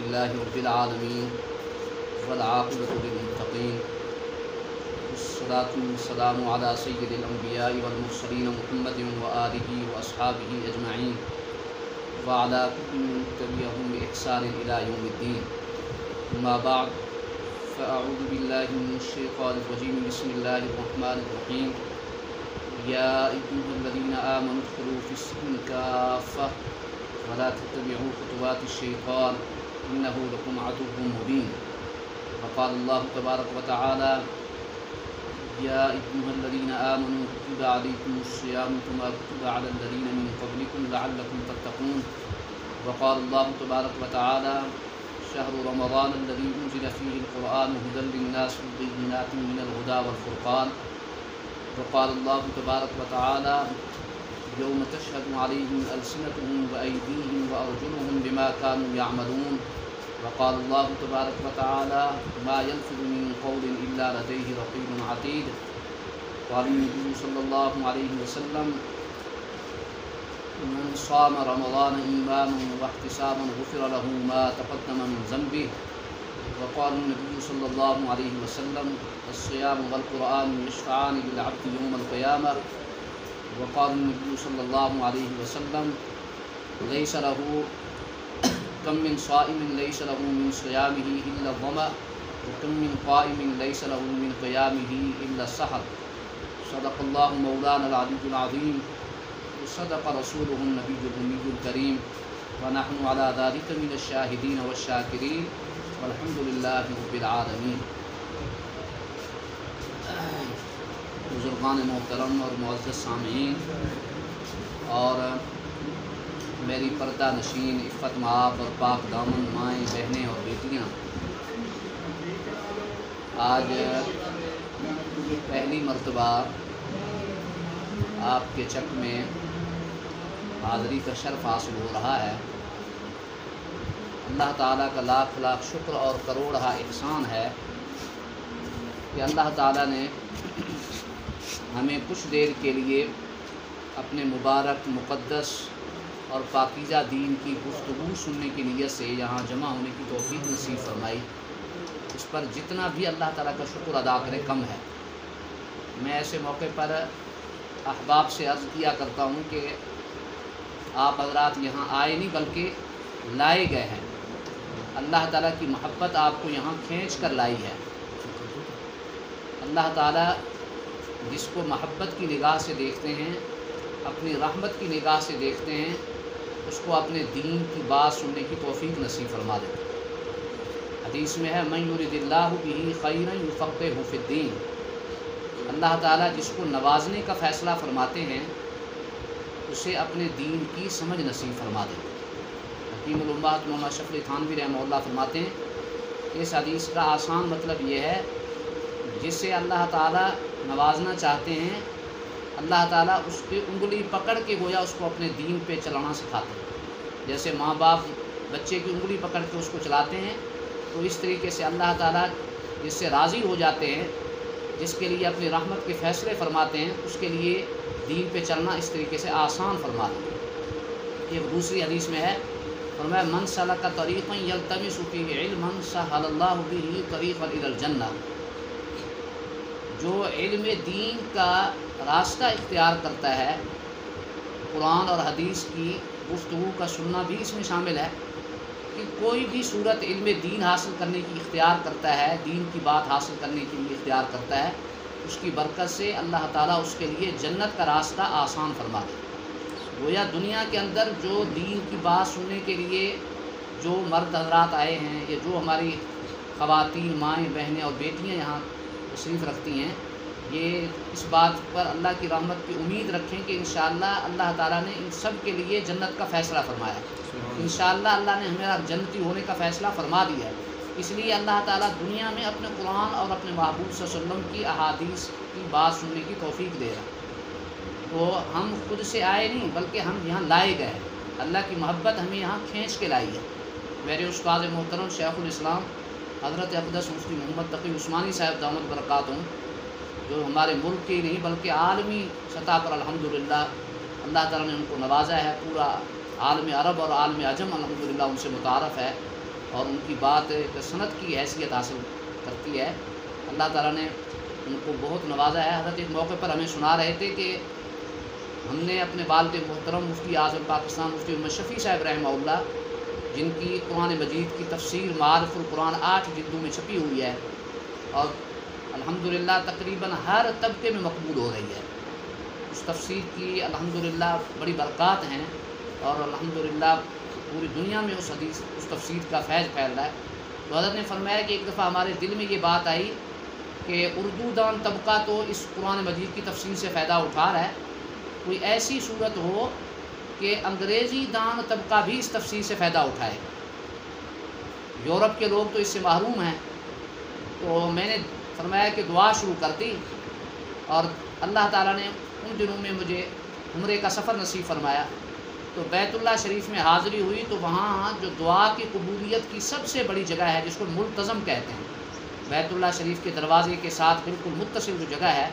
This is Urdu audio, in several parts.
الحمدللہ رب العالمین والعاقبۃ للمتقین والصلاۃ والسلام علی سید الانبیاء والمرسلین محمد وآلہ واصحابہ اجمعین وعلی کل من تبعهم بإحسان الی یوم الدین. اما بعد فاعوذ باللہ من الشیطان الرجیم. بسم اللہ الرحمن الرحیم. یا ایھا الذین آمنوا ادخلوا فی السلم کافۃ ولا تتبعوا خطوات الشیطان انہ لکم عدو مبین. وقال اللہ تبارک وتعالی یا ایھا الذین آمنوا کتب علیکم الصیام کما کتب علی الذین من قبلکم لعلکم تتقون. وقال اللہ تبارک وتعالی شہر رمضان الذی انزل فیہ القرآن ھدی للناس وبینات من الھدی والفرقان. وقال اللہ تبارک وتعالی یوم تشہد علیہم السنتہم وایدیہم وارجلہم بما کانوا یعملون. وقال اللہ تبارک وتعالی ما یلفظ من قول الا لدیہ رقیب عتید. قال النبی صلی اللہ علیہ وسلم من صام رمضان ایمانا واحتسابا غفر له ما تقدم من ذنبه. وقال النبی صلی اللہ علیہ وسلم الصیام والقرآن یشفعان للعبد یوم القیامہ. وقال النبی صلی اللہ علیہ وسلم لیس له کم من صائم لیس له من صیامہ الا الظمأ وکم من قائم لیس له من قیامہ الا السحر. صدق اللہ مولانا العلی العظیم وصدق رسولہ النبی الأمی الکریم ونحن علی ذلک من الشاہدین والشاکرین والحمد للہ رب العالمین. بزرگان محترم اور معزز سامعین اور میری پردہ نشین عفت مآب اور پاک دامن مائیں بہنیں اور بیٹیاں، آج پہلی مرتبہ آپ کے چک میں حاضری کا شرف حاصل ہو رہا ہے. اللہ تعالیٰ کا لاکھ لاکھ شکر اور کروڑہ احسان ہے کہ اللہ تعالیٰ نے ہمیں کچھ دیر کے لیے اپنے مبارک مقدس اور پاکیزہ دین کی گفتگو سننے کی نیت سے یہاں جمع ہونے کی توفیق نصیب فرمائی. اس پر جتنا بھی اللہ تعالیٰ کا شکر ادا کرے کم ہے. میں ایسے موقع پر احباب سے عرض کیا کرتا ہوں کہ آپ حضرات یہاں آئے نہیں بلکہ لائے گئے ہیں. اللہ تعالیٰ کی محبت آپ کو یہاں کھینچ کر لائی ہے. اللہ تعالیٰ جس کو محبت کی نگاہ سے دیکھتے ہیں، اپنی رحمت کی نگاہ سے دیکھتے ہیں، اس کو اپنے دین کی بات سننے کی توفیق نصیب فرما دیتے ہیں. حدیث میں ہے من یرد اللہ بہ خیرا یفقہہ فی الدین. اللہ تعالیٰ جس کو نوازنے کا فیصلہ فرماتے ہیں اسے اپنے دین کی سمجھ نصیب فرما دیتے ہیں. حکیم الامت مولانا اشرف علی تھانوی رحمہ اللہ فرماتے ہیں کہ اس حدیث کا آسان مطلب یہ ہے جس سے اللہ تعالیٰ نوازنا چاہتے ہیں، اللہ تعالیٰ اس کی انگلی پکڑ کے گویا اس کو اپنے دین پہ چلانا سکھاتے ہیں. جیسے ماں باپ بچے کی انگلی پکڑ کے اس کو چلاتے ہیں، تو اس طریقے سے اللہ تعالیٰ جس سے راضی ہو جاتے ہیں، جس کے لیے اپنی رحمت کے فیصلے فرماتے ہیں، اس کے لیے دین پہ چلنا اس طریقے سے آسان فرما دیتے ہیں. ایک دوسری حدیث میں ہے فرمایا من سلک طریقا یلتمس فیہ علما سہل اللہ بہ طریقا الی الجنہ. جو علم دین کا راستہ اختیار کرتا ہے، قرآن اور حدیث کی گفتگو کا سننا بھی اس میں شامل ہے کہ کوئی بھی صورت علم دین حاصل کرنے کی اختیار کرتا ہے، دین کی بات حاصل کرنے کے لیے اختیار کرتا ہے، اس کی برکت سے اللہ تعالیٰ اس کے لیے جنت کا راستہ آسان فرما دے. گویا دنیا کے اندر جو دین کی بات سننے کے لیے جو مرد حضرات آئے ہیں یا جو ہماری خواتین مائیں بہنیں اور بیٹیاں یہاں تشریف رکھتی ہیں، یہ اس بات پر اللہ کی رحمت کی امید رکھیں کہ انشاءاللہ اللہ تعالیٰ نے ان سب کے لیے جنت کا فیصلہ فرمایا. انشاءاللہ اللہ نے ہمیں جنتی ہونے کا فیصلہ فرما دیا ہے. اس لیے اللہ تعالیٰ دنیا میں اپنے قرآن اور اپنے محبوب صلی اللہ علیہ وسلم کی احادیث کی بات سننے کی توفیق دے رہا ہے. تو ہم خود سے آئے نہیں بلکہ ہم یہاں لائے گئے ہیں. اللہ کی محبت ہمیں یہاں کھینچ کے لائی ہے. میرے استاد محترم شیخ الاسلام حضرت اقدس مفتی محمد تقی عثمانی صاحب دامت برکاتہم، جو ہمارے ملک کے ہی نہیں بلکہ عالمی سطح پر الحمدللہ اللہ تعالیٰ نے ان کو نوازا ہے. پورا عالم عرب اور عالم عجم الحمدللہ ان سے متعارف ہے. اور ان کی بات سند کی حیثیت حاصل کرتی ہے۔ اللہ تعالیٰ نے ان کو بہت نوازا ہے۔ حضرت ایک موقع پر ہمیں سنا رہے تھے کہ ہم نے اپنے والد محترم مفتی اعظم پاکستان مفتی محمد شفیع صاحب رحمہ اللہ، جن کی قرآن مجید کی تفسیر معارف القرآن 8 جلدوں میں چھپی ہوئی ہے اور الحمدللہ تقریباً ہر طبقے میں مقبول ہو رہی ہے، اس تفسیر کی الحمدللہ بڑی برکات ہیں اور الحمدللہ پوری دنیا میں اس تفسیر کا فیض پھیل رہا ہے۔ تو حضرت نے فرمایا کہ ایک دفعہ ہمارے دل میں یہ بات آئی کہ اردو دان طبقہ تو اس قرآن مجید کی تفسیر سے فائدہ اٹھا رہا ہے، کوئی ایسی صورت ہو کہ انگریزی دان طبقہ بھی اس تفسیر سے فائدہ اٹھائے۔ یورپ کے لوگ تو اس سے محروم ہیں۔ تو میں نے فرمایا کہ دعا شروع کر دی اور اللہ تعالیٰ نے ان دنوں میں مجھے عمرے کا سفر نصیب فرمایا۔ تو بیت اللہ شریف میں حاضری ہوئی تو وہاں جو دعا کی قبولیت کی سب سے بڑی جگہ ہے جس کو ملتزم کہتے ہیں، بیت اللہ شریف کے دروازے کے ساتھ بالکل متصل جو جگہ ہے،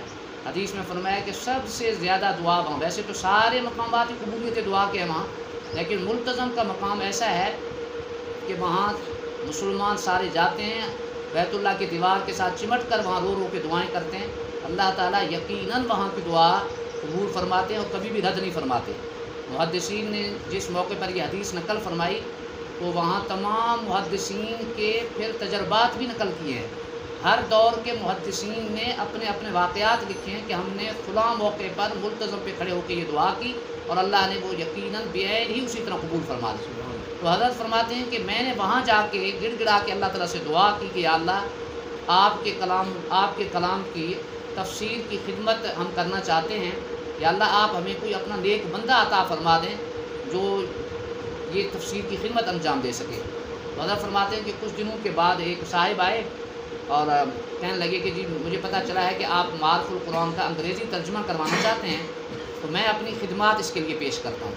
حدیث میں فرمایا کہ سب سے زیادہ دعا وہاں، ویسے تو سارے مقامات قبولیت دعا کے ہیں وہاں، لیکن ملتزم کا مقام ایسا ہے کہ وہاں مسلمان سارے جاتے ہیں، بیت اللہ کی دیوار کے ساتھ چمٹ کر وہاں رو رو کے دعائیں کرتے ہیں، اللہ تعالیٰ یقیناً وہاں کی دعا قبول فرماتے ہیں اور کبھی بھی رد نہیں فرماتے۔ محدثین نے جس موقع پر یہ حدیث نقل فرمائی تو وہاں تمام محدثین کے پھر تجربات بھی نقل کیے ہیں، ہر دور کے محدثین نے اپنے اپنے واقعات لکھے ہیں کہ ہم نے فلاں موقع پر ملتزم پہ کھڑے ہو کے یہ دعا کی اور اللہ نے وہ یقیناً بعین ہی اسی طرح قبول فرما دی۔ تو حضرت فرماتے ہیں کہ میں نے وہاں جا کے گڑ گڑا کے اللہ تعالیٰ سے دعا کی کہ یا اللہ آپ کے کلام کی تفسیر کی خدمت ہم کرنا چاہتے ہیں، یا اللہ آپ ہمیں کوئی اپنا نیک بندہ عطا فرما دیں جو یہ تفسیر کی خدمت انجام دے سکے۔ تو حضرت فرماتے ہیں کہ کچھ دنوں کے بعد ایک صاحب آئے اور کہنے لگے کہ جی مجھے پتہ چلا ہے کہ آپ معارف القرآن کا انگریزی ترجمہ کروانا چاہتے ہیں، تو میں اپنی خدمات اس کے لیے پیش کرتا ہوں۔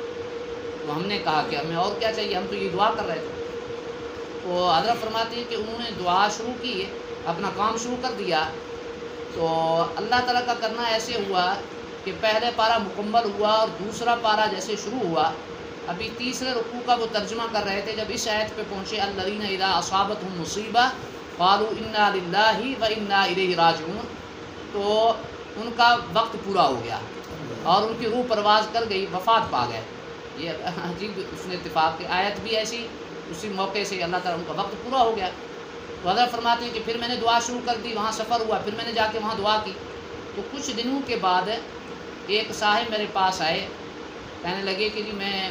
تو ہم نے کہا کہ ہمیں اور کیا چاہیے، ہم تو یہ دعا کر رہے تھے۔ تو حضرت فرماتے ہیں کہ انہوں نے دعا شروع کی، اپنا کام شروع کر دیا۔ تو اللہ تعالیٰ کا کرنا ایسے ہوا کہ پہلے پارہ مکمل ہوا اور دوسرا پارہ جیسے شروع ہوا، ابھی تیسرے رکوع کا وہ ترجمہ کر رہے تھے، جب اس آیت پہ پہنچے الذین اذا اصابتہم مصیبہ قالوا انا للہ و انا الیہ راجعون، تو ان کا وقت پورا ہو گیا اور ان کی روح پرواز کر گئی، وفات پا گئے۔ یہ عجیب اس نے اتفاق کی آیت بھی ایسی، اسی موقع سے اللہ تعالیٰ ان کا وقت پورا ہو گیا۔ تو حضرت فرماتے ہیں کہ پھر میں نے دعا شروع کر دی، وہاں سفر ہوا، پھر میں نے جا کے وہاں دعا کی۔ تو کچھ دنوں کے بعد ایک صاحب میرے پاس آئے، کہنے لگے کہ جی میں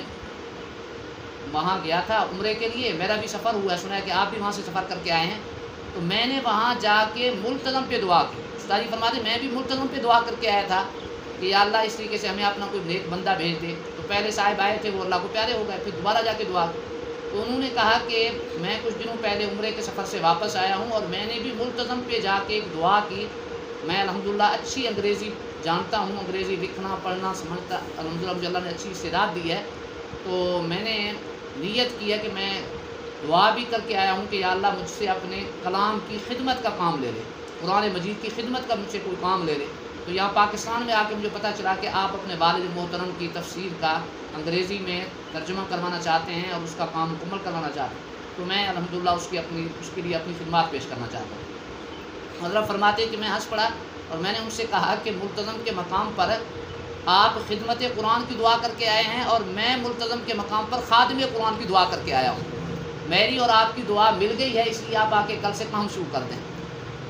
وہاں گیا تھا عمرے کے لیے، میرا بھی سفر ہوا ہے، سنا ہے کہ آپ بھی وہاں سے سفر کر کے آئے ہیں، تو میں نے وہاں جا کے ملتزم پہ دعا کی۔ استاد جی فرماتے میں بھی ملتزم پہ دعا کر کے آیا تھا کہ یا اللہ اس طریقے سے ہمیں اپنا کوئی نیک بندہ بھیج دے۔ تو پہلے صاحب آئے تھے وہ اللہ کو پیارے ہو گئے، پھر دوبارہ جا کے دعا کی۔ تو انہوں نے کہا کہ میں کچھ دنوں پہلے عمرے کے سفر سے واپس آیا ہوں اور میں نے بھی ملتزم پہ جا کے ایک دعا کی، میں الحمدللہ اچھی انگریزی جانتا ہوں، انگریزی لکھنا پڑھنا سمجھتا، الحمدللہ مجھے اللہ نے اچھی استعداد دی ہے۔ تو میں نے نیت کی ہے کہ میں دعا بھی کر کے آیا ہوں کہ یا اللہ مجھ سے اپنے کلام کی خدمت کا کام لے لے، قرآن مجید کی خدمت کا مجھ سے کوئی کام لے لے۔ تو یہاں پاکستان میں آ کے مجھے پتہ چلا کہ آپ اپنے والد محترم کی تفسیر کا انگریزی میں ترجمہ کروانا چاہتے ہیں اور اس کا کام مکمل کروانا چاہتے ہیں، تو میں الحمدللہ اس کے لیے اپنی خدمات پیش کرنا چاہتا ہوں۔ حضرت فرماتے ہیں کہ میں ہنس پڑا اور میں نے ان سے کہا کہ ملتزم کے مقام پر آپ خدمت قرآن کی دعا کر کے آئے ہیں اور میں ملتزم کے مقام پر خادم قرآن کی دعا کر کے آیا ہوں، میری اور آپ کی دعا مل گئی ہے، اس لیے آپ آ کے کل سے کام شروع کر دیں۔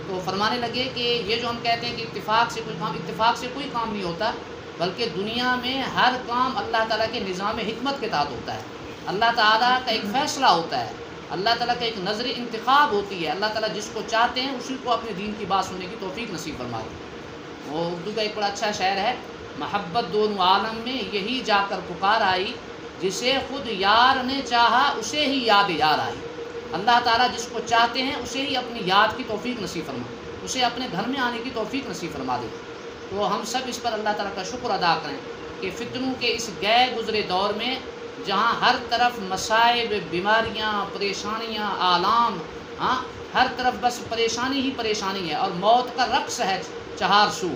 تو فرمانے لگے کہ یہ جو ہم کہتے ہیں کہ اتفاق سے کوئی کام نہیں ہوتا، بلکہ دنیا میں ہر کام اللہ تعالیٰ کے نظام حکمت کے تحت ہوتا ہے، اللہ تعالیٰ کا ایک فیصلہ ہوتا ہے، اللہ تعالیٰ کا ایک نظر انتخاب ہوتی ہے، اللہ تعالیٰ جس کو چاہتے ہیں اسی کو اپنے دین کی بات سننے کی توفیق نصیب فرماتے ہیں۔ وہ اردو کا ایک بڑا اچھا شعر ہے، محبت دونوں عالم میں یہی جا کر پکار آئی، جسے خود یار نے چاہا اسے ہی یاد یار آئی۔ اللہ تعالیٰ جس کو چاہتے ہیں اسے ہی اپنی یاد کی توفیق نصیب فرما، اسے اپنے گھر میں آنے کی توفیق نصیب فرما دے۔ تو ہم سب اس پر اللہ تعالیٰ کا شکر ادا کریں کہ فتنوں کے اس گئے گزرے دور میں جہاں ہر طرف مصائب، بیماریاں، پریشانیاں، آلام، ہر طرف بس پریشانی ہی پریشانی ہے اور موت کا رقص ہے چہار سو،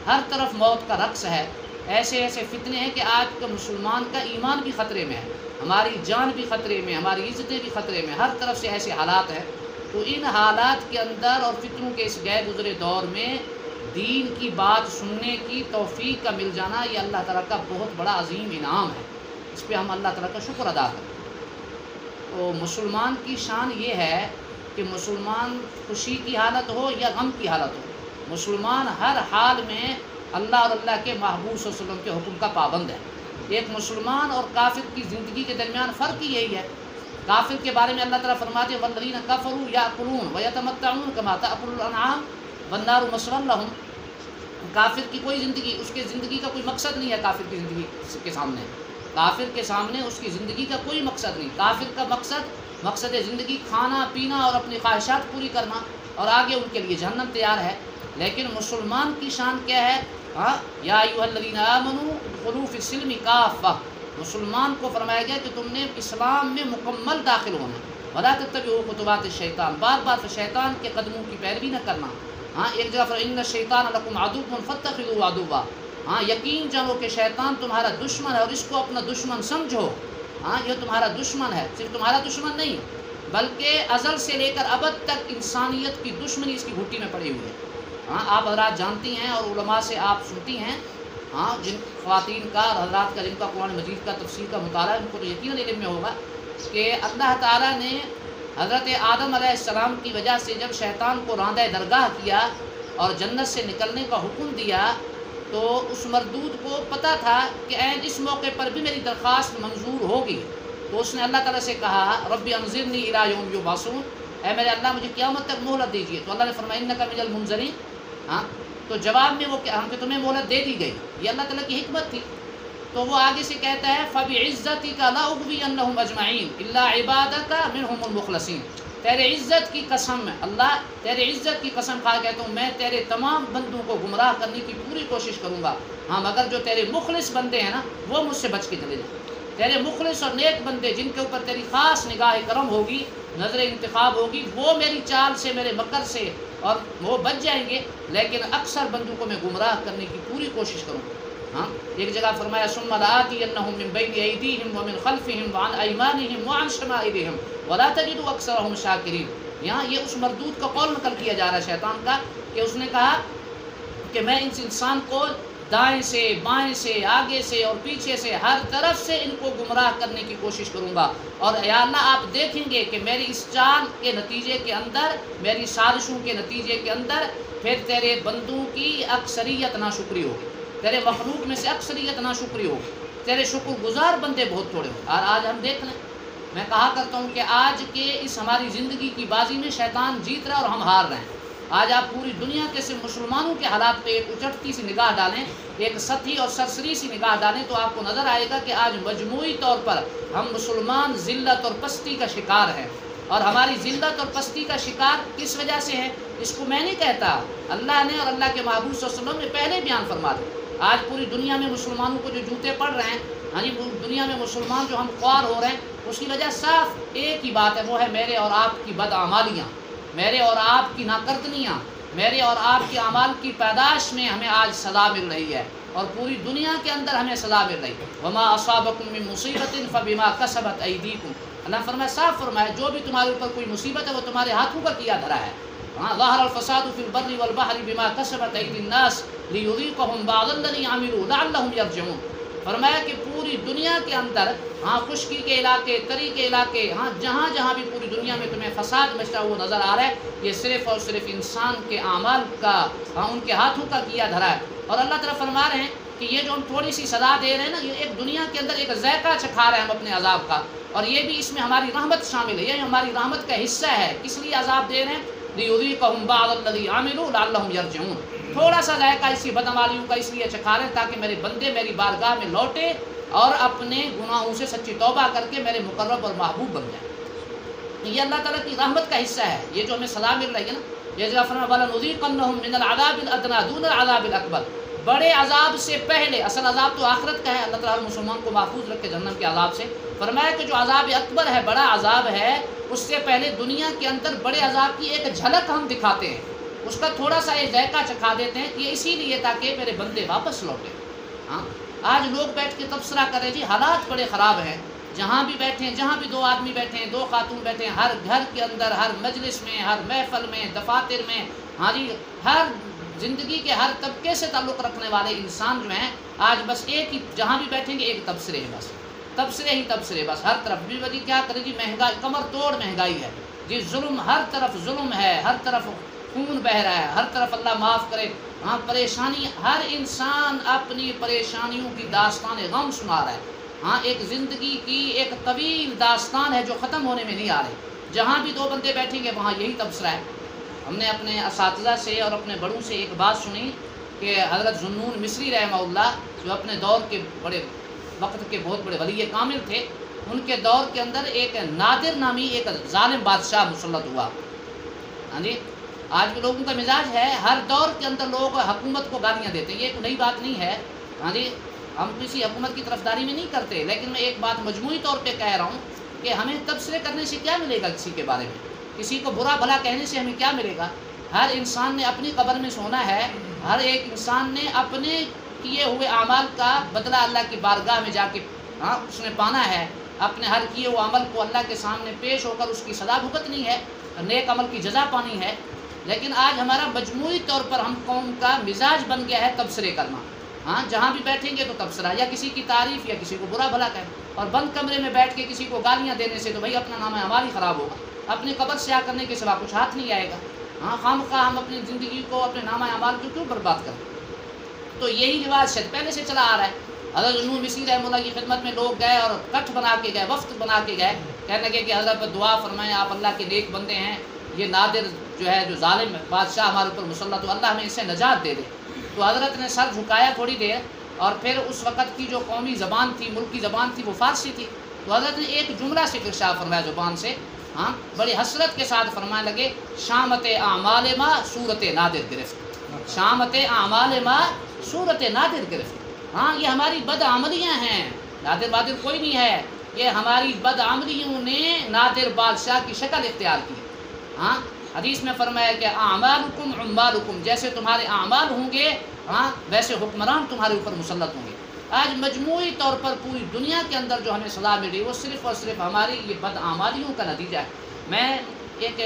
ہر طرف موت کا رقص ہے، ایسے ایسے فتنے ہیں کہ آج کا مسلمان کا ایمان بھی خطرے میں ہے، ہماری جان بھی خطرے میں، ہماری عزتیں بھی خطرے میں، ہر طرف سے ایسے حالات ہیں۔ تو ان حالات کے اندر اور فتنوں کے اس گئے گزرے دور میں دین کی بات سننے کی توفیق کا مل جانا، یہ اللہ تعالیٰ کا بہت بڑا عظیم انعام ہے، اس پہ ہم اللہ تعالیٰ کا شکر ادا کریں۔ تو مسلمان کی شان یہ ہے کہ مسلمان خوشی کی حالت ہو یا غم کی حالت ہو، مسلمان ہر حال میں اللہ اور اللہ کے محبوب صلی اللہ علیہ وسلم کے حکم کا پابند ہے۔ ایک مسلمان اور کافر کی زندگی کے درمیان فرق ہی یہی ہے۔ کافر کے بارے میں اللہ تعالیٰ فرماتے ہیں والذین کفروا یاکلون ویتمتعون کما تاکل الانعام والنار مثوی لہم۔ کافر کی کوئی زندگی، اس کے زندگی کا کوئی مقصد نہیں ہے کافر کی زندگی کے سامنے، کافر کے سامنے اس کی زندگی کا کوئی مقصد نہیں۔ کافر کا مقصد زندگی کھانا پینا اور اپنی خواہشات پوری کرنا، اور آگے ان کے لیے جہنم تیار ہے۔ لیکن مسلمان کی شان کیا ہے؟ یا ایھا الذین آمنوا ادخلوا فی السلم کافہ، مسلمان کو فرمایا گیا کہ تم نے اسلام میں مکمل داخل ہونا، ولا تتبعوا خطوات الشیطان، بار بار شیطان کے قدموں کی پیروی نہ کرنا۔ ایک جگہ پر ان الشیطان لکم عدو فاتخذوه عدوا، یقین جانو کہ شیطان تمہارا دشمن ہے اور اس کو اپنا دشمن سمجھو۔ یہ تمہارا دشمن ہے، صرف تمہارا دشمن نہیں بلکہ ازل سے لے کر ابد تک انسانیت کی دشمنی اس کی گھٹی میں پڑی ہوئی ہے۔ آپ حضرات جانتی ہیں اور علماء سے آپ سنتی ہیں، جن خواتین کا اور حضرات کا جن کا قرآن مجید کا تفسیر کا مطالعہ ان کو تو یقیناً علم میں ہوگا کہ اللہ تعالیٰ نے حضرت آدم علیہ السلام کی وجہ سے جب شیطان کو راندہ درگاہ کیا اور جنت سے نکلنے کا حکم دیا، تو اس مردود کو پتہ تھا کہ اس موقع پر بھی میری درخواست منظور ہوگی، تو اس نے اللہ تعالیٰ سے کہا ربی انظرنی الی یوم یبعثون، اے میرے اللہ مجھے قیامت تک مہلت دیجیے۔ تو اللہ نے فرمایا انک من المنظرین، تو جواب میں وہ کہ تمہیں مہلت دے دی گئی، یہ اللہ تعالیٰ کی حکمت تھی۔ تو وہ آگے سے کہتا ہے فَبِعِزَّتِكَ لَأُغْوِيَنَّهُمْ أَجْمَعِينَ إِلَّا عِبَادَكَ مِنْهُمُ الْمُخْلَصِينَ، تیرے عزت کی قسم ہے اللہ، تیرے عزت کی قسم کھا کہتا ہوں میں تیرے تمام بندوں کو گمراہ کرنے کی پوری کوشش کروں گا، مگر جو تیرے مخلص بندے ہیں نا وہ مجھ سے بچ کے چلے جائیں۔ تیرے مخلص اور نیک بندے جن کے اوپر تیری خاص نگاہ کرم ہوگی، نظر انتخاب ہوگی، وہ میری چال سے میرے مکر سے اور وہ بچ جائیں گے، لیکن اکثر بندوں کو میں گمراہ کرنے کی پوری کوشش کروں گا۔ ایک جگہ فرمایا ثم لآتینہم من بین ایدیہم ومن خلفہم وعن ایمانہم وعن شمائلہم ولا تجد اکثرہم شاکرین۔ یہاں یہ اس مردود کا قول نقل کیا جا رہا ہے شیطان کا کہ اس نے کہا کہ میں اس انسان کو دائیں سے بائیں سے آگے سے اور پیچھے سے ہر طرف سے ان کو گمراہ کرنے کی کوشش کروں گا، اور یا اللہ آپ دیکھیں گے کہ میری اس چال کے نتیجے کے اندر، میری سازشوں کے نتیجے کے اندر پھر تیرے بندوں کی اکثریت ناشکری ہوگی، تیرے مخلوق میں سے اکثریت ناشکری ہوگی، تیرے شکر گزار بندے بہت تھوڑے ہوں۔ اور آج ہم دیکھ لیں، میں کہا کرتا ہوں کہ آج کے اس ہماری زندگی کی بازی میں شیطان جیت رہا ہے اور ہم ہار رہے ہیں۔ آج آپ پوری دنیا کے صرف مسلمانوں کے حالات پہ ایک اچٹتی سی نگاہ ڈالیں، ایک سطحی اور سرسری سی نگاہ ڈالیں، تو آپ کو نظر آئے گا کہ آج مجموعی طور پر ہم مسلمان ذلت اور پستی کا شکار ہیں۔ اور ہماری ذلت اور پستی کا شکار کس وجہ سے ہے؟ اس کو میں نہیں کہتا، اللہ نے اور اللہ کے محبوب صلی اللہ علیہ وسلم نے پہلے بیان فرما دیا۔ آج پوری دنیا میں مسلمانوں کو جو جوتے پڑ رہے ہیں، دنیا میں مسلمان جو ہم خوار ہو رہے ہیں، اس کی وجہ صاف ایک ہی بات ہے، وہ ہے میرے اور آپ کی بدعمالیاں، میرے اور آپ کی ناکردنیاں، میرے اور آپ کے اعمال کی پیدائش میں ہمیں آج سزا مل رہی ہے، اور پوری دنیا کے اندر ہمیں سزا مل رہی ہے۔ وما اصابکم من مصیبت فبما کسبت ایدیکم، اللہ فرمایا صاف فرمایا جو بھی تمہارے اوپر کوئی مصیبت ہے وہ تمہارے ہاتھوں کا کیا دھرا ہے۔ ظہر الفساد فی البر والبحر بما کسبت ایدی الناس لیذیقہم بعض الذی عملوا لعلہم یرجعون، فرمایا کہ پوری دنیا کے اندر خشکی کے علاقے، تری کے علاقے، جہاں جہاں بھی پوری دنیا میں تمہیں فساد مچتا ہوا نظر آ رہا ہے، یہ صرف اور صرف انسان کے اعمال کا، ان کے ہاتھوں کا کیا دھرا ہے۔ اور اللہ تعالیٰ فرما رہے ہیں کہ یہ جو ہم تھوڑی سی سزا دے رہے ہیں نا، یہ ایک دنیا کے اندر ایک ذائقہ چکھا رہے ہیں ہم اپنے عذاب کا، اور یہ بھی اس میں ہماری رحمت شامل ہے، یہ ہماری رحمت کا حصہ ہے۔ کس لیے عذاب دے رہے ہیں؟ لیذیقہم بعض الذی عملوا لعلہم یرجعون، تھوڑا سا ذائقہ اسی بدعمالیوں کا اس لیے چکھا رہے ہیں تاکہ میرے بندے میری بارگاہ میں لوٹے اور اپنے گناہوں سے سچی توبہ کر کے میرے مقرب اور محبوب بن جائیں۔ یہ اللہ تعالیٰ کی رحمت کا حصہ ہے، یہ جو ہمیں سزا مل رہی ہے نا، یہ جگہ فرمایا وَلَنُذِيقَنَّهُم مِّنَ الْعَذَابِ الْأَدْنَىٰ دُونَ الْعَذَابِ الْأَكْبَرِ، بڑے عذاب سے پہلے، اصل عذاب تو آخرت کا ہے، اللہ تعالیٰ مسلمان کو محفوظ رکھے جہنم کے عذاب سے۔ فرمایا کہ جو عذاب اکبر ہے، بڑا عذاب ہے، اس سے پہلے دنیا کے اندر بڑے عذاب کی ایک جھلک ہم دکھاتے ہیں، اس کا تھوڑا سا ایک ذائقہ چکھا دیتے ہیں، یہ اسی لیے تاکہ میرے بندے واپس لوٹیں۔ ہاں آج لوگ بیٹھ کے تبصرہ کریں جی حالات بڑے خراب ہیں، جہاں بھی بیٹھیں، جہاں بھی 2 آدمی بیٹھے ہیں، 2 خاتون بیٹھے ہیں، ہر گھر کے اندر، ہر مجلس میں، ہر محفل میں، دفاتر میں، ہاں جی ہر زندگی کے ہر طبقے سے تعلق رکھنے والے انسان جو ہیں آج بس ایک ہی، جہاں بھی بیٹھیں گے ایک تبصرے ہیں، بس تبصرے ہی تبصرے، بس ہر طرف بھی وجہ کیا کرے جی مہنگائی، کمر توڑ مہنگائی ہے جی، ظلم ہر طرف ظلم ہے، ہر طرف خون بہہ رہا ہے، ہر طرف اللہ معاف کرے، ہاں پریشانی، ہر انسان اپنی پریشانیوں کی داستان غم سنا رہا ہے، ہاں ایک زندگی کی ایک طویل داستان ہے جو ختم ہونے میں نہیں آ رہی، جہاں بھی 2 بندے بیٹھیں گے وہاں یہی تبصرہ ہے۔ ہم نے اپنے اساتذہ سے اور اپنے بڑوں سے ایک بات سنی کہ حضرت ذوالنون مصری رحمہ اللہ جو اپنے دور کے بڑے وقت کے بہت بڑے ولی کامل تھے، ان کے دور کے اندر ایک نادر نامی ایک ظالم بادشاہ مسلط ہوا، ہاں جی آج کے لوگوں کا مزاج ہے ہر دور کے اندر لوگ حکومت کو گالیاں دیتے ہیں، یہ ایک نئی بات نہیں ہے، ہاں جی ہم کسی حکومت کی طرفداری میں نہیں کرتے، لیکن میں ایک بات مجموعی طور پہ کہہ رہا ہوں کہ ہمیں تبصرے کرنے سے کیا ملے گا، کسی کے بارے میں کسی کو برا بھلا کہنے سے ہمیں کیا ملے گا؟ ہر انسان نے اپنی قبر میں سونا ہے، ہر ایک انسان نے اپنے کیے ہوئے اعمال کا بدلہ اللہ کی بارگاہ میں جا کے ہاں اس نے پانا ہے، اپنے ہر کیے ہوئے عمل کو اللہ کے سامنے پیش ہو کر اس کی سزا بھگتنی ہے، نیک عمل کی جزا پانی ہے، لیکن آج ہمارا مجموعی طور پر ہم قوم کا مزاج بن گیا ہے تبصرے کرنا، ہاں جہاں بھی بیٹھیں گے تو تبصرہ، یا کسی کی تعریف یا کسی کو برا بھلا کہیں، اور بند کمرے میں بیٹھ کے کسی کو گالیاں دینے سے تو بھائی اپنا نام اعمال ہی خراب ہوگا، اپنی قبر سے آ کرنے کے سوا کچھ ہاتھ نہیں آئے گا، ہاں خواہ ہم اپنی زندگی کو اپنے نام اعمال کو کیوں برباد کریں؟ تو یہی رواج سے پہلے سے چلا آ رہا ہے۔ حضرت ذوالنون مصری رحمہ اللہ کی خدمت میں لوگ گئے اور کٹھ بنا کے گئے، وفد بنا کے گئے، کہنے لگے کہ حضرت دعا فرمائیں، آپ اللہ کے نیک بندے ہیں، یہ نادر جو ہے جو ظالم بادشاہ ہمارے اوپر مسلط ہو، اللہ ہمیں اس سے نجات دے دے۔ تو حضرت نے سر جھکایا تھوڑی دیر، اور پھر اس وقت کی جو قومی زبان تھی، ملکی زبان تھی، وہ فارسی تھی، تو حضرت نے ایک جملہ سے ارشاد فرمایا زبان سے، ہاں بڑی حسرت کے ساتھ فرمانے لگے، شامت اعمال ما صورت نادر گرفت، شامت اعمال ما صورت نادر گرفت، ہاں یہ ہماری بدعملیاں ہیں، نادر بادر کوئی نہیں ہے، یہ ہماری بدعملیوں نے نادر بادشاہ کی شکل اختیار کی، ہاں حدیث میں فرمایا کہ اعمالکم عمالکم، جیسے تمہارے اعمال ہوں گے ہاں ویسے حکمران تمہارے اوپر مسلط ہوں گے۔ آج مجموعی طور پر پوری دنیا کے اندر جو ہمیں سزا مل رہی ہے وہ صرف اور صرف ہماری یہ بدعمالیوں کا نتیجہ ہے۔ میں ایک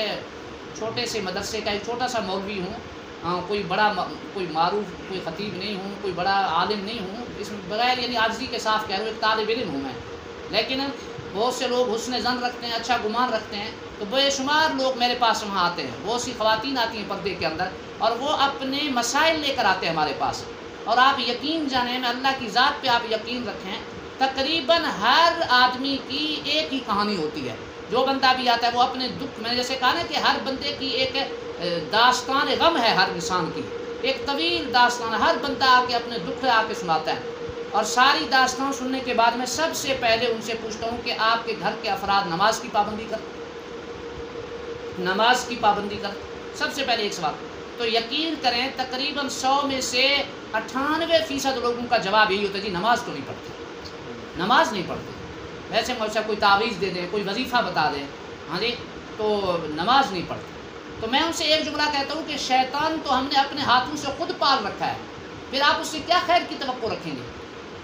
چھوٹے سے مدرسے کا ایک چھوٹا سا مولوی ہوں، کوئی بڑا کوئی معروف کوئی خطیب نہیں ہوں، کوئی بڑا عالم نہیں ہوں، اس میں بغیر یعنی عاجزی کے ساتھ کہہ رہا ہوں، ایک طالب علم ہوں میں، لیکن بہت سے لوگ حسن ظن رکھتے ہیں، اچھا گمان رکھتے ہیں، تو بے شمار لوگ میرے پاس وہاں آتے ہیں، بہت سی خواتین آتی ہیں پردے کے اندر، اور وہ اپنے مسائل لے کر آتے ہیں ہمارے پاس، اور آپ یقین جانیں، میں اللہ کی ذات پہ آپ یقین رکھیں، تقریباً ہر آدمی کی ایک ہی کہانی ہوتی ہے، جو بندہ بھی آتا ہے وہ اپنے دکھ، میں نے جیسے کہا نا کہ ہر بندے کی ایک داستان غم ہے، ہر انسان کی ایک طویل داستان، ہر بندہ آ کے اپنے دکھ آ کے سناتا ہے، اور ساری داستان سننے کے بعد میں سب سے پہلے ان سے پوچھتا ہوں کہ آپ کے گھر کے افراد نماز کی پابندی کر، نماز کی پابندی کر، سب سے پہلے ایک سوال، تو یقین کریں تقریباً 100 میں سے 98% لوگوں کا جواب یہی ہوتا ہے جی نماز تو نہیں پڑھتے، نماز نہیں پڑھتے، ویسے مجھے کوئی تعویذ دے دیں، کوئی وظیفہ بتا دیں، ہاں جی تو نماز نہیں پڑھتے۔ تو میں ان سے ایک جملہ کہتا ہوں کہ شیطان تو ہم نے اپنے ہاتھوں سے خود پال رکھا ہے، پھر آپ اس سے کیا خیر کی توقع رکھیں گے؟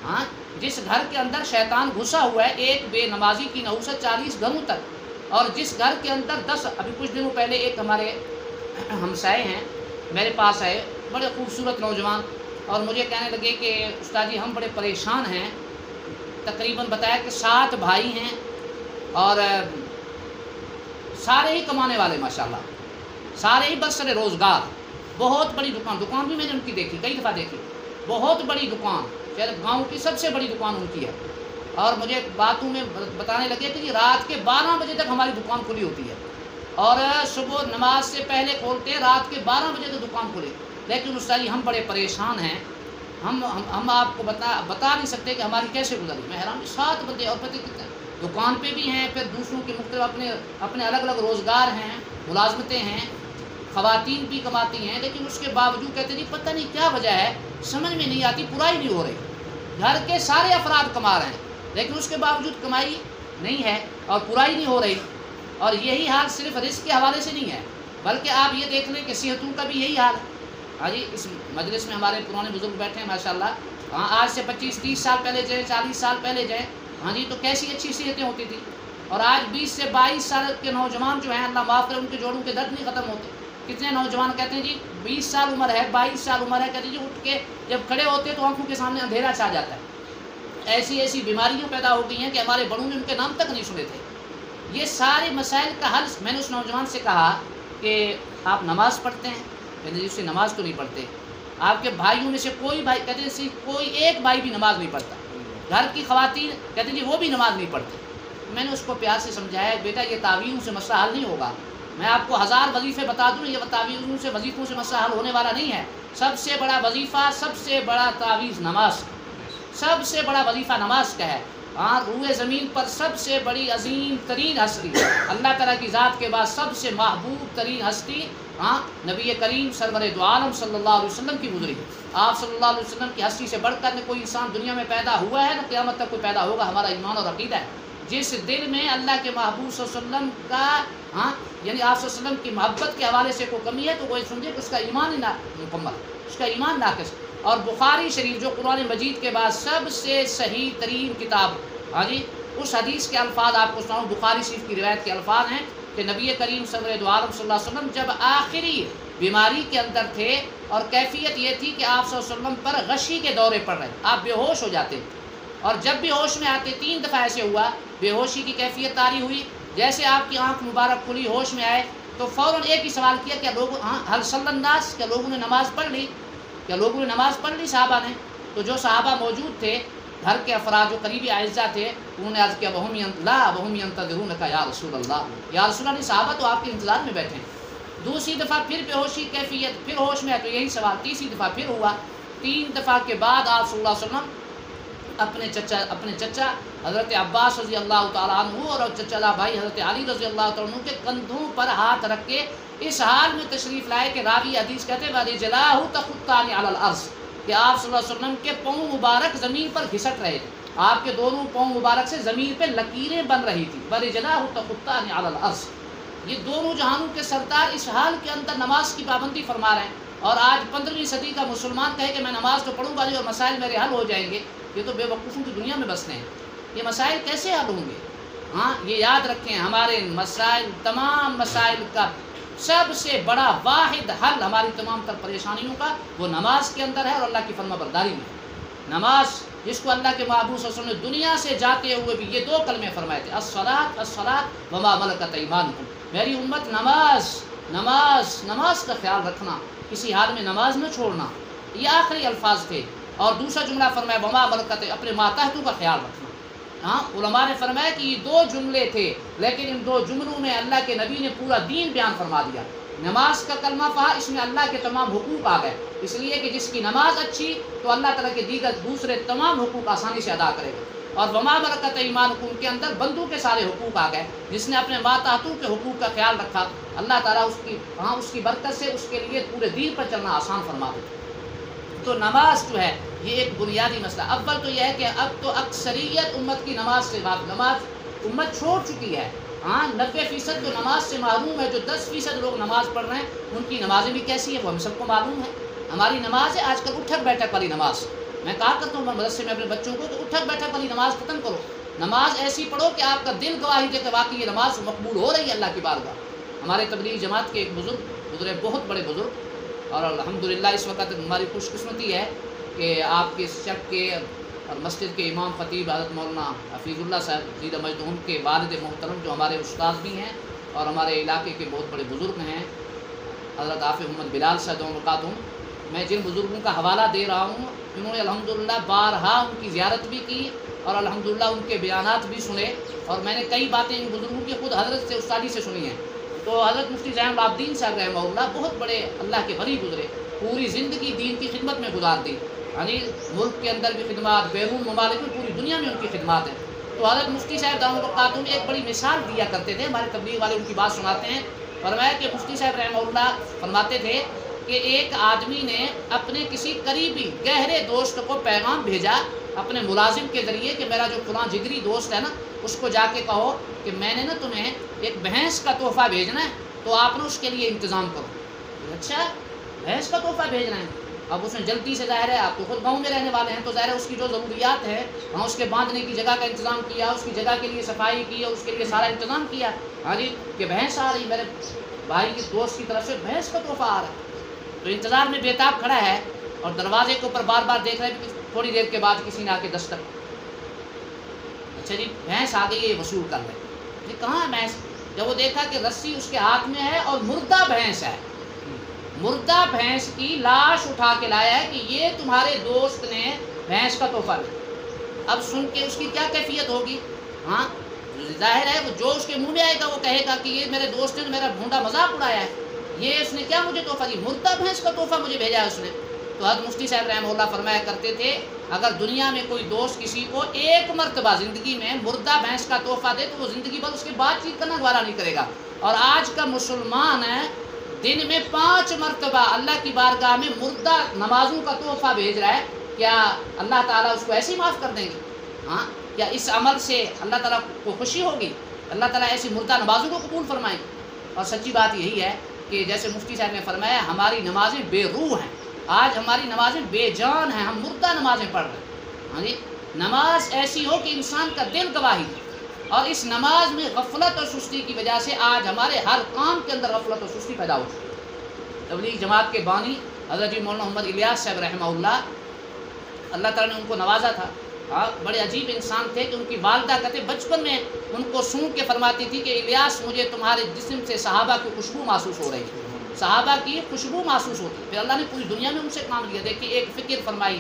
ہاں جس گھر کے اندر شیطان گھسا ہوا ہے، ایک بے نمازی کی نحوست 40 گھروں تک، اور جس گھر کے اندر 10، ابھی کچھ دنوں پہلے ایک ہمارے ہمسائے ہیں میرے پاس آئے، بڑے خوبصورت نوجوان، اور مجھے کہنے لگے کہ استاد جی ہم بڑے پریشان ہیں، تقریباً بتایا کہ 7 بھائی ہیں، اور سارے ہی کمانے والے ماشاءاللہ، سارے ہی برسر روزگار، بہت بڑی دکان بھی میں نے ان کی دیکھی، کئی دفعہ دیکھی، بہت بڑی دکان، شاید گاؤں کی سب سے بڑی دکان ان کی ہے، اور مجھے باتوں میں بتانے لگے کہ رات کے 12 بجے تک ہماری دکان کھلی ہوتی ہے، اور صبح نماز سے پہلے کھولتے ہیں، رات کے 12 بجے تک دکان کھلے، لیکن استاد جی ہم بڑے پریشان ہیں، ہم آپ کو بتا نہیں سکتے کہ ہماری کیسے گزری۔ میں حیران، 7 بندے، اور پتہ کتنے دکان پہ بھی ہیں، پھر دوسروں کے مختلف اپنے الگ الگ روزگار ہیں، ملازمتیں ہیں، خواتین بھی کماتی ہیں، لیکن اس کے باوجود کہتے ہیں جی پتہ نہیں کیا وجہ ہے، سمجھ میں نہیں آتی، پورائی نہیں ہو رہی، گھر کے سارے افراد کما رہے ہیں لیکن اس کے باوجود کمائی نہیں ہے اور پورائی نہیں ہو رہی، اور یہی حال صرف رزق کے حوالے سے نہیں ہے، بلکہ آپ یہ دیکھ لیں کہ صحتوں کا بھی یہی حال ہے۔ ہاں جی اس مجلس میں ہمارے پرانے بزرگ بیٹھے ہیں ماشاءاللہ، ہاں آج سے 25-30 سال پہلے جائیں، 40 سال پہلے جائیں، ہاں جی، تو کیسی اچھی صحتیں ہوتی تھی. اور آج 20 سے 22 سال کے نوجوان جو ہیں، اللہ معاف کرے، ان کے جوڑوں کے درد نہیں ختم ہوتے. کتنے نوجوان کہتے ہیں جی 20 سال عمر ہے، 22 سال عمر ہے، کہتے ہیں جی اٹھ کے جب کھڑے ہوتے تو آنکھوں کے سامنے اندھیرا چھا جاتا ہے. ایسی ایسی بیماریاں پیدا ہو گئی ہیں کہ ہمارے بڑوں نے ان کے نام تک نہیں سنے تھے. یہ سارے مسائل کا حل میں نے اس نوجوان سے کہا کہ آپ نماز پڑھتے ہیں؟ کہتے جی اس سے نماز تو نہیں پڑھتے. آپ کے بھائیوں میں سے کوئی بھائی، کہتے ہیں کوئی ایک بھائی بھی نماز نہیں پڑھتا. گھر کی خواتین کہتے ہیں جی وہ بھی نماز نہیں پڑھتے. میں نے اس کو پیار سے سمجھایا بیٹا یہ تعویذوں سے مسئلہ حل نہیں ہوگا. میں آپ کو 1000 وظیفے بتا دوں، یہ تعویذوں سے وظیفوں سے مسئلہ حل ہونے والا نہیں ہے. سب سے بڑا وظیفہ، سب سے بڑا تعویذ نماز، سب سے بڑا وظیفہ نماز کا ہے. ہاں روئے زمین پر سب سے بڑی عظیم ترین ہستی، اللہ تعالیٰ کی ذات کے بعد سب سے محبوب ترین ہستی ہاں نبی کریم سرور دو عالم صلی اللہ علیہ وسلم کی گزری. آپ صلی اللہ علیہ وسلم کی ہستی سے بڑھ کر کوئی انسان دنیا میں پیدا ہوا ہے نہ قیامت تک کوئی پیدا ہوگا. ہمارا ایمان اور عقیدہ ہے. جس دل میں اللہ کے محبوب صلی اللہ علیہ وسلم کا ہاں یعنی آپ صلی اللہ علیہ وسلم کی محبت کے حوالے سے کوئی کمی ہے تو وہ سمجھے کہ اس کا ایمان ہی مکمل، اس کا ایمان ناقص. اور بخاری شریف جو قرآن مجید کے بعد سب سے صحیح ترین کتاب، ہاں جی، اس حدیث کے الفاظ آپ کو سناؤں. بخاری شریف کی روایت کے الفاظ ہیں کہ نبی کریم صلی اللہ علیہ وسلم جب آخری بیماری کے اندر تھے اور کیفیت یہ تھی کہ آپ صلی اللہ علیہ وسلم پر غشی کے دورے پڑ رہے، آپ بے ہوش ہو جاتے. اور جب بھی ہوش میں آتے 3 دفعہ ایسے ہوا، بے ہوشی کی کیفیت طاری ہوئی. جیسے آپ کی آنکھ مبارک کھلی، ہوش میں آئے تو فوراً ایک ہی سوال کیا کہ لوگ حل صلی الناس، کیا لوگوں نے نماز پڑھ لی؟ کیا لوگوں نے نماز پڑھ لی صحابہ نے؟ تو جو صحابہ موجود تھے، گھر کے افراد جو قریبی اعزاء تھے، انہوں نے عرض کیا وہم ینتظرونک یا رسول اللہ، یا رسول اللہ، صحابہ تو آپ کے انتظار میں بیٹھے ہیں. دوسری دفعہ پھر بے ہوشی کیفیت، پھر ہوش میں آئے تو یہی سوال. تیسری دفعہ پھر ہوا. 3 دفعہ کے بعد آپ صلی اللہ علیہ وسلم اپنے چچا حضرت عباس رضی اللہ تعالیٰ عنہ اور چچا بھائی حضرت علی رضی اللہ تعالیٰ عنہ کے کندھوں پر ہاتھ رکھ کے اس حال میں تشریف لائے کہ راوی حدیث کہتے ہیں جلاہ تخطان علی الارض، کہ آپ صلی اللہ علیہ وسلم کے پاؤں مبارک زمین پر گھسٹ رہے تھے. آپ کے دونوں پاؤں مبارک سے زمین پہ لکیریں بن رہی تھی. برجلاہ تخطان علی الارض. یہ دونوں جہانوں کے سردار اس حال کے اندر نماز کی پابندی فرما رہے ہیں. اور آج 15ویں صدی کا مسلمان کہے کہ میں نماز تو پڑھوں گا اور مسائل میرے حل ہو جائیں گے، یہ تو بے وقوفوں کی دنیا میں بستے ہیں. یہ مسائل کیسے حل ہوں گے؟ ہاں یہ یاد رکھیں، ہمارے مسائل، تمام مسائل کا سب سے بڑا واحد حل ہماری تمام تر پریشانیوں کا وہ نماز کے اندر ہے اور اللہ کی فرما برداری میں. نماز جس کو اللہ کے محبوب صلی اللہ علیہ وسلم نے دنیا سے جاتے ہوئے بھی یہ 2 کلمے فرمائے تھے، الصلاۃ الصلاۃ وما ملکت ایمانکم. میری امت نماز نماز نماز کا خیال رکھنا، کسی حال میں نماز نہ چھوڑنا، یہ آخری الفاظ تھے. اور دوسرا جملہ فرمایا وما ملکت، اپنے ماتحتوں کا خیال رکھنا. ہاں علماء نے فرمایا کہ یہ 2 جملے تھے، لیکن ان 2 جملوں میں اللہ کے نبی نے پورا دین بیان فرما دیا. نماز کا کلمہ پڑھا، اس میں اللہ کے تمام حقوق آ گئے، اس لیے کہ جس کی نماز اچھی تو اللہ تعالیٰ کے دیگر دوسرے تمام حقوق آسانی سے ادا کرے گا. اور وما ملکت ایمانکم کے اندر بندوں کے سارے حقوق آ گئے. جس نے اپنے ماتحتوں کے حقوق کا خیال رکھا، اللہ تعالیٰ اس کی برکت سے اس کے لیے پورے دین پر چلنا آسان فرما دے. تو نماز جو ہے یہ ایک بنیادی مسئلہ. اول تو یہ ہے کہ اب تو اکثریت امت کی نماز سے نماز امت چھوڑ چکی ہے. ہاں 90% تو نماز سے محروم ہے. جو 10% لوگ نماز پڑھ رہے ہیں ان کی نمازیں بھی کیسی ہیں وہ ہم سب کو معلوم ہے. ہماری نماز ہے آج کل اٹھک بیٹھک والی نماز. میں کہا کرتا ہوں مدرسے میں اپنے بچوں کو کہ اٹھک بیٹھک والی نماز ختم کرو. نماز ایسی پڑھو کہ آپ کا دل گواہی دے کہ واقعی یہ نماز مقبول ہو رہی ہے اللہ کی بارگاہ. ہمارے تبلیغ جماعت کے ایک بزرگ گزرے، بہت بڑے بزرگ، اور الحمدللہ اس وقت ہماری خوش قسمتی ہے کہ آپ کے شک کے اور مسجد کے امام خطیب حضرت مولانا حفیظ اللہ صاحب زیدہ مجد ان کے والد محترم جو ہمارے استاد بھی ہیں اور ہمارے علاقے کے بہت بڑے بزرگ ہیں، حضرت عافظ محمد بلال صاحب وبرکاتہ. میں جن بزرگوں کا حوالہ دے رہا ہوں انہوں نے الحمدللہ بارہا ان کی زیارت بھی کی اور الحمدللہ ان کے بیانات بھی سنے. اور میں نے کئی باتیں ان بزرگوں کی خود حضرت سے استادی سے سنی ہیں. تو حضرت مفتی زین العابدین صاحب رحمہ اللہ بہت بڑے اللہ کے ولی گزرے، پوری زندگی دین کی خدمت میں گزار دی. یعنی ملک کے اندر بھی خدمات، بیرون ممالک میں، پوری دنیا میں ان کی خدمات ہیں. تو حضرت مفتی صاحب دامت البرکاتہ نے ایک بڑی مثال دیا کرتے تھے. ہمارے تبلیغ والے ان کی بات سناتے ہیں. فرمایا کہ مفتی صاحب رحمہ اللہ فرماتے تھے کہ ایک آدمی نے اپنے کسی قریبی گہرے دوست کو پیغام بھیجا اپنے ملازم کے ذریعے کہ میرا جو فلاں جگری دوست ہے نا اس کو جا کے کہو کہ میں نے نا تمہیں ایک بھینس کا تحفہ بھیجنا ہے تو آپ نے اس کے لیے انتظام کرو. اچھا بھینس کا تحفہ بھیجنا ہے؟ اب اس نے جلدی سے ظاہر ہے آپ تو خود گاؤں میں رہنے والے ہیں تو ظاہر ہے اس کی جو ضروریات ہے وہاں اس کے باندھنے کی جگہ کا انتظام کیا، اس کی جگہ کے لیے صفائی کی اور اس کے لیے سارا انتظام کیا. ہاں جی کہ بھینس آ رہی، میرے بھائی کی دوست کی طرف سے بھینس کا تحفہ آ رہا ہے، تو انتظار میں بےتاب کھڑا ہے اور دروازے کے اوپر بار بار دیکھ رہے ہیں کہ تھوڑی دیر کے بعد کسی نے آ کے دستک. اچھا جی بھینس آ گئی ہے، یہ وصول کر رہے ہیں. جی کہاں ہے بھینس؟ جب وہ دیکھا کہ رسی اس کے ہاتھ میں ہے اور مردہ بھینس ہے، مردہ بھینس کی لاش اٹھا کے لایا ہے کہ یہ تمہارے دوست نے بھینس کا تحفہ دیا. اب سن کے اس کی کیا کیفیت ہوگی؟ ہاں ظاہر ہے جو اس کے منہ میں آئے گا وہ کہے گا کہ یہ میرے دوست نے میرا بھونڈا مذاق اڑایا ہے، یہ اس نے کیا مجھے تحفہ دی، مردہ بھینس کا تحفہ مجھے بھیجا ہے اس نے. تو حضرت مفتی صاحب رحمہ اللہ فرمایا کرتے تھے اگر دنیا میں کوئی دوست کسی کو ایک مرتبہ زندگی میں مردہ بھینس کا تحفہ دے تو وہ زندگی بھر اس کے بات چیت کرنا گوارا نہیں کرے گا. اور آج کا مسلمان ہے دن میں 5 مرتبہ اللہ کی بارگاہ میں مردہ نمازوں کا تحفہ بھیج رہا ہے. کیا اللہ تعالیٰ اس کو ایسی معاف کر دیں گے؟ ہاں کیا اس عمل سے اللہ تعالیٰ کو خوشی ہوگی؟ اللہ تعالیٰ ایسی مردہ نمازوں کو قبول فرمائیں گے؟ اور سچی بات یہی ہے کہ جیسے مفتی صاحب نے فرمایا ہماری نمازیں بے روح ہیں، آج ہماری نمازیں بے جان ہیں، ہم مردہ نمازیں پڑھ رہے ہیں. ہاں جی نماز ایسی ہو کہ انسان کا دل گواہی دے، اور اس نماز میں غفلت اور سستی کی وجہ سے آج ہمارے ہر کام کے اندر غفلت اور سستی پیدا ہو چکی ہے. تبلیغ جماعت کے بانی حضرت جی مولانا محمد الیاس صاحب رحمہ اللہ تعالیٰ نے ان کو نوازا تھا. بڑے عجیب انسان تھے کہ ان کی والدہ کہتے بچپن میں ان کو سونگ کے فرماتی تھی کہ الیاس مجھے تمہارے جسم سے صحابہ کی خوشبو محسوس ہو رہی ہے، صحابہ کی خوشبو محسوس ہوتی. پھر اللہ نے پوری دنیا میں ان سے کام لیا. دیکھیے ایک فکر فرمائی.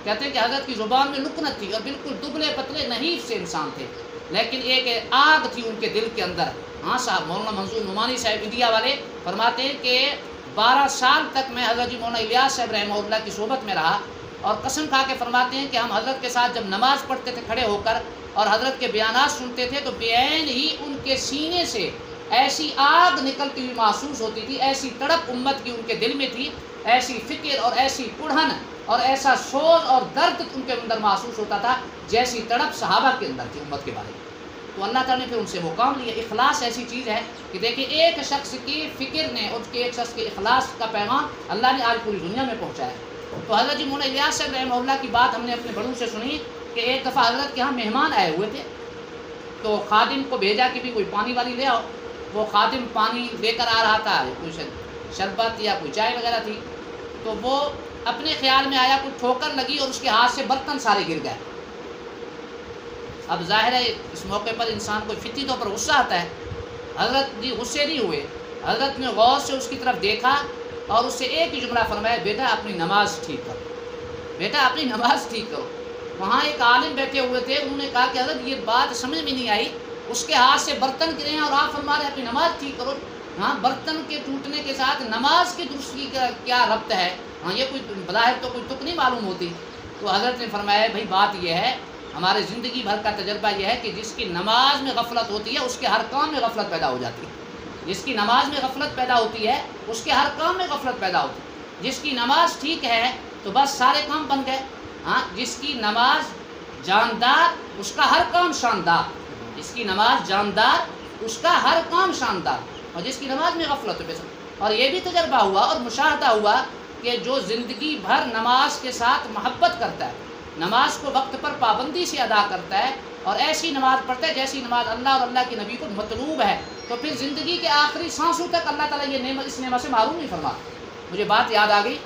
کہتے ہیں کہ حضرت کی زبان میں لکنت تھی اور بالکل دبلے پتلے نحیف سے انسان تھے، لیکن ایک آگ تھی ان کے دل کے اندر. صاحب مولانا منظور نعمانی صاحب انڈیا والے فرماتے ہیں کہ 12 سال تک میں حضرت جی مولانا الیاس صاحب رحمہ اللہ کی صحبت میں رہا، اور قسم کھا کے فرماتے ہیں کہ ہم حضرت کے ساتھ جب نماز پڑھتے تھے کھڑے ہو کر اور حضرت کے بیانات سنتے تھے تو بعین ہی ان کے سینے سے ایسی آگ نکلتی ہوئی محسوس ہوتی تھی، ایسی تڑپ امت کی ان کے دل میں تھی، ایسی فکر اور ایسی کڑھن اور ایسا سوز اور درد ان کے اندر محسوس ہوتا تھا جیسی تڑپ صحابہ کے اندر تھی امت کے بارے میں. تو اللہ تعالیٰ نے پھر ان سے وہ کام لیا. اخلاص ایسی چیز ہے کہ دیکھیں ایک شخص کی فکر نے اور ایک شخص کے اخلاص کا پیغام اللہ نے آج پوری دنیا میں پہنچایا. تو حضرت جی مولانا الیاس صاحب رحمہ اللہ کی بات ہم نے اپنے بڑوں سے سنی کہ ایک دفعہ حضرت کے ہاں مہمان آئے ہوئے تھے، تو خادم کو بھیجا کہ بھی کوئی پانی والی لے آؤ. وہ خادم پانی لے کر آ رہا تھا، کوئی شربت یا کوئی چائے وغیرہ تھی، تو وہ اپنے خیال میں آیا کوئی ٹھوکر لگی اور اس کے ہاتھ سے برتن سارے گر گئے. اب ظاہر ہے اس موقع پر انسان کو فطری طور پر غصہ آتا ہے. حضرت جی غصے نہیں ہوئے، حضرت نے غور سے اس کی طرف دیکھا اور اس سے ایک ہی جملہ فرمایا، بیٹا اپنی نماز ٹھیک کرو، بیٹا اپنی نماز ٹھیک کرو. وہاں ایک عالم بیٹھے ہوئے تھے، انہوں نے کہا کہ حضرت یہ بات سمجھ میں نہیں آئی، اس کے ہاتھ سے برتن گرے ہیں اور آپ فرما رہے ہیں اپنی نماز ٹھیک کرو. برتن کے ٹوٹنے کے ساتھ نماز کی درستگی کا کیا ربط ہے؟ یہ کوئی بظاہر تو کوئی تک نہیں معلوم ہوتی. تو حضرت نے فرمایا بھائی بات یہ ہے، ہمارے زندگی بھر کا تجربہ یہ ہے کہ جس کی نماز میں غفلت ہوتی ہے اس کے ہر کام میں غفلت پیدا ہو جاتی ہے. جس کی نماز میں غفلت پیدا ہوتی ہے اس کے ہر کام میں غفلت پیدا ہوتی ہے. جس کی نماز ٹھیک ہے تو بس سارے کام بن گئے. جس کی نماز جاندار اس کا ہر کام شاندار، جس کی نماز جاندار اس کا ہر کام شاندار، اور جس کی نماز میں غفلت ہو. اور یہ بھی تجربہ ہوا اور مشاہدہ ہوا کہ جو زندگی بھر نماز کے ساتھ محبت کرتا ہے، نماز کو وقت پر پابندی سے ادا کرتا ہے اور ایسی نماز پڑھتا ہے جیسی نماز اللہ اور اللہ کے نبی کو مطلوب ہے، تو پھر زندگی کے آخری سانسوں تک اللہ تعالیٰ یہ نعمت اس نعمت سے محروم نہیں فرما. مجھے بات یاد آ گئی،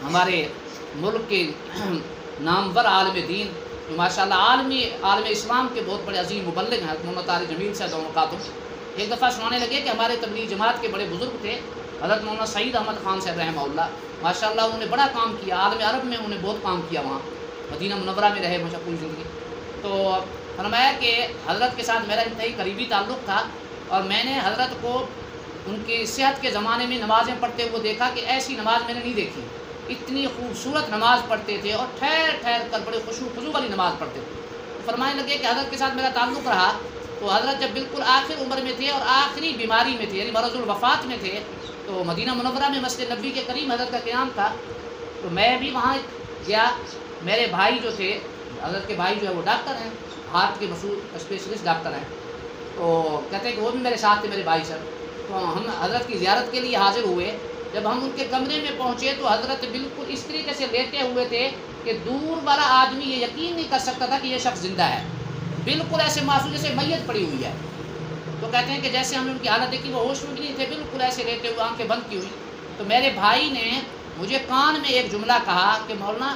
ہمارے ملک کے نامور عالم دین جو ماشاءاللہ عالم اسلام کے بہت بڑے عظیم مبلغ ہیں، محمد طارق جمیل سے دونوں کا ایک دفعہ سنانے لگے کہ ہمارے تبلیغ جماعت کے بڑے بزرگ تھے حضرت مولانا سعید احمد خان صاحب رحمہ اللہ. ماشاءاللہ انہوں نے بڑا کام کیا، عالم عرب میں انہوں نے بہت کام کیا، وہاں مدینہ منورہ میں رہے ماشاء پوری زندگی. تو فرمایا کہ حضرت کے ساتھ میرا انتہائی قریبی تعلق تھا، اور میں نے حضرت کو ان کی صحت کے زمانے میں نمازیں پڑھتے ہوئے دیکھا کہ ایسی نماز میں نے نہیں دیکھی. اتنی خوبصورت نماز پڑھتے تھے اور ٹھہر ٹھہر کر بڑے خضوع والی نماز پڑھتے تھے. فرمانے لگے کہ حضرت کے ساتھ میرا تعلق رہا تو حضرت جب بالکل آخر عمر میں تھے اور آخری بیماری میں تھے، یعنی مرض الوفات میں تھے، تو مدینہ منورہ میں مسجد نبوی کے قریب حضرت کا قیام تھا. تو میں بھی وہاں گیا. میرے بھائی جو تھے، حضرت کے بھائی جو ہے وہ ڈاکٹر ہیں، ہارٹ کے مشہور اسپیشلسٹ ڈاکٹر ہیں، تو کہتے ہیں کہ وہ بھی میرے ساتھ تھے میرے بھائی سر. تو ہم حضرت کی زیارت کے لیے حاضر ہوئے جب ہم ان کے کمرے میں پہنچے تو حضرت بالکل اس طریقے سے لیٹے ہوئے تھے کہ دور والا آدمی یہ یقین نہیں کر سکتا تھا کہ یہ شخص زندہ ہے، بالکل ایسے معصوم جیسے میت پڑی ہوئی ہے۔ تو کہتے ہیں کہ جیسے ہم نے ان کی حالت دیکھی وہ ہوش میں بھی نہیں تھے، بالکل ایسے لیٹے ہوئے، آنکھیں بند کی ہوئی۔ تو میرے بھائی نے مجھے کان میں ایک جملہ کہا کہ مولانا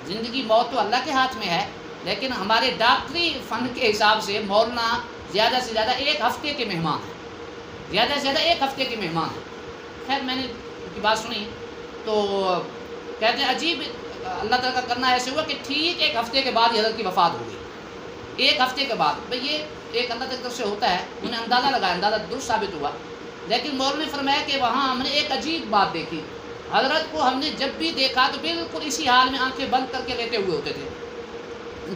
زندگی موت تو اللہ کے ہاتھ میں ہے، لیکن ہمارے ڈاکٹری فن کے حساب سے مولانا زیادہ سے زیادہ 1 ہفتے کے مہمان ہیں، زیادہ سے زیادہ 1 ہفتے کے مہمان ہیں۔ خیر میں نے ان کی بات سنی تو کہتے ہیں عجیب اللہ تعالیٰ کا کرنا ایسے ہوا کہ ٹھیک 1 ہفتے کے بعد حضرت کی وفات ہو گئی۔ 1 ہفتے کے بعد بھئی یہ ایک اللہ کی طرف سے ہوتا ہے، انہیں اندازہ لگایا، اندازہ درست ثابت ہوا۔ لیکن مولانا نے فرمایا کہ وہاں ہم نے ایک عجیب بات دیکھی، حضرت کو ہم نے جب بھی دیکھا تو بالکل اسی حال میں آنکھیں بند کر کے لیٹے ہوئے ہوتے تھے۔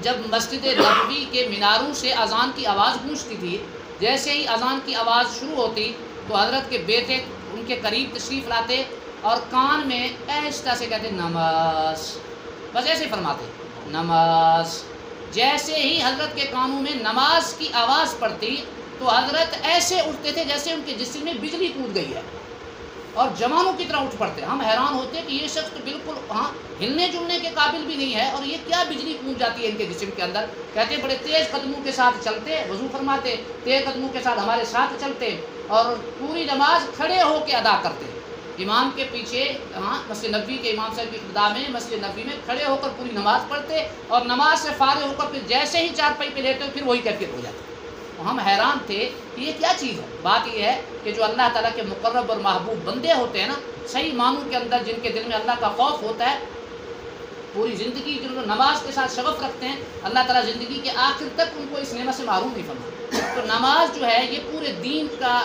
جب مسجد نبوی کے میناروں سے اذان کی آواز گونجتی تھی، جیسے ہی اذان کی آواز شروع ہوتی تو حضرت کے بیٹے ان کے قریب تشریف لاتے اور کان میں ایسا سے کہتے نماز، بس ایسے فرماتے نماز۔ جیسے ہی حضرت کے کانوں میں نماز کی آواز پڑتی تو حضرت ایسے اٹھتے تھے جیسے ان کے جسم میں بجلی کود گئی ہے اور جوانوں کی طرح اٹھ پڑتے۔ ہم حیران ہوتے کہ یہ شخص تو بالکل ہلنے جلنے کے قابل بھی نہیں ہے اور یہ کیا بجلی کود جاتی ہے ان کے جسم کے اندر۔ کہتے بڑے تیز قدموں کے ساتھ چلتے، وضو فرماتے، تیز قدموں کے ساتھ ہمارے ساتھ چلتے اور پوری نماز کھڑے ہو کے ادا کرتے، امام کے پیچھے، مسجد نبوی کے امام صاحب کی ابتدا میں مسجد نبوی میں کھڑے ہو کر پوری نماز پڑھتے اور نماز سے فارغ ہو کر پھر جیسے ہی چارپائی پہ لیتے پھر وہی کیفیت ہو جاتی۔ ہم حیران تھے کہ یہ کیا چیز ہے۔ بات یہ ہے کہ جو اللہ تعالیٰ کے مقرب اور محبوب بندے ہوتے ہیں نا، صحیح معنوں کے اندر جن کے دل میں اللہ کا خوف ہوتا ہے، پوری زندگی جو نماز کے ساتھ شغف رکھتے ہیں، اللہ تعالیٰ زندگی کے آخر تک ان کو اس نعمت سے محروم نہیں فرماتا۔ تو نماز جو ہے یہ پورے دین کا،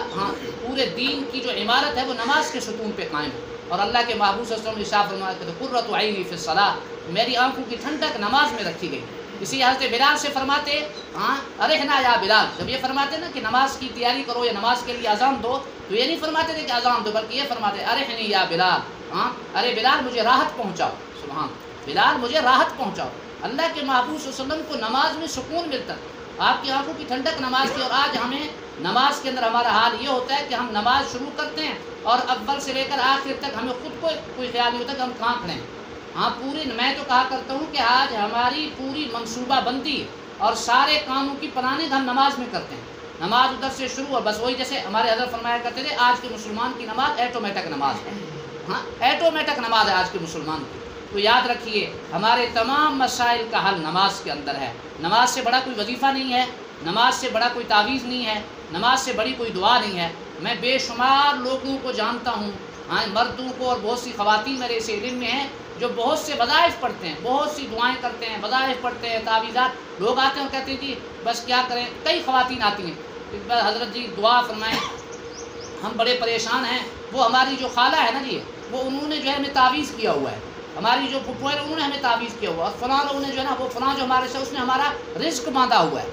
پورے دین کی جو عمارت ہے وہ نماز کے ستون پہ قائم ہے۔ اور اللہ کے محبوب صلی اللہ علیہ وسلم نے ارشاد فرمایا کہ قرۃ عینی فی الصلاۃ، میری آنکھوں کی ٹھنڈک نماز میں رکھی گئی۔ اسی حضرت بلال سے فرماتے ارحنا یا بلال، جب یہ فرماتے نا کہ نماز کی تیاری کرو یا نماز کے لیے اذان دو تو یہ نہیں فرماتے تھے کہ اذان دو، بلکہ یہ فرماتے ارحنی یا بلال، ارے بلال مجھے راحت پہنچاؤ، سبحان بلال مجھے راحت پہنچاؤ۔ اللہ کے محبوب صلی اللہ علیہ وسلم کو نماز میں سکون ملتا، آپ کی آنکھوں کی ٹھنڈک نماز کی۔ اور آج ہمیں نماز کے اندر ہمارا حال یہ ہوتا ہے کہ ہم نماز شروع کرتے ہیں اور اول سے لے کر آخر تک ہمیں خود کو کوئی خیال نہیں ہوتا کہ ہم کہاں کھڑے ہیں۔ پوری میں تو کہا کرتا ہوں کہ آج ہماری پوری منصوبہ بندی اور سارے کاموں کی پلاننگ ہم نماز میں کرتے ہیں۔ نماز ادھر سے شروع اور بس وہی جیسے ہمارے حضرت فرمایا کرتے تھے آج کے مسلمان کی نماز ایٹومیٹک نماز ہے، ایٹومیٹک نماز ہے آج کے مسلمان کی۔ تو یاد رکھیے ہمارے تمام مسائل کا حل نماز کے اندر ہے۔ نماز سے بڑا کوئی وظیفہ نہیں ہے، نماز سے بڑا کوئی تعویذ نہیں ہے، نماز سے بڑی کوئی دعا نہیں ہے۔ میں بے شمار لوگوں کو جانتا ہوں، مردوں کو اور بہت سی خواتین میرے اس علم میں ہیں جو بہت سے وظائف پڑھتے ہیں، بہت سی دعائیں کرتے ہیں، وظائف پڑھتے ہیں، تعویذات۔ لوگ آتے ہیں اور کہتے ہیں جی بس کیا کریں، کئی خواتین آتی ہیں، ایک بار حضرت جی دعا فرمائیں، ہم بڑے پریشان ہیں۔ وہ ہماری جو خالہ ہے نا جی، وہ انہوں نے جو ہے ہمیں تعویذ کیا ہوا ہے، ہماری جو پھپھو ہے انہوں نے ہمیں تعویذ کیا ہوا ہے، اور فلاں لوگوں نے جو ہے نا وہ فلاں جو ہمارے سے اس نے ہمارا رزق باندھا ہوا ہے۔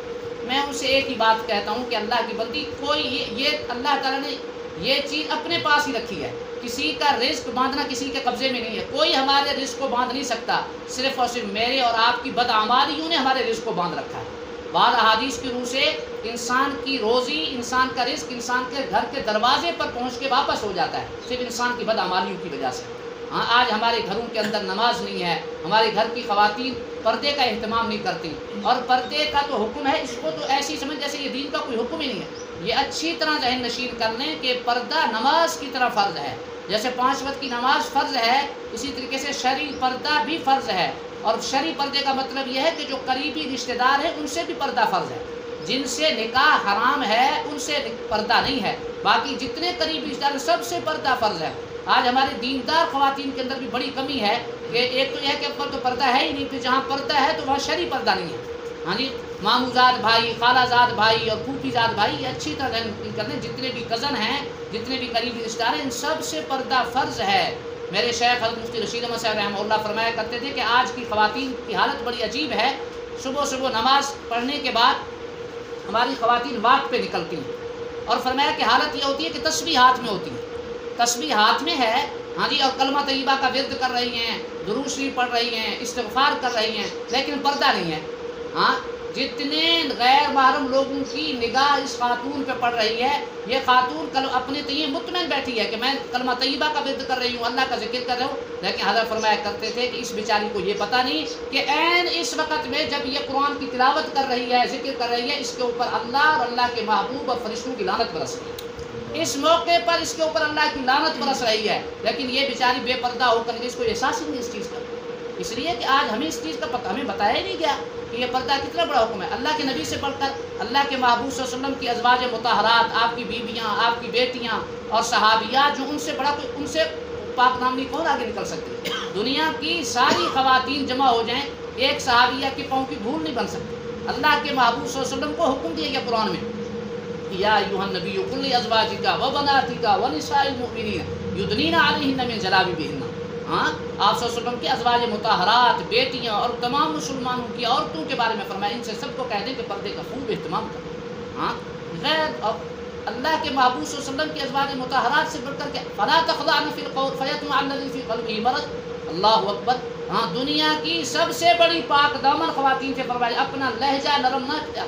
میں ان سے ایک ہی بات کہتا ہوں کہ اللہ کی بندی کوئی یہ اللہ تعالیٰ نے یہ چیز اپنے پاس ہی رکھی ہے، کسی کا رزق باندھنا کسی کے قبضے میں نہیں ہے، کوئی ہمارے رزق کو باندھ نہیں سکتا، صرف اور صرف میرے اور آپ کی بدعمالیوں نے ہمارے رزق کو باندھ رکھا ہے۔ بعض احادیث کی روح سے انسان کی روزی، انسان کا رزق انسان کے گھر کے دروازے پر پہنچ کے واپس ہو جاتا ہے، صرف انسان کی بدعمالیوں کی وجہ سے۔ آج ہمارے گھروں کے اندر نماز نہیں ہے، ہمارے گھر کی خواتین پردے کا اہتمام نہیں کرتی، اور پردے کا تو حکم ہے، اس کو تو ایسی سمجھ جیسے یہ دین کا کوئی حکم ہی نہیں ہے۔ یہ اچھی طرح ذہن نشین کر لیں کہ پردہ نماز کی طرح فرض ہے، جیسے 5 وقت کی نماز فرض ہے، اسی طریقے سے شرعی پردہ بھی فرض ہے۔ اور شرعی پردے کا مطلب یہ ہے کہ جو قریبی رشتہ دار ہیں ان سے بھی پردہ فرض ہے، جن سے نکاح حرام ہے ان سے پردہ نہیں ہے، باقی جتنے قریبی رشتہ دار سب سے پردہ فرض ہے۔ آج ہمارے دیندار خواتین کے اندر بھی بڑی کمی ہے کہ ایک تو یہ ہے کہ اب تو پردہ ہے ہی نہیں، پھر جہاں پردہ ہے تو وہاں شرعی پردہ نہیں ہے۔ جی ماموں زاد بھائی، خالہ زاد بھائی اور پھوپھی زاد بھائی، یہ اچھی طرح کرنے، جتنے بھی کزن ہیں، جتنے بھی قریبی رشتہ دار ہیں، ان سب سے پردہ فرض ہے۔ میرے شیخ حضرت مفتی رشید احمد صاحب رحمہ اللہ فرمایا کرتے تھے کہ آج کی خواتین کی حالت بڑی عجیب ہے، صبح صبح نماز پڑھنے کے بعد ہماری خواتین واک پہ نکلتی ہیں، اور فرمایا کہ حالت یہ ہوتی ہے کہ تسبیح ہاتھ میں ہوتی ہے، تسبیح ہاتھ میں ہے، جی، اور کلمہ طیبہ کا ورد کر رہی ہیں، درود شریف پڑھ رہی ہیں، استغفار کر رہی ہیں، لیکن پردہ نہیں ہے۔ جتنے غیر محرم لوگوں کی نگاہ اس خاتون پہ پڑ رہی ہے، یہ خاتون اپنے تئیں مطمئن بیٹھی ہے کہ میں کلمہ طیبہ کا ورد کر رہی ہوں، اللہ کا ذکر کر رہا ہوں، لیکن حضرت فرمایا کرتے تھے کہ اس بیچاری کو یہ پتہ نہیں کہ عین اس وقت میں جب یہ قرآن کی تلاوت کر رہی ہے، ذکر کر رہی ہے، اس کے اوپر اللہ اور اللہ کے محبوب اور فرشتوں کی لعنت برس رہی ہے، اس موقع پر اس کے اوپر اللہ کی لعنت برس رہی ہے، لیکن یہ بیچاری بے پردہ ہو کر اس کو احساس ہی نہیں اس چیز کا، اس لیے کہ آج ہمیں اس چیز کا پتہ ہمیں بتایا ہی نہیں گیا کہ یہ پردہ کتنا بڑا حکم ہے۔ اللہ کے نبی سے پڑھ کر اللہ کے محبوب صلی اللہ علیہ وسلم کی ازواج مطہرات، آپ کی بیویاں، آپ کی بیٹیاں اور صحابیات، جو ان سے بڑا کوئی ان سے پاک دامنی کون آگے نکل سکتی؟ دنیا کی ساری خواتین جمع ہو جائیں، ایک صحابیہ کے پاؤں کی دھول نہیں بن سکتی۔ اللہ کے محبوب صلی اللہ علیہ وسلم کو حکم دیا گیا قرآن میں، یا ایھا النبی قل لازواجک وبناتک ونساء المؤمنین یدنین علیہن من جلابیبہن۔ ہاں، آپ صلی اللہ علیہ وسلم کی ازواج مطہرات، بیٹیاں اور تمام مسلمانوں کی عورتوں کے بارے میں فرمایا ان سے سب کو کہہ دیں کہ پردے کا خوب اہتمام کریں۔ ہاں، غیر اور اللہ کے محبوب صلی اللہ علیہ وسلم کی ازواج مطہرات سے بڑھ کر کے فلا تخضعن فی القول فیطمع الذی فی قلبہ مرض۔ اللہ اکبر۔ ہاں، دنیا کی سب سے بڑی پاک دامن خواتین سے فرمایا اپنا لہجہ نرم نہ کیا،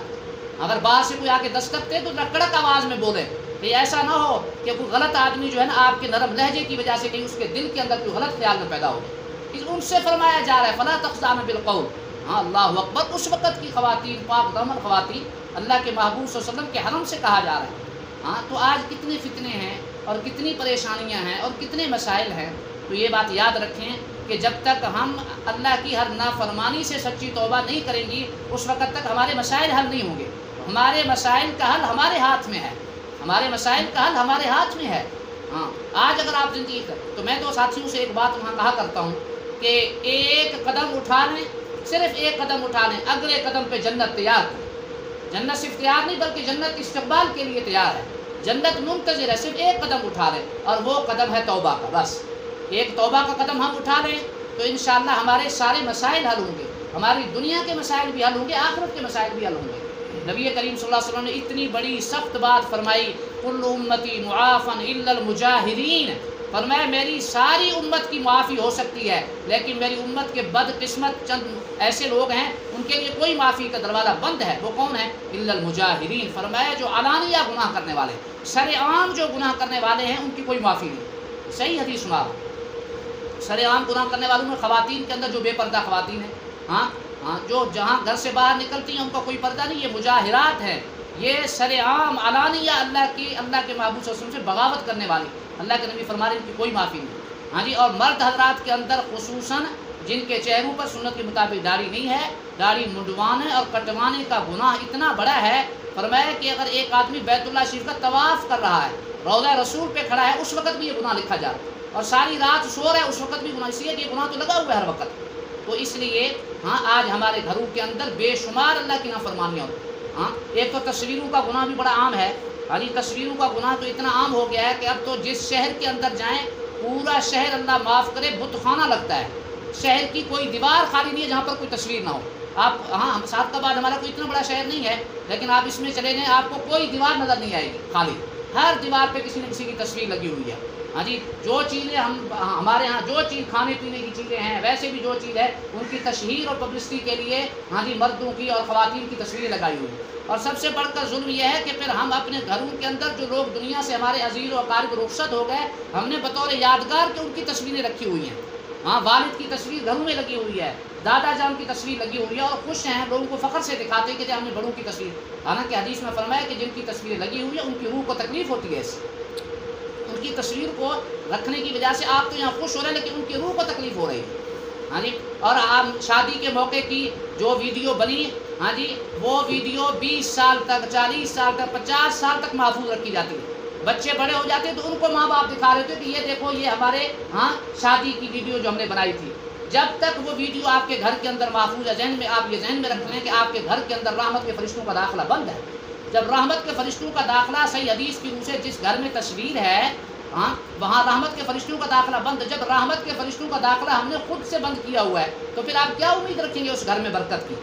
اگر باہر سے کوئی آ کے دستک دے تو کڑک آواز میں بولے، کہ ایسا نہ ہو کہ کوئی غلط آدمی جو ہے نا آپ کے نرم لہجے کی وجہ سے کہیں اس کے دل کے اندر کوئی غلط خیال نہ پیدا ہو جائے، ان سے فرمایا جا رہا ہے فلا تخضعن بالقول۔ ہاں، اللہ اکبر۔ اس وقت کی خواتین، پاک دامن خواتین، اللہ کے محبوب صلی اللہ علیہ وسلم کے حرم سے کہا جا رہا ہے۔ ہاں، تو آج کتنے فتنے ہیں اور کتنی پریشانیاں ہیں اور کتنے مسائل ہیں، تو یہ بات یاد رکھیں کہ جب تک ہم اللہ کی ہر نافرمانی سے سچی توبہ نہیں کریں گی اس وقت تک ہمارے مسائل حل نہیں ہوں گے۔ ہمارے مسائل کا حل ہمارے ہاتھ میں ہے، ہمارے مسائل کا حل ہمارے ہاتھ میں ہے۔ ہاں، آج اگر آپ زندگی کر تو میں تو ساتھیوں سے ایک بات وہاں کہا کرتا ہوں کہ ایک قدم اٹھا لیں، صرف ایک قدم اٹھا لیں، اگلے قدم پہ جنت تیار ہے۔ جنت صرف تیار نہیں بلکہ جنت استقبال کے لیے تیار ہے، جنت منتظر ہے، صرف ایک قدم اٹھا لیں اور وہ قدم ہے توبہ کا۔ بس ایک توبہ کا قدم ہم اٹھا لیں تو انشاءاللہ ہمارے سارے مسائل حل ہوں گے، ہماری دنیا کے مسائل بھی حل ہوں گے، آخرت کے مسائل بھی حل ہوں گے۔ نبی کریم صلی اللہ علیہ وسلم نے اتنی بڑی سخت بات فرمائی، کل امتی معافن الا المجاہرین، فرمایا میری ساری امت کی معافی ہو سکتی ہے لیکن میری امت کے بدقسمت چند ایسے لوگ ہیں ان کے لیے کوئی معافی کا دروازہ بند ہے۔ وہ کون ہے؟ الا المجاہرین، فرمایا جو علانیہ گناہ کرنے والے، سر عام جو گناہ کرنے والے ہیں ان کی کوئی معافی نہیں۔ صحیح حدیث سنا، سر عام گناہ کرنے والوں میں خواتین کے اندر جو بے پردہ خواتین ہیں، ہاں ہاں، جو جہاں گھر سے باہر نکلتی ہیں ان کا کوئی پردہ نہیں، یہ مجاہرات ہیں، یہ سر عام علانیہ اللہ کے محبوب صلی اللہ علیہ وسلم سے بغاوت کرنے والی، اللہ کے نبی فرما رہے ہیں ان کی کوئی معافی نہیں۔ ہاں جی، اور مرد حضرات کے اندر خصوصاً جن کے چہروں پر سنت کے مطابق داڑھی نہیں ہے، داڑھی منڈوانے اور کٹوانے کا گناہ اتنا بڑا ہے، فرمایا کہ اگر ایک آدمی بیت اللہ شریف کا طواف کر رہا ہے، روضہ رسول پہ کھڑا ہے، اس وقت بھی یہ گناہ لکھا جا رہا ہے، اور ساری رات سو رہا ہے اس وقت بھی گناہ، اس لیے کہ یہ گناہ تو لگا ہوا ہے ہر وقت۔ تو اس لیے ہاں، آج ہمارے گھروں کے اندر بے شمار اللہ کی نافرمانیاں ہوتی ہیں۔ ہاں، ایک تو تصویروں کا گناہ بھی بڑا عام ہے، یعنی تصویروں کا گناہ تو اتنا عام ہو گیا ہے کہ اب تو جس شہر کے اندر جائیں پورا شہر اللہ معاف کرے بت خانہ لگتا ہے، شہر کی کوئی دیوار خالی نہیں ہے جہاں پر کوئی تصویر نہ ہو۔ آپ ہاں، سعادتآباد ہمارا کوئی اتنا بڑا شہر نہیں ہے لیکن آپ اس میں چلے جائیں آپ کو کوئی دیوار نظر نہیں آئے گی خالی، ہر دیوار پہ کسی نہ کسی کی تصویر لگی ہوئی ہے۔ ہاں جی، جو چیزیں ہمارے ہاں جو چیز کھانے پینے کی چیزیں ہیں، ویسے بھی جو چیز ہے ان کی تشہیر اور پبلسٹی کے لیے ہاں جی مردوں کی اور خواتین کی تصویریں لگائی ہوئی ہیں۔ اور سب سے بڑھ کر ظلم یہ ہے کہ پھر ہم اپنے گھروں کے اندر جو لوگ دنیا سے ہمارے عزیز و اقارب رخصت ہو گئے، ہم نے بطور یادگار کے ان کی تصویریں رکھی ہوئی ہیں۔ ہاں، والد کی تصویر گھروں میں لگی ہوئی ہے، دادا جان کی تصویر لگی ہوئی ہے، اور خوش ہیں لوگوں کو فخر سے دکھاتے کہ ہم نے بڑوں کی تصویر، حالانکہ حدیث میں فرمایا کہ جن کی تصویریں لگی ہوئی ہیں ان کی روح کو تکلیف ہوتی ہے، ان کی تصویر کو رکھنے کی وجہ سے آپ تو یہاں خوش ہو رہے ہیں لیکن ان کی روح کو تکلیف ہو رہی ہے۔ ہاں جی، اور آپ شادی کے موقع کی جو ویڈیو بنی، ہاں جی، وہ ویڈیو 20 سال تک، 40 سال تک، 50 سال تک محفوظ رکھی جاتی ہے۔ بچے بڑے ہو جاتے ہیں تو ان کو ماں باپ دکھا رہے تھے کہ یہ دیکھو یہ ہمارے ہاں شادی کی ویڈیو جو ہم نے بنائی تھی۔ جب تک وہ ویڈیو آپ کے گھر کے اندر محفوظ ہے، ذہن میں آپ یہ ذہن میں رکھ لیں کہ آپ کے گھر کے اندر رحمت کے فرشتوں کا داخلہ بند ہے۔ جب رحمت کے فرشتوں کا داخلہ صحیح حدیث کی روح سے جس گھر میں تصویر ہے، ہاں، وہاں رحمت کے فرشتوں کا داخلہ بند ہے۔ جب رحمت کے فرشتوں کا داخلہ ہم نے خود سے بند کیا ہوا ہے تو پھر آپ کیا امید رکھیں گے اس گھر میں برکت کی؟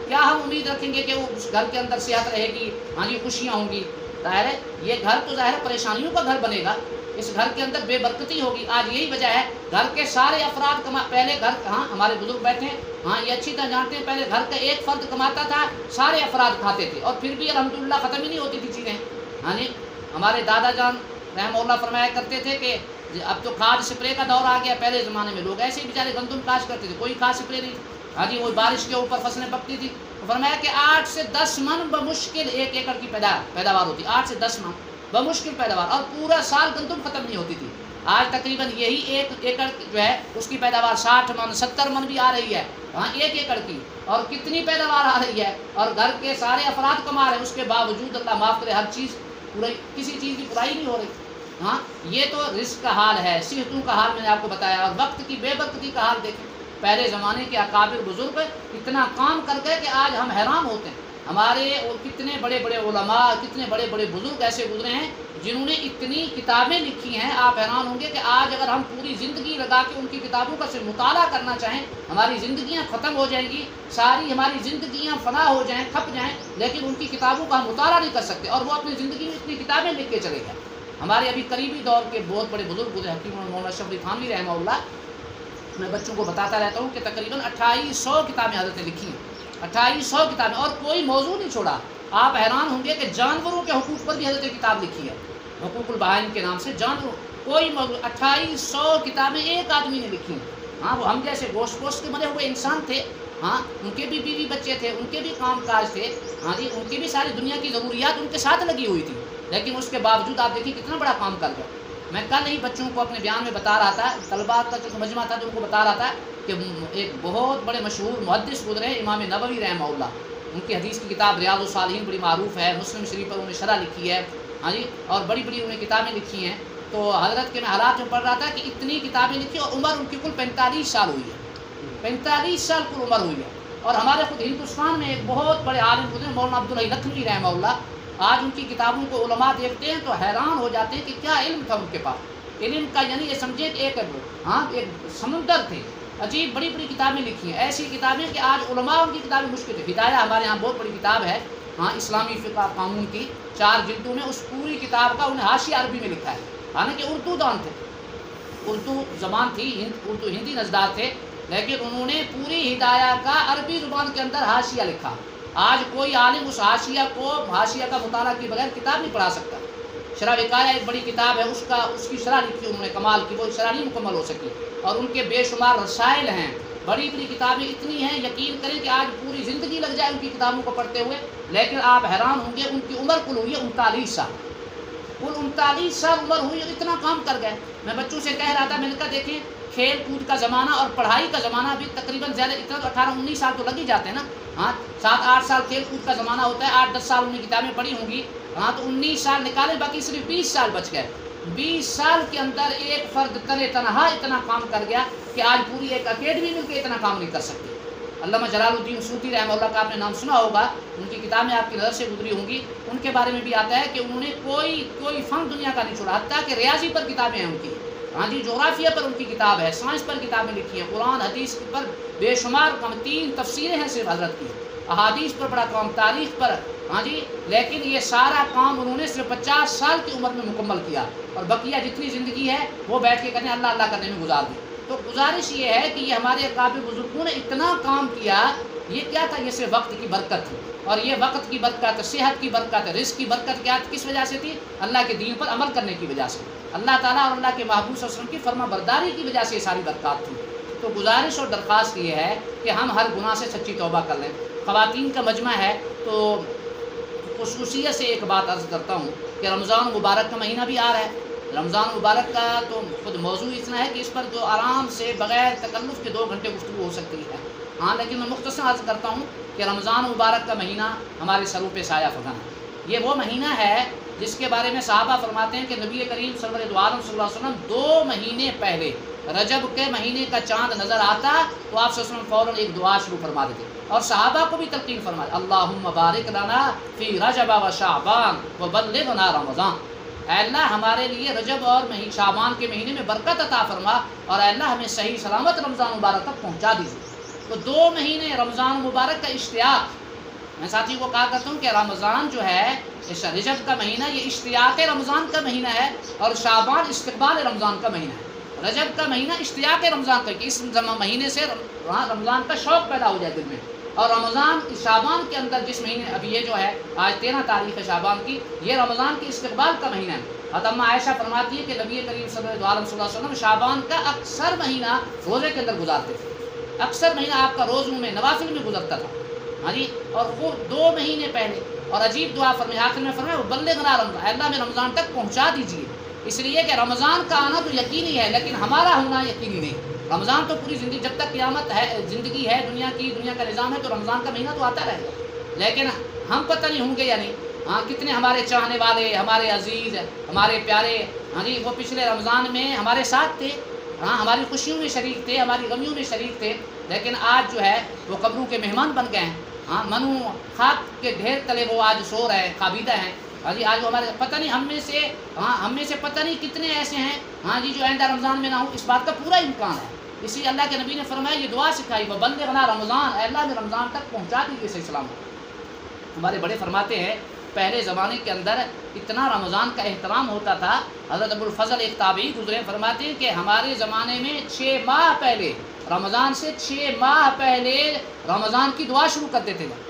کیا ہم امید رکھیں گے کہ اس گھر کے اندر صحت رہے گی، ہاں جی، خوشیاں ہوں گی؟ ظاہر ہے یہ گھر تو ظاہر پریشانیوں کا گھر بنے گا۔ اس گھر کے اندر بے برکتی ہوگی۔ آج یہی وجہ ہے، گھر کے سارے افراد پہلے گھر، ہاں ہمارے بزرگ بیٹھے ہیں، ہاں یہ اچھی طرح جانتے ہیں، پہلے گھر کا ایک فرد کماتا تھا، سارے افراد کھاتے تھے، اور پھر بھی الحمدللہ ختم ہی نہیں ہوتی تھی چیزیں۔ ہاں جی، ہمارے دادا جان رحمہ اللہ فرمایا کرتے تھے کہ اب تو کھاد سپرے کا دور آ گیا، پہلے زمانے میں لوگ ایسے ہی بیچارے گندم کاشت کرتے تھے، کوئی کھاد سپرے نہیں تھی۔ ہاں جی، وہ بارش کے اوپر فصلیں پکتی تھی۔ فرمایا کہ 8 سے 10 من بمشکل 1 ایکڑ کی پیداوار ہوتی، 8 سے 10 من بمشکل پیداوار، اور پورا سال گندم ختم نہیں ہوتی تھی۔ آج تقریباً یہی 1 ایکڑ جو ہے اس کی پیداوار 60 من 70 من بھی آ رہی ہے، ہاں 1 ایکڑ کی، اور کتنی پیداوار آ رہی ہے، اور گھر کے سارے افراد کما رہے ہیں، اس کے باوجود اللہ معاف کرے ہر چیز پوری، کسی چیز کی پرائی نہیں ہو رہی۔ ہاں یہ تو رزق کا حال ہے، صحتوں کا حال میں نے آپ کو بتایا، اور وقت کی بے برکتی کا حال دیکھیں۔ پہلے زمانے کے اکابر بزرگ اتنا کام کر گئے کہ آج ہم حیران ہوتے ہیں۔ ہمارے کتنے بڑے بڑے علماء، کتنے بڑے بڑے بزرگ ایسے گزرے ہیں جنہوں نے اتنی کتابیں لکھی ہیں، آپ حیران ہوں گے کہ آج اگر ہم پوری زندگی لگا کے ان کی کتابوں کا صرف مطالعہ کرنا چاہیں، ہماری زندگیاں ختم ہو جائیں گی، ساری ہماری زندگیاں فنا ہو جائیں، کھپ جائیں، لیکن ان کی کتابوں کا ہم مطالعہ نہیں کر سکتے، اور وہ اپنی زندگی میں اتنی کتابیں لکھ کے چلے گئے۔ ہمارے ابھی قریبی دور کے بہت بڑے بزرگ گزرے، حکیم مولانا اشرف علی تھانوی رحمہ اللہ، میں بچوں کو بتاتا رہتا ہوں کہ تقریباً 2800 کتابیں حضرت نے لکھی ہیں، 2800 کتابیں، اور کوئی موضوع نہیں چھوڑا۔ آپ حیران ہوں گے کہ جانوروں کے حقوق پر بھی حضرت نے کتاب لکھی ہے، حقوق البہائم کے نام سے، جانوروں کوئی موضوع، 2800 کتابیں ایک آدمی نے لکھی ہیں۔ ہاں وہ ہم جیسے گوشت پوشت کے بنے ہوئے انسان تھے، ہاں ان کے بھی بیوی بچے تھے، ان کے بھی کام کاج تھے، ہاں جی ان کی بھی ساری دنیا کی ضروریات ان کے ساتھ لگی ہوئی تھی، لیکن اس کے باوجود آپ دیکھیے کتنا بڑا کام کر گیا۔ میں کل ہی بچوں کو اپنے بیان میں بتا رہا تھا، طلباء کا جو مجمع تھا تو ان کو بتا رہا تھا کہ ایک بہت بڑے مشہور محدث گزرے ہیں امام نووی رحمہ اللہ، ان کی حدیث کی کتاب ریاض الصالحین بڑی معروف ہے، مسلم شریف پر انہوں نے شرح لکھی ہے، ہاں جی، اور بڑی بڑی انہوں نے کتابیں لکھی ہیں۔ تو حضرت کے میں حالات میں پڑھ رہا تھا کہ اتنی کتابیں لکھی، اور عمر ان کی کل 45 سال ہوئی ہے، 45 سال کل عمر ہوئی ہے۔ اور ہمارے خود ہندوستان میں ایک بہت بڑے عالم گزرے مولانا عبدالحی لکھنوی رحمہ اللہ، آج ان کی کتابوں کو علماء دیکھتے ہیں تو حیران ہو جاتے ہیں کہ کیا علم تھا ان کے پاس، علم کا یعنی یہ سمجھے کہ ایک سمندر تھے، عجیب بڑی بڑی کتابیں لکھی ہیں، ایسی کتابیں کہ آج علماء ان کی کتابیں مشکل ہے۔ ہدایہ ہمارے یہاں بہت بڑی کتاب ہے، ہاں اسلامی فقہ قانون کی 4 جلدوں میں، اس پوری کتاب کا انہیں حاشیہ عربی میں لکھا ہے، حالانکہ اردو دان تھے، اردو زبان تھی، اردو ہندی نژدار تھے، لیکن انہوں نے پوری ہدایہ کا عربی زبان کے اندر حاشیہ لکھا۔ آج کوئی عالم اس حاشیہ کا مطالعہ کے بغیر کتاب نہیں پڑھا سکتا۔ شرح وقایہ ایک بڑی کتاب ہے، اس کی شرح لکھی انہوں نے کمال کی، وہ شرح نہیں مکمل ہو سکی، اور ان کے بے شمار رسائل ہیں، بڑی بڑی کتابیں اتنی ہیں، یقین کریں کہ آج پوری زندگی لگ جائے ان کی کتابوں کو پڑھتے ہوئے، لیکن آپ حیران ہوں گے ان کی عمر کل ہوئی ہے 39 سال، کل 39 سال عمر ہوئی اور اتنا کام کر گئے۔ میں بچوں سے کہہ رہا تھا، میں نے کہا دیکھیں کھیل کود کا زمانہ اور پڑھائی کا زمانہ بھی تقریباً زیادہ، اتنا تو 18-19 سال تو لگ ہی جاتے ہیں نا، ہاں 7-8 سال کھیل کود کا زمانہ ہوتا ہے، 8-10 سال انہیں کتابیں پڑھی ہوں گی، ہاں تو 19 سال نکالیں، باقی صرف 20 سال بچ گئے۔ 20 سال کے اندر ایک فرد تنہا اتنا کام کر گیا کہ آج پوری ایک اکیڈمی مل کے اتنا کام نہیں کر سکتی۔ علامہ جلال الدین سیوطی رحمہ اللہ کا آپ نے نام سنا ہوگا، ان کی کتابیں آپ کی نظر سے گزری ہوں گی، ان کے بارے میں بھی آتا ہے کہ انہوں نے کوئی فن دنیا کا نہیں چھوڑا، حتیٰ کہ ریاضی پر کتابیں ہیں ان کی، ہاں جی جغرافیہ پر ان کی کتاب ہے، سائنس پر کتابیں لکھی ہیں، قرآن حدیث پر بے شمار 3 تفسیریں ہیں صرف حضرت کی، احادیث پر بڑا کام، تاریخ پر، ہاں جی، لیکن یہ سارا کام انہوں نے صرف 50 سال کی عمر میں مکمل کیا، اور بقیہ جتنی زندگی ہے وہ بیٹھ کے کرنے اللہ اللہ کرنے میں گزار دی۔ تو گزارش یہ ہے کہ یہ ہمارے اکابر بزرگوں نے اتنا کام کیا، یہ کیا تھا؟ یہ صرف وقت کی برکت تھی، اور یہ وقت کی برکت، صحت کی برکت، رزق کی برکت کیا کس وجہ سے تھی؟ اللہ کے دین پر عمل کرنے کی وجہ سے، اللہ تعالیٰ اور اللہ کے محبوب صلی اللہ علیہ وسلم کی فرما برداری کی وجہ سے یہ ساری برکات تھی۔ تو گزارش اور درخواست یہ ہے کہ ہم ہر گناہ سے سچی توبہ کر لیں۔ خواتین کا مجمع ہے تو خصوصیت سے ایک بات عرض کرتا ہوں کہ رمضان مبارک کا مہینہ بھی آ رہا ہے۔ رمضان مبارک کا تو خود موضوع اتنا ہے کہ اس پر جو آرام سے بغیر تکلف کے 2 گھنٹے گفتگو ہو سکتی ہے، ہاں لیکن میں مختصر عرض کرتا ہوں کہ رمضان مبارک کا مہینہ ہمارے سروں پہ سایہ فکن ہے۔ یہ وہ مہینہ ہے جس کے بارے میں صحابہ فرماتے ہیں کہ نبی کریم سرور عالم صلی اللہ علیہ وسلم 2 مہینے پہلے رجب کے مہینے کا چاند نظر آتا تو آپ صلی اللہ علیہ وسلم فوراً ایک دعا شروع فرما دیتے، اور صحابہ کو بھی تلقین فرمائے، اللہم بارک لنا فی رجب و شعبان وبلغنا رمضان، اے اللہ ہمارے لیے رجب اور شعبان کے مہینے میں برکت عطا فرما، اور اے اللہ ہمیں صحیح سلامت رمضان مبارک تک پہنچا دیجیے۔ تو 2 مہینے رمضان مبارک کا اشتیاق، میں ساتھی کو کہا کرتا ہوں کہ رمضان جو ہے رجب کا مہینہ یہ اشتیاق رمضان کا مہینہ ہے، اور شعبان استقبال رمضان کا مہینہ ہے۔ رجب کا مہینہ اشتیاق رمضان کا، کہ اس مہینے سے رمضان کا شوق پیدا ہو جائے دل میں، اور رمضان شعبان کے اندر جس مہینے ابھی یہ جو ہے آج 13 تاریخ ہے شعبان کی، یہ رمضان کے استقبال کا مہینہ ہے۔ حضرت اماں عائشہ فرماتی ہے کہ نبی کریم صلی اللہ علیہ وسلم شعبان کا اکثر مہینہ روزے کے اندر گزارتے تھے، اکثر مہینہ آپ کا روزوں میں نوافل میں گزرتا تھا، ہاں جی، اور خوب 2 مہینے پہلے اور عجیب دعا فرمائے، آخر میں فرمایا وہ بلغنا رمضان، اللہ میں رمضان تک پہنچا دیجیے، اس لیے کہ رمضان کا آنا تو یقینی ہے لیکن ہمارا ہونا یقینی نہیں۔ رمضان تو پوری زندگی جب تک قیامت ہے، زندگی ہے دنیا کی، دنیا کا نظام ہے، تو رمضان کا مہینہ تو آتا رہے گا، لیکن ہم پتہ نہیں ہوں گے یا نہیں۔ ہاں کتنے ہمارے چاہنے والے، ہمارے عزیز، ہمارے پیارے، ہاں جی، وہ پچھلے رمضان میں ہمارے ساتھ تھے، ہاں ہماری خوشیوں میں شریک تھے، ہماری غمیوں میں شریک تھے، لیکن آج جو ہے وہ قبروں کے مہمان بن گئے ہیں، ہاں منو خاک کے ڈھیر تلے وہ آج سو رہے ہیں، خوابیدہ ہیں، ہاں جی، آج وہ ہمارے پتہ نہیں ہم میں سے پتہ نہیں کتنے ایسے ہیں، ہاں جی، جو آئندہ رمضان میں نہ ہوں، اس بات کا پورا امکان ہے۔ اسی لیے اللہ کے نبی نے فرمایا، یہ دعا سکھائی، وہ بلغنا رمضان، اے اللہ نے رمضان تک پہنچا دیجیے صحیح سلامت۔ ہمارے بڑے فرماتے ہیں پہلے زمانے کے اندر اتنا رمضان کا احترام ہوتا تھا، حضرت ابو الفضل ایک تابعی گزرے، فرماتے ہیں کہ ہمارے زمانے میں 6 ماہ پہلے، رمضان سے 6 ماہ پہلے رمضان کی دعا شروع کر دیتے تھے۔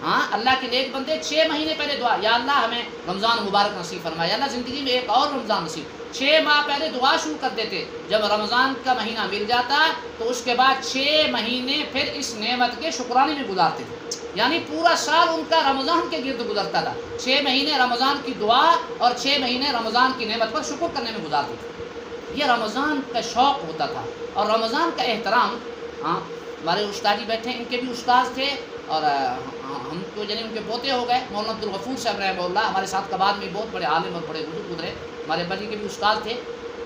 ہاں اللہ کے نیک بندے 6 مہینے پہلے دعا، یا اللہ ہمیں رمضان مبارک نصیب فرمائے، یا اللہ زندگی میں ایک اور رمضان نصیب، 6 ماہ پہلے دعا شروع کر دیتے۔ جب رمضان کا مہینہ مل جاتا تو اس کے بعد 6 مہینے پھر اس نعمت کے شکرانے میں گزارتے تھے، یعنی پورا سال ان کا رمضان کے گرد گزرتا تھا، 6 مہینے رمضان کی دعا اور 6 مہینے رمضان کی نعمت پر شکر کرنے میں گزارتے تھے۔ یہ رمضان کا شوق ہوتا تھا اور رمضان کا احترام۔ ہاں ہمارے استاد جی بیٹھے ہیں، ان کے بھی استاد تھے، اور ہم تو یعنی ان کے پوتے ہو گئے، مولانا عبدالغفور صاحب رحمہ اللہ، ہمارے ساتھ کباد میں بہت بڑے عالم اور بڑے بزرگ گزرے، ہمارے ابا جی کے بھی استاد تھے۔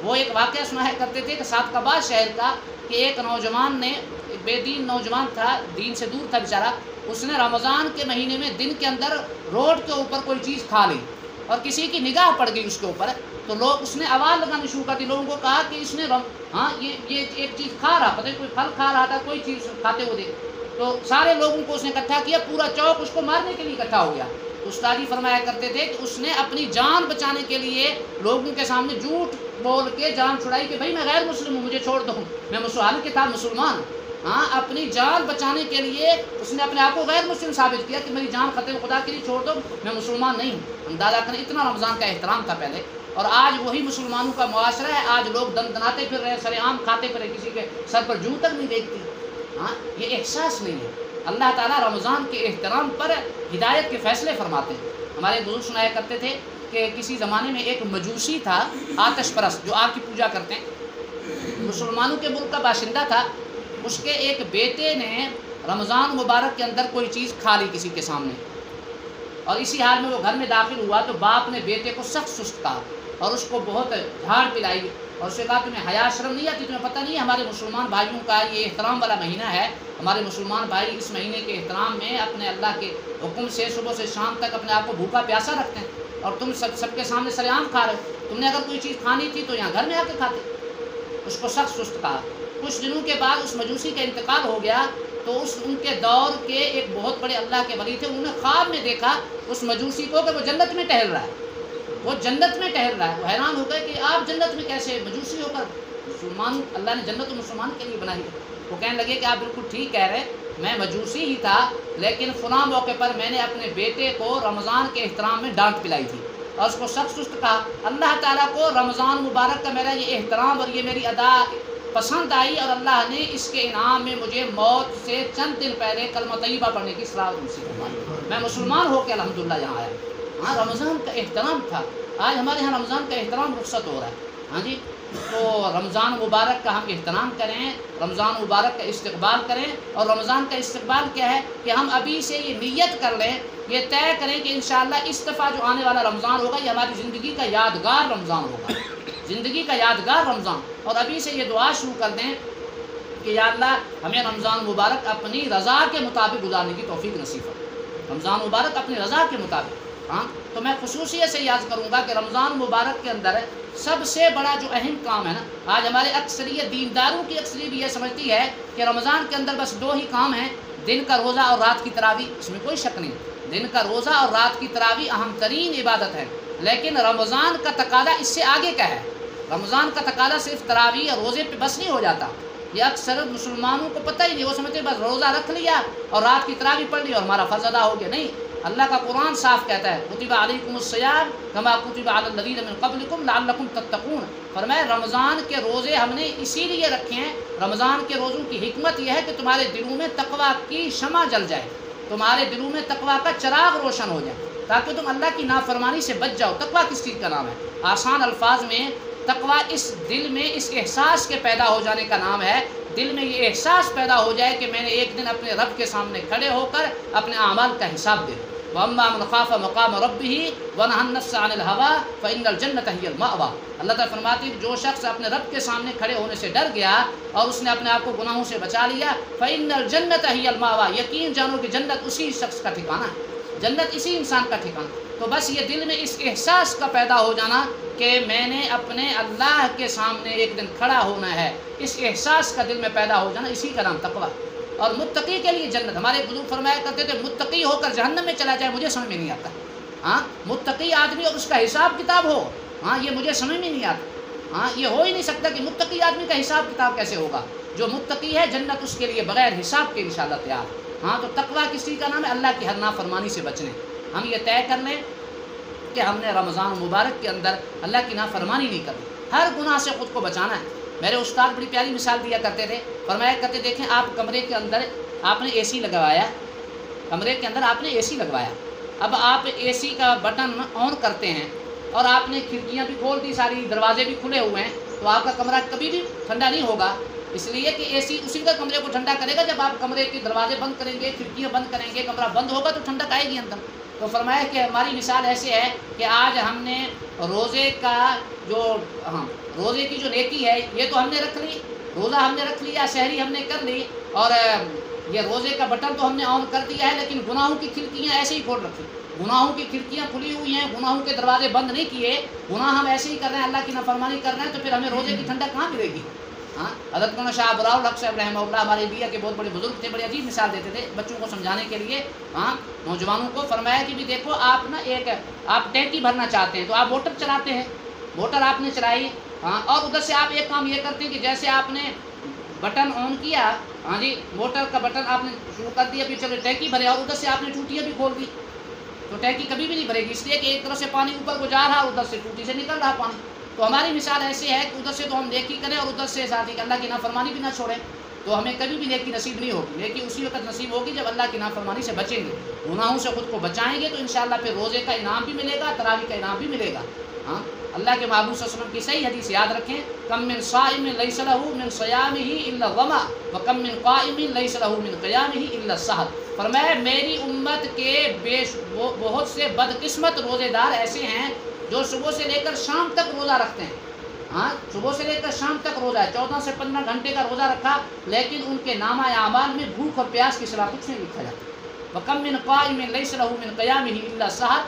وہ ایک واقعہ سنایا کرتے تھے کہ ساتھ کباد شہر کا، کہ ایک نوجوان نے، ایک بے دین نوجوان تھا، دین سے دور تھا بیچارہ، اس نے رمضان کے مہینے میں دن کے اندر روڈ کے اوپر کوئی چیز کھا لی اور کسی کی نگاہ پڑ گئی اس کے اوپر، تو لوگ، اس نے آواز لگانی شروع کر دی، لوگوں کو کہا کہ اس نے یہ ایک چیز کھا رہا، پتہ نہیں کوئی پھل کھا رہا تھا، کوئی چیز کھاتے ہوئے دیکھ، تو سارے لوگوں کو اس نے اکٹھا کیا، پورا چوک اس کو مارنے کے لیے اکٹھا ہو گیا۔ استاد جی فرمایا کرتے تھے کہ اس نے اپنی جان بچانے کے لیے لوگوں کے سامنے جھوٹ بول کے جان چھڑائی کہ بھائی میں غیر مسلم ہوں، مجھے چھوڑ دو، میں حالانکہ تھا مسلمان۔ ہاں اپنی جان بچانے کے لیے اس نے اپنے آپ کو غیر مسلم ثابت کیا کہ میری جان خطرے خدا کے لیے چھوڑ دو، میں مسلمان نہیں ہوں۔ اندازہ کریں اتنا رمضان کا احترام تھا پہلے، اور آج وہی مسلمانوں کا معاشرہ ہے، آج لوگ دناتے پھر رہے، سر عام کھاتے پھر کسی کے سر پر جوں تک نہیں دیکھتے۔ ہاں یہ احساس نہیں ہے۔ اللہ تعالیٰ رمضان کے احترام پر ہدایت کے فیصلے فرماتے ہیں۔ ہمارے بزرگ سنایا کرتے تھے کہ کسی زمانے میں ایک مجوسی تھا، آتش پرست، جو آگ کی پوجا کرتے ہیں، مسلمانوں کے ملک کا باشندہ تھا۔ اس کے ایک بیٹے نے رمضان مبارک کے اندر کوئی چیز کھا لی کسی کے سامنے، اور اسی حال میں وہ گھر میں داخل ہوا تو باپ نے بیٹے کو سخت سست کہا اور اس کو بہت جھاڑ پلائی، اور اس سے کہا تمہیں حیا شرم نہیں آتی، تمہیں پتہ نہیں ہے ہمارے مسلمان بھائیوں کا یہ احترام والا مہینہ ہے، ہمارے مسلمان بھائی اس مہینے کے احترام میں اپنے اللہ کے حکم سے صبح سے شام تک اپنے آپ کو بھوکا پیاسا رکھتے ہیں، اور تم سب کے سامنے سر عام کھا رہے ہو، تم نے اگر کوئی چیز کھانی تھی تو یہاں گھر میں آ کے کھاتے۔ اس کو سخت سست کہا۔ کچھ دنوں کے بعد اس مجوسی کا انتقال ہو گیا، تو ان کے دور کے ایک بہت بڑے اللہ کے ولی تھے، انہوں نے خواب میں دیکھا اس مجوسی کو کہ وہ جنت میں ٹہل رہا ہے، وہ جنت میں ٹہل رہا ہے۔ وہ حیران ہو گئے کہ آپ جنت میں کیسے، مجوسی ہو کر؟ مسلمان، اللہ نے جنت و مسلمان کے لیے بنائی ہے۔ وہ کہنے لگے کہ آپ بالکل ٹھیک کہہ رہے، میں مجوسی ہی تھا، لیکن فلاں موقع پر میں نے اپنے بیٹے کو رمضان کے احترام میں ڈانٹ پلائی تھی اور اس کو سخت سست کہا۔ اللہ تعالیٰ کو رمضان مبارک کا میرا یہ احترام اور یہ میری ادا پسند آئی، اور اللہ نے اس کے انعام میں مجھے موت سے چند دن پہلے کلمہ طیبہ پڑھنے کی صلاح نصیب فرمائی، میں مسلمان ہو کے الحمدللہ یہاں آیا۔ ہاں رمضان کا احترام تھا، آج ہمارے یہاں رمضان کا احترام رخصت ہو رہا ہے۔ ہاں جی، تو رمضان مبارک کا ہم احترام کریں، رمضان مبارک کا استقبال کریں، اور رمضان کا استقبال کیا ہے کہ ہم ابھی سے یہ نیت کر لیں، یہ طے کریں کہ انشاءاللہ اس دفعہ جو آنے والا رمضان ہوگا یہ ہماری زندگی کا یادگار رمضان ہوگا، زندگی کا یادگار رمضان، اور ابھی سے یہ دعا شروع کر دیں کہ یا اللہ ہمیں رمضان مبارک اپنی رضا کے مطابق گزارنے کی توفیق نصیب فرما، رمضان مبارک اپنی رضا کے مطابق۔ ہاں تو میں خصوصیت سے یاد کروں گا کہ رمضان مبارک کے اندر سب سے بڑا جو اہم کام ہے نا، آج ہمارے اکثریت دینداروں کی اکثریت بھی یہ سمجھتی ہے کہ رمضان کے اندر بس 2 ہی کام ہیں، دن کا روزہ اور رات کی تراویح، اس میں کوئی شک نہیں، دن کا روزہ اور رات کی تراویح اہم ترین عبادت ہے، لیکن رمضان کا تقاضا اس سے آگے کا ہے۔ رمضان کا تقاضا صرف تراویح اور روزے پہ بس نہیں ہو جاتا، یہ اکثر مسلمانوں کو پتہ ہی نہیں، وہ سمجھتے بس روزہ رکھ لیا اور رات کی تراویح پڑھ لی اور ہمارا فرض ادا ہو گیا۔ نہیں، اللہ کا قرآن صاف کہتا ہے کتب علیکم الصیام کما کتب علی الذین من قبلکم لعلکم تتقون، فرمایا رمضان کے روزے ہم نے اسی لیے رکھے ہیں، رمضان کے روزوں کی حکمت یہ ہے کہ تمہارے دلوں میں تقویٰ کی شمع جل جائے، تمہارے دلوں میں تقویٰ کا چراغ روشن ہو جائے تاکہ تم اللہ کی نافرمانی سے بچ جاؤ۔ تقویٰ کس چیز کا نام ہے؟ آسان الفاظ میں تقویٰ اس دل میں اس احساس کے پیدا ہو جانے کا نام ہے، دل میں یہ احساس پیدا ہو جائے کہ میں نے ایک دن اپنے رب کے سامنے کھڑے ہو کر اپنے اعمال کا حساب دے۔ وَأَمَّا مَنْ خَافَ مَقَامَ رَبِّهِ وَنَهَى النَّفْسَ عَنِ الْهَوَىٰ فَإِنَّ الْجَنَّةَ هِيَ الْمَأْوَىٰ، اللہ تعالیٰ فرماتے ہیں جو شخص اپنے رب کے سامنے کھڑے ہونے سے ڈر گیا اور اس نے اپنے آپ کو گناہوں سے بچا لیا، فَإِنَّ الْجَنَّةَ هِيَ الْمَأْوَىٰ، یقین جانو کہ جنت اسی شخص کا ٹھکانہ ہے، جنت اسی انسان کا ٹھکانہ۔ تو بس یہ دل میں اس احساس کا پیدا ہو جانا کہ میں نے اپنے اللہ کے سامنے ایک دن کھڑا ہونا ہے، اس احساس کا دل میں پیدا ہو جانا، اسی کا نام تقویٰ۔ اور متقی کے لیے جنت، ہمارے بزرگ فرمایا کرتے تھے متقی ہو کر جہنم میں چلا جائے مجھے سمجھ میں نہیں آتا۔ ہاں، متقی آدمی اور اس کا حساب کتاب ہو، ہاں یہ مجھے سمجھ میں نہیں آتا۔ ہاں، یہ ہو ہی نہیں سکتا کہ متقی آدمی کا حساب کتاب کیسے ہوگا؟ جو متقی ہے جنت اس کے لیے بغیر حساب کے انشاءاللہ تیار۔ ہاں، تو تقویٰ کسی کا نام ہے؟ اللہ کی ہر نافرمانی سے بچنے۔ ہم یہ طے کر لیں کہ ہم نے رمضان مبارک کے اندر اللہ کی نافرمانی نہیں کرنی، ہر گناہ سے خود کو بچانا ہے۔ میرے استاد بڑی پیاری مثال دیا کرتے تھے، فرمایا کرتے دیکھیں آپ کمرے کے اندر آپ نے اے سی لگوایا، کمرے کے اندر آپ نے اے سی لگوایا، اب آپ اے سی کا بٹن آن کرتے ہیں اور آپ نے کھڑکیاں بھی کھول دی، ساری دروازے بھی کھلے ہوئے ہیں، تو آپ کا کمرہ کبھی بھی ٹھنڈا نہیں ہوگا، اس لیے کہ اے سی اسی کا کمرے کو ٹھنڈا کرے گا۔ جب آپ کمرے کے دروازے بند کریں گے، کھڑکیاں بند کریں گے، کمرہ بند ہوگا تو ٹھنڈک آئے گی اندر۔ تو فرمایا کہ ہماری مثال ایسے ہے کہ آج ہم نے روزے کا روزے کی جو نیکی ہے یہ تو ہم نے رکھ لی، روزہ ہم نے رکھ لیا، سحری ہم نے کر لی، اور یہ روزے کا بٹن تو ہم نے آن کر دیا ہے، لیکن گناہوں کی کھڑکیاں ایسے ہی کھول رکھی، گناہوں کی کھڑکیاں کھلی ہوئی ہیں، گناہوں کے دروازے بند نہیں کیے، گناہ ہم ایسے ہی کر رہے ہیں، اللہ کی نافرمانی کر رہے ہیں، تو پھر ہمیں روزے کی ٹھنڈک کہاں ملے گی؟ ہاں، حضرت مولانا شاہ ابراء الحق صاحب رحمہ اللہ ہمارے انڈیا کے بہت بڑے بزرگ تھے، بڑی عجیب مثال دیتے تھے بچوں کو سمجھانے کے لیے، ہاں نوجوانوں کو، فرمایا کہ بھی دیکھو آپ نا آپ ٹینکی بھرنا چاہتے ہیں تو آپ موٹر چلاتے ہیں، موٹر آپ نے چلائی، ہاں، اور ادھر سے آپ ایک کام یہ کرتے ہیں کہ جیسے آپ نے بٹن آن کیا، ہاں جی موٹر کا بٹن آپ نے شروع کر دیا، پھر چلو ٹینکی بھرے اور ادھر سے آپ نے ٹوٹیاں بھی کھول دی، تو ٹینکی کبھی بھی نہیں بھرے گی، اس لیے کہ ایک طرف سے پانی اوپر کو جا رہا، ادھر سے ٹوٹی سے نکل رہا پانی۔ تو ہماری مثال ایسی ہے کہ ادھر سے تو ہم نیکی کریں اور ادھر سے ساتھ ہی اللہ کی نافرمانی بھی نہ چھوڑیں، تو ہمیں کبھی بھی نیکی نصیب نہیں ہوگی۔ نیکی اسی وقت نصیب ہوگی جب اللہ کی نافرمانی سے بچیں گے، گناہوں سے خود کو بچائیں گے، تو انشاءاللہ پھر روزے کا انعام بھی ملے گا، تراویح کا انعام بھی ملے گا۔ ہاں، اللہ کے محبوب صلی اللہ علیہ وسلم کی صحیح حدیث یاد رکھیں، کم من صائم لیس لہ من صیامہ الا الظما وکم من قائم لیس لہ من قیامہ الا السحر، فرمایا میری امت کے بہت سے بدقسمت روزے دار ایسے ہیں جو صبح سے لے کر شام تک روزہ رکھتے ہیں، ہاں صبح سے لے کر شام تک روزہ ہے، 14 سے 15 گھنٹے کا روزہ رکھا، لیکن ان کے نامہ اعمال میں بھوک اور پیاس کے سوا کچھ نہیں لکھا جاتا۔ وکم من قائم لیس لہ من قیامہ الا السحر،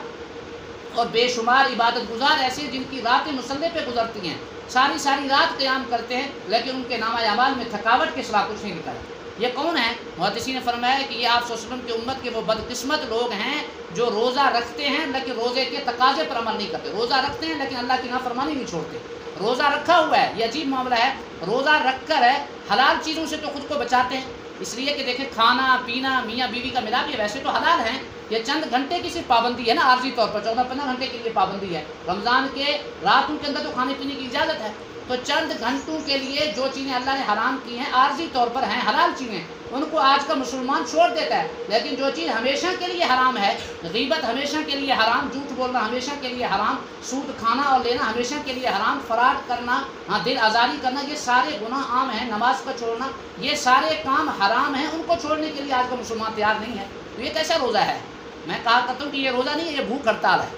اور بے شمار عبادت گزار ایسے جن کی راتیں مصلی پہ گزرتی ہیں، ساری ساری رات قیام کرتے ہیں، لیکن ان کے نامہ اعمال میں تھکاوٹ کے سوا کچھ نہیں لکھا جاتا۔ یہ کون ہے؟ محدثین نے فرمایا کہ یہ آپ صلی اللہ علیہ وسلم کی امت کے وہ بدقسمت لوگ ہیں جو روزہ رکھتے ہیں لیکن روزے کے تقاضے پر عمل نہیں کرتے، روزہ رکھتے ہیں لیکن اللہ کی نافرمانی نہیں چھوڑتے۔ روزہ رکھا ہوا ہے، یہ عجیب معاملہ ہے، روزہ رکھ کر ہے حلال چیزوں سے تو خود کو بچاتے ہیں، اس لیے کہ دیکھیں کھانا پینا میاں بیوی کا ملاپ یہ ویسے تو حلال ہیں، یہ چند گھنٹے کی صرف پابندی ہے نا، عارضی طور پر 14-15 گھنٹے کے لیے پابندی ہے، رمضان کے راتوں کے اندر تو کھانے پینے کی اجازت ہے، تو چند گھنٹوں کے لیے جو چیزیں اللہ نے حرام کی ہیں عارضی طور پر ہیں حلال چیزیں، ان کو آج کا مسلمان چھوڑ دیتا ہے، لیکن جو چیز ہمیشہ کے لیے حرام ہے، غیبت ہمیشہ کے لیے حرام، جھوٹ بولنا ہمیشہ کے لیے حرام، سود کھانا اور لینا ہمیشہ کے لیے حرام، فراڈ کرنا، ہاں دل آزاری کرنا، یہ سارے گناہ عام ہیں، نماز کا چھوڑنا، یہ سارے کام حرام ہیں، ان کو چھوڑنے کے لیے آج کا مسلمان تیار نہیں ہے، تو یہ کیسا روزہ ہے؟ میں کہا کرتا ہوں کہ یہ روزہ نہیں ہے، یہ بھوک ہڑتال ہے،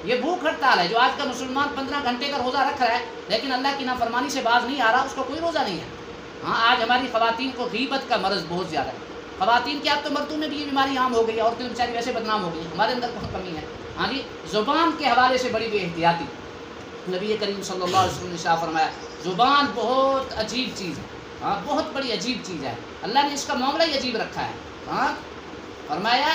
یہ بھوک ہڑتال ہے۔ جو آج کا مسلمان 15 گھنٹے کا روزہ رکھ رہا ہے لیکن اللہ کی نافرمانی سے باز نہیں آ رہا، اس کو کوئی روزہ نہیں ہے۔ ہاں، آج ہماری خواتین کو غیبت کا مرض بہت زیادہ ہے، خواتین کی اب تو مردوں میں بھی یہ بیماری عام ہو گئی ہے، عورتیں بیچاری ویسے بدنام ہو گئی ہیں، ہمارے اندر بہت کمی ہے۔ ہاں جی، زبان کے حوالے سے بڑی بے احتیاطی، نبی کریم صلی اللہ علیہ وسلم نے شاہ فرمایا زبان بہت عجیب چیز ہے، ہاں بہت بڑی عجیب چیز ہے، اللہ نے اس کا معاملہ ہی عجیب رکھا ہے۔ ہاں فرمایا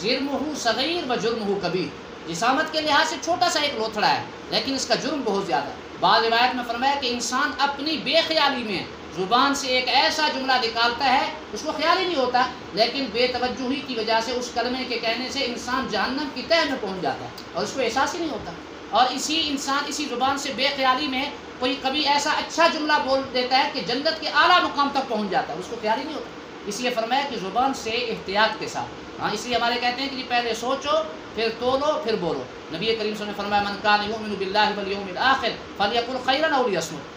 جرمہ صغیر و جرمہ کبیر، جسامت کے لحاظ سے چھوٹا سا ایک لوتھڑا ہے لیکن اس کا جرم بہت زیادہ ہے۔ بعض روایت میں فرمایا کہ انسان اپنی بے خیالی میں زبان سے ایک ایسا جملہ نکالتا ہے اس کو خیال ہی نہیں ہوتا، لیکن بے توجہی کی وجہ سے اس کلمے کے کہنے سے انسان جہنم کی تہہ میں پہنچ جاتا ہے اور اس کو احساس ہی نہیں ہوتا۔ اور اسی زبان سے بے خیالی میں کوئی کبھی ایسا اچھا جملہ بول دیتا ہے کہ جنت کے اعلیٰ مقام تک پہنچ جاتا ہے، اس کو خیال ہی نہیں ہوتا۔ اس لیے فرمایا کہ زبان سے احتیاط کے ساتھ، اس لیے ہمارے کہتے ہیں کہ پہلے سوچو پھر تولو پھر بولو۔ نبی کریم صلی اللہ علیہ وسلم نے فرمایا من کان یؤمن باللہ والیوم الآخر فلیقل خیرا او لیصمت۔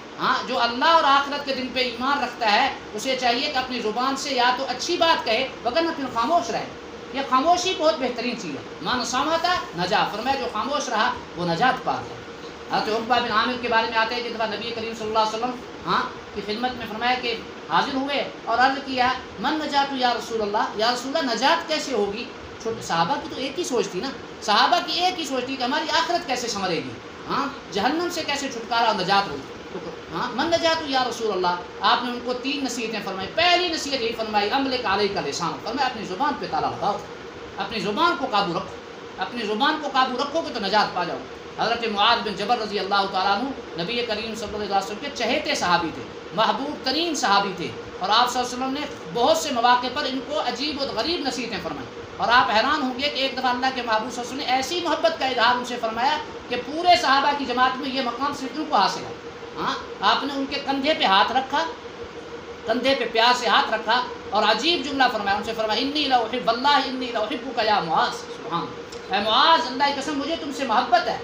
جو اللہ اور آخرت کے دن پہ ایمان رکھتا ہے اسے چاہیے کہ اپنی زبان سے یا تو اچھی بات کہے وگرنہ پھر خاموش رہے۔ یہ خاموشی بہت بہترین چیز ہے، من صمت نجا، فرمایا جو خاموش رہا وہ نجات پا گیا۔ حضرت عقبہ بن عامر کے بارے میں آتے ہیں کہ دفعہ نبی کریم صلی اللہ علیہ وسلم کی خدمت میں فرمایا کہ حاضر ہوئے اور عرض کیا من نجات یا رسول اللہ، یا رسول اللہ نجات کیسے ہوگی؟ صحابہ کی تو ایک ہی سوچ تھی نا، صحابہ کی ایک ہی سوچ تھی کہ ہماری آخرت کیسے سنورے گی، جہنم سے کیسے چھٹکارا اور نجات ہوگی۔ من نجات یا رسول اللہ، آپ نے ان کو 3 نصیحتیں فرمائی۔ پہلی نصیحت یہی فرمائی عمل کا علیہ کا لسان، فرمایا اپنی زبان پہ تالا لگاؤ، اپنی زبان کو قابو رکھو، اپنی زبان کو قابو رکھو گے تو نجات پا جاؤ۔ حضرت معاذ بن جبل رضی اللہ تعالیٰ عنہ نبی کریم صلی اللہ علیہ وسلم کے چہیتے صحابی تھے، محبوب ترین صحابی تھے، اور آپ صلی اللہ علیہ وسلم نے بہت سے مواقع پر ان کو عجیب و غریب نصیحتیں فرمائیں، اور آپ حیران ہوں گے کہ ایک دفعہ اللہ کے محبوب صلی اللہ علیہ وسلم نے ایسی محبت کا اظہار ان سے فرمایا کہ پورے صحابہ کی جماعت میں یہ مقام صرف ان کو حاصل ہے۔ آپ نے ان کے کندھے پہ ہاتھ رکھا، کندھے پہ پیار سے ہاتھ رکھا اور عجیب جملہ فرمایا، ان سے فرمایا انی لاحب اللہ انی لاحبک یا معاذ، سبحان، اے معاذ اللہ کی قسم مجھے تم سے محبت ہے۔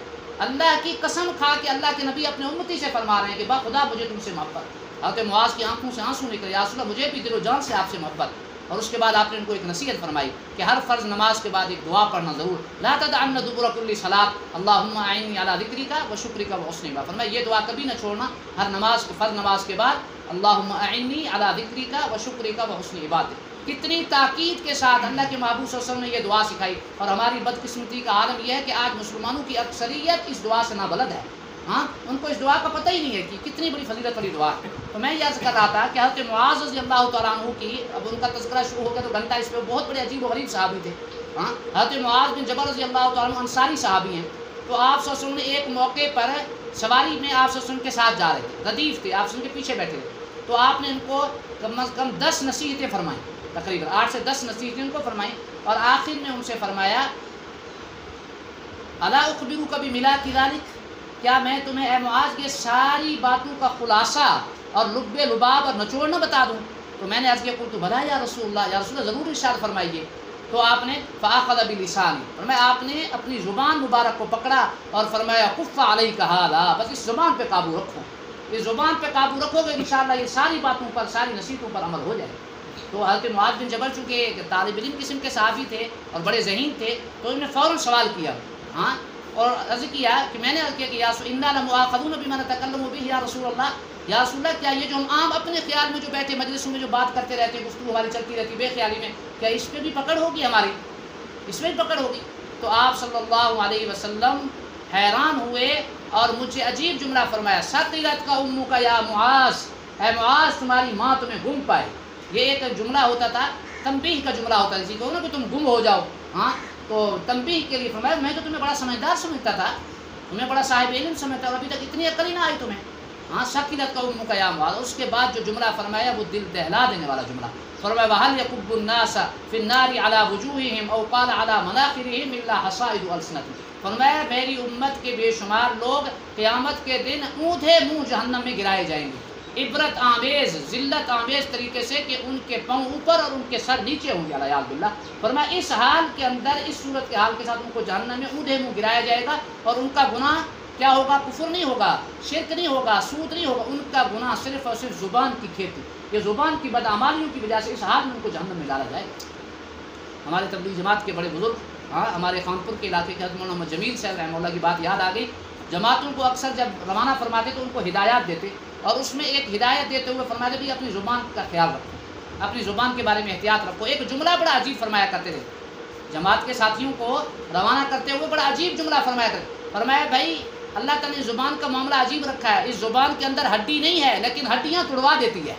اللہ کی قسم کھا کے اللہ کے نبی اپنے امتی سے فرما رہے ہیں کہ با خدا مجھے تم سے محبت۔ حضرت معاذ کی آنکھوں سے آنسو نکلے، یا رسول اللہ مجھے بھی دل و جان سے آپ سے محبت۔ اور اس کے بعد آپ نے ان کو ایک نصیحت فرمائی کہ ہر فرض نماز کے بعد ایک دعا پڑھنا ضرور، لا تدعن دبر کل صلاۃ اللہم اعنی علی ذکرک و شکرک و حسن عبادتک، فرمایا یہ دعا کبھی نہ چھوڑنا ہر نماز فرض نماز کے بعد، اللہم اعنی علی ذکرک و شکرک و حسن عبادتک۔ کتنی تاکید کے ساتھ اللہ کے محبوب صلی اللہ علیہ وسلم نے یہ دعا سکھائی، اور ہماری بدقسمتی کا عالم یہ ہے کہ آج مسلمانوں کی اکثریت اس دعا سے نابلد ہے، ان کو اس دعا کا پتہ ہی نہیں ہے کہ کتنی بڑی فضیلت والی دعا ہے۔ تو میں یہ عرض کر رہا تھا کہ حضرت معاذ رضی اللہ تعالیٰ عنہ کی، اب ان کا تذکرہ شروع ہو گیا تو گھنٹہ اس پہ، بہت بڑے عجیب و غریب صحابی تھے۔ حضرت معاذ بن جبل رضی اللہ تعالیٰ عنہ انصاری صحابی ہیں۔ تو آپ صلی اللہ علیہ وسلم نے ایک موقع پر سواری میں آپ صلی اللہ علیہ وسلم کے ساتھ جا رہے تھے، ردیف تھے، آپ صلی اللہ علیہ وسلم کے پیچھے بیٹھے تھے، تو آپ نے ان کو کم از کم 10 نصیحتیں فرمائیں، تقریباً 8 سے 10 نصیحتیں ان کو فرمائیں، اور آخر میں ان سے فرمایا الا اخبرک بملاک ذلک، کیا میں تمہیں اے معاذ یہ ساری باتوں کا خلاصہ اور لب لباب اور نچوڑ نہ بتا دوں؟ تو میں نے عرض کیا قلت بلا یا رسول اللہ، یا رسول اللہ ضرور ارشاد فرمائیے۔ تو آپ نے فاخذ بلسانی، فرمایا آپ نے اپنی زبان مبارک کو پکڑا اور فرمایا کف علیک ھذا، بس اس زبان پہ قابو رکھو، اس زبان پہ قابو رکھو گے انشاءاللہ یہ ساری باتوں پر، ساری نصیحتوں پر عمل ہو جائے۔ تو حضرت معاذ بن جبل چونکہ ایک طالب علم قسم کے صحابی تھے اور بڑے ذہین تھے، تو انہوں نے فوراً سوال کیا، اور عرض کیا کہ میں نے عرض کیا کہ یا رسول انا لمؤاخذون بما نتکلم به یا رسول اللہ، یا رسول اللہ کیا یہ جو ہم عام اپنے خیال میں جو بیٹھے مجلسوں میں جو بات کرتے رہتے ہیں، گفتگو ہماری چلتی رہتی بے خیالی میں، کیا اس پہ بھی پکڑ ہوگی ہماری، اس میں بھی پکڑ ہوگی؟ تو آپ صلی اللہ علیہ وسلم حیران ہوئے اور مجھے عجیب جملہ فرمایا، ثقلت کا امو کا یا معاذ، اے معاذ تمہاری ماں تمہیں گم پائے۔ یہ ایک جملہ ہوتا تھا، تنبیہ کا جملہ ہوتا ہے، کسی کو نا کہ تم گم ہو جاؤ، تو تنبیہ کے لیے فرمایا میں تو تمہیں بڑا سمجھدار سمجھتا تھا، تمہیں بڑا صاحب علم سمجھتا، اور ابھی تک اتنی عقل ہی نہ آئی تمہیں، ثقلت کا امو کا یا معاذ۔ اس کے بعد جو جملہ فرمایا وہ دل دہلا دینے والا جملہ فرمایا، وَهَلْ يَكُبُّ النَّاسَ فِي النَّارِ عَلَى وُجُوهِهِمْ أَوْ قَالَ عَلَى مَنَاخِرِهِمْ إِلَّا حَصَائِدُ أَلْسِنَتِهِمْ، فرمایا میری امت کے بے شمار لوگ قیامت کے دن اونھے منہ جہنم میں گرائے جائیں گے، عبرت آمیز ذلت آمیز طریقے سے کہ ان کے پاؤں اوپر اور ان کے سر نیچے ہوں گے، علیہ باللہ۔ فرمایا اس حال کے اندر، اس صورت کے حال کے ساتھ ان کو جہنم میں اونھے منہ گرایا جائے گا، اور ان کا گناہ کیا ہوگا؟ کفر نہیں ہوگا، شرک نہیں ہوگا، سود نہیں ہوگا، ان کا گناہ صرف اور صرف زبان کی کھیتی، یہ زبان کی بدعمالیوں کی وجہ سے اس حال میں ان کو جہنم میں ڈالا جائے گا۔ ہمارے تبلیغ جماعت کے بڑے بزرگ، ہمارے خانپور کے علاقے کے حضرت مولانا محمد جمیل صاحب رحمہ اللہ کی بات یاد آ گئی، جماعتوں کو اکثر جب روانہ فرماتے تو ان کو ہدایات دیتے، اور اس میں ایک ہدایت دیتے ہوئے فرماتے بھی اپنی زبان کا خیال رکھو، اپنی زبان کے بارے میں احتیاط رکھو۔ ایک جملہ بڑا عجیب فرمایا کرتے تھے، جماعت کے ساتھیوں کو روانہ کرتے ہوئے بڑا عجیب جملہ فرمایا کرتے، فرمایا بھائی اللہ تعالیٰ نے زبان کا معاملہ عجیب رکھا ہے، اس زبان کے اندر ہڈی نہیں ہے لیکن ہڈیاں توڑوا دیتی ہے،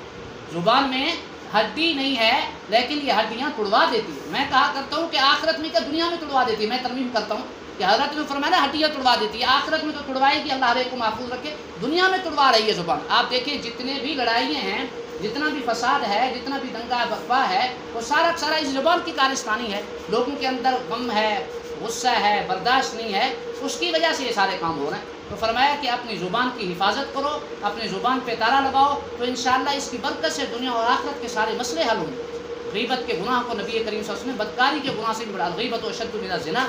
زبان میں ہڈی نہیں ہے لیکن یہ ہڈیاں توڑوا دیتی ہے. میں کہا کرتا ہوں کہ آخرت میں کیا دنیا میں توڑوا دیتی ہے. میں ترمیم کرتا ہوں کہ حضرت نے فرمایا نا ہڈیاں توڑوا دیتی ہے, آخرت میں تو توڑوائے گی, اللہ ہر ایک کو محفوظ رکھے. دنیا میں توڑوا رہی ہے زبان. آپ دیکھیں جتنے بھی لڑائیاں ہیں, جتنا بھی فساد ہے, جتنا بھی دنگا بقا ہے, وہ سارا سارا اس زبان کی کارستانی ہے. لوگوں کے اندر غم ہے, غصہ ہے, برداشت نہیں ہے, اس کی وجہ سے یہ سارے کام ہو رہے ہیں. تو فرمایا کہ اپنی زبان کی حفاظت کرو, اپنی زبان پہ تالا لگاؤ, تو انشاءاللہ اس کی برکت سے دنیا اور آخرت کے سارے مسئلے حل ہوں گے. غیبت کے گناہ کو نبی کریم صلی اللہ علیہ وسلم نے بدکاری کے گناہ سے بھی بڑھا, غیبت و اشد من الزنا,